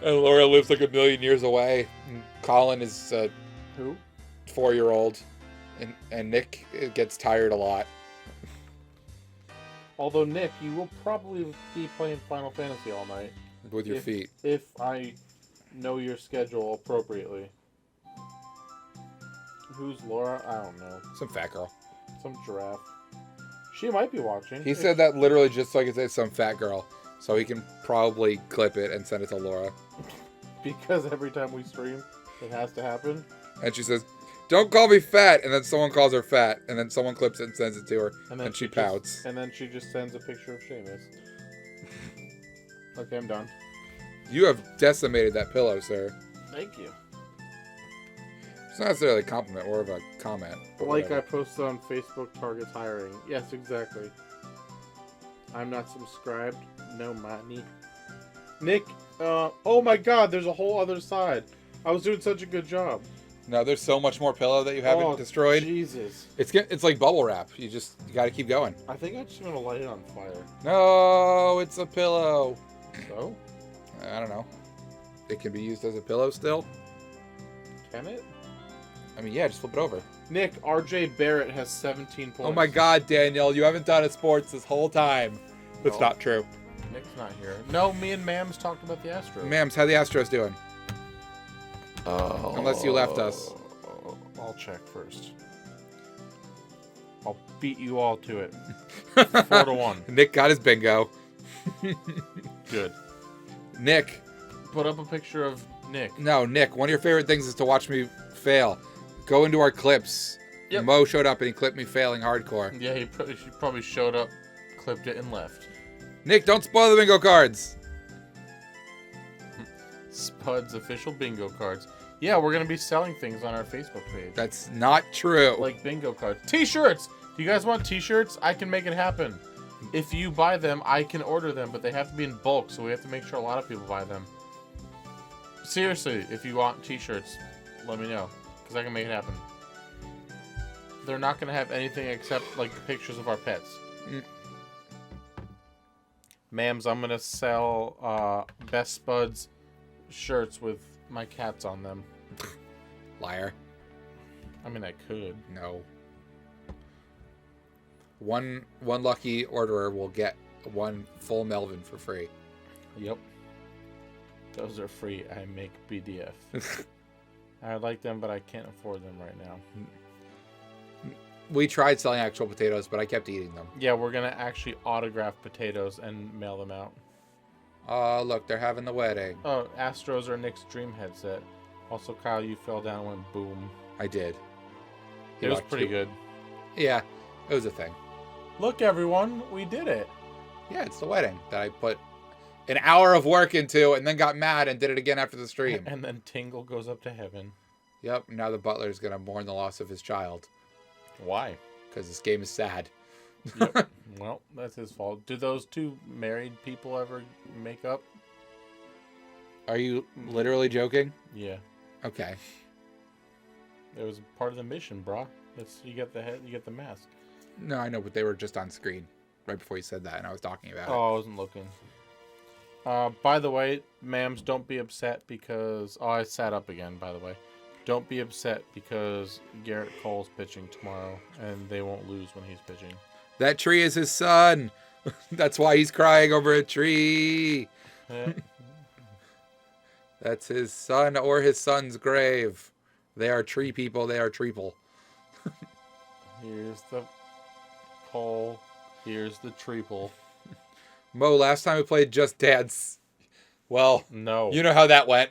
And Laura lives like a million years away. And Colin is a Who? 4-year-old. And Nick gets tired a lot. Although, Nick, you will probably be playing Final Fantasy all night. With your feet. If I know your schedule appropriately. Who's Laura? I don't know. Some fat girl. Some giraffe. She might be watching. He said that literally just so I could say some fat girl. So he can probably clip it and send it to Laura. Because every time we stream, it has to happen. And she says, "Don't call me fat." And then someone calls her fat. And then someone clips it and sends it to her. And she pouts. And then she just sends a picture of Seamus. Okay, I'm done. You have decimated that pillow, sir. Thank you. It's not necessarily a compliment, more of a comment. Like I posted on Facebook, Target's hiring. Yes, exactly. I'm not subscribed. No money. Nick, oh my god, there's a whole other side. I was doing such a good job. No, there's so much more pillow that you haven't destroyed. Jesus. It's like bubble wrap. You got to keep going. I think I'm just going to light it on fire. No, it's a pillow. So? I don't know. It can be used as a pillow still. Can it? I mean, yeah, just flip it over. Nick, RJ Barrett has 17 points. Oh my god, Daniel, you haven't done a sports this whole time. That's not true. Nick's not here. No, me and Mams talked about the Astros. Mams, how the Astros doing? Unless you left us. I'll check first. I'll beat you all to it. 4-1. Nick got his bingo. Good. Nick. Put up a picture of Nick. No, Nick, one of your favorite things is to watch me fail. Go into our clips. Yep. Mo showed up and he clipped me failing hardcore. Yeah, he probably showed up, clipped it, and left. Nick, don't spoil the bingo cards. Spuds official bingo cards. Yeah, we're going to be selling things on our Facebook page. That's not true. Like bingo cards. T-shirts! Do you guys want t-shirts? I can make it happen. If you buy them, I can order them, but they have to be in bulk, so we have to make sure a lot of people buy them. Seriously, if you want t-shirts, let me know, because I can make it happen. They're not going to have anything except, like, pictures of our pets. Mams, I'm going to sell Best Spuds shirts with my cats on them. Liar. I mean, I could. No. One lucky orderer will get one full Melvin for free. Yep. Those are free. I make BDF. I like them, but I can't afford them right now. We tried selling actual potatoes, but I kept eating them. Yeah, we're going to actually autograph potatoes and mail them out. Oh, look, they're having the wedding. Oh, Astros are Nick's dream headset. Also, Kyle, you fell down and went boom. I did. It was pretty good. Yeah, it was a thing. Look, everyone, we did it. Yeah, it's the wedding that I put an hour of work into and then got mad and did it again after the stream. And then Tingle goes up to heaven. Yep, now the butler's going to mourn the loss of his child. Why? Because this game is sad. Yep. Well, that's his fault. Do those two married people ever make up? Are you literally joking? Yeah. Okay. It was part of the mission, brah. You get the head, you get the mask. No, I know, but they were just on screen right before you said that, and I was talking about it. Oh, I wasn't looking. By the way, Mams, don't be upset because... Oh, I sat up again, by the way. Don't be upset because Garrett Cole's pitching tomorrow, and they won't lose when he's pitching. That tree is his son. That's why he's crying over a tree. Yeah. That's his son or his son's grave. They are tree people. They are treeple. Here's the pole. Here's the treeple. Mo, last time we played Just Dance. Well, no. You know how that went.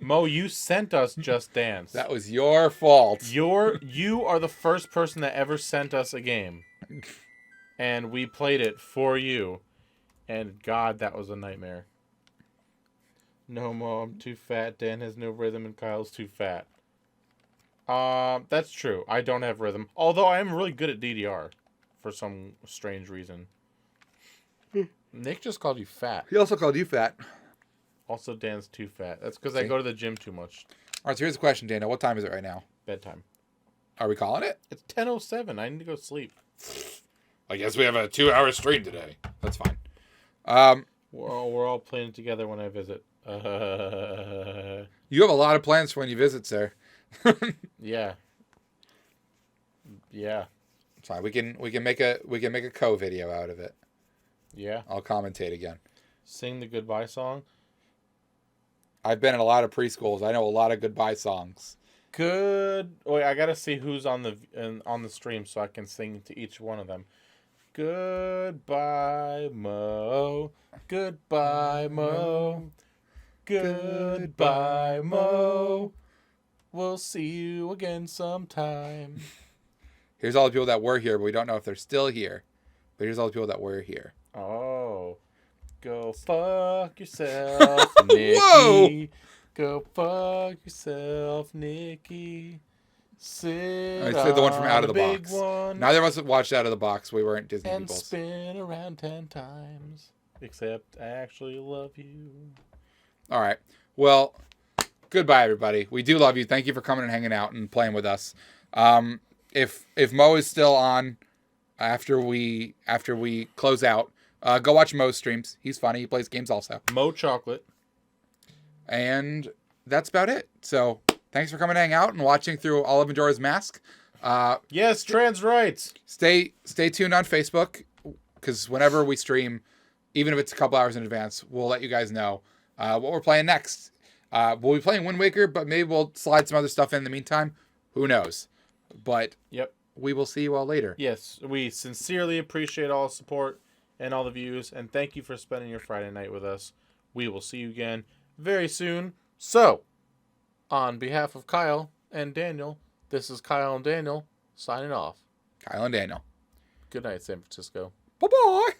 Mo, you sent us Just Dance. That was your fault. You are the first person that ever sent us a game. And we played it for you. And God, that was a nightmare. No, Mo, I'm too fat. Dan has no rhythm and Kyle's too fat. That's true. I don't have rhythm. Although I am really good at DDR. For some strange reason. Nick just called you fat. He also called you fat. Also, Dan's too fat. That's because I go to the gym too much. All right, so here's the question, Dana. What time is it right now? Bedtime. Are we calling it? It's 10:07. I need to go sleep. I guess we have a 2-hour stream today. That's fine. We're all playing together when I visit. You have a lot of plans for when you visit, sir. Yeah. Yeah. It's fine. We can make a co-video out of it. Yeah. I'll commentate again. Sing the goodbye song. I've been in a lot of preschools. I know a lot of goodbye songs. Good. Wait, I gotta see who's on the stream so I can sing to each one of them. Goodbye, Mo. Goodbye, Mo. Goodbye, Mo. We'll see you again sometime. Here's all the people that were here, but we don't know if they're still here. But here's all the people that were here. Oh. Go fuck yourself, Nikki. Whoa! Go fuck yourself, Nikki. Sit I said the one from on Out of a the big Box. one Neither of us watched Out of the Box. We weren't Disney and people. spin around 10 times. Except I actually love you. All right. Well, goodbye, everybody. We do love you. Thank you for coming and hanging out and playing with us. If Mo is still on after we close out, go watch Mo's streams. He's funny. He plays games also. Mo Chocolate. And that's about it. So thanks for coming to hang out and watching through all of Majora's Mask. Yes, trans rights. Stay tuned on Facebook, because whenever we stream, even if it's a couple hours in advance, we'll let you guys know what we're playing next. We'll be playing Wind Waker, but maybe we'll slide some other stuff in the meantime. Who knows? But Yep. we will see you all later. Yes, we sincerely appreciate all the support and all the views, and thank you for spending your Friday night with us. We will see you again very soon. So, on behalf of Kyle and Daniel, this is Kyle and Daniel signing off. Kyle and Daniel. Good night, San Francisco. Bye-bye.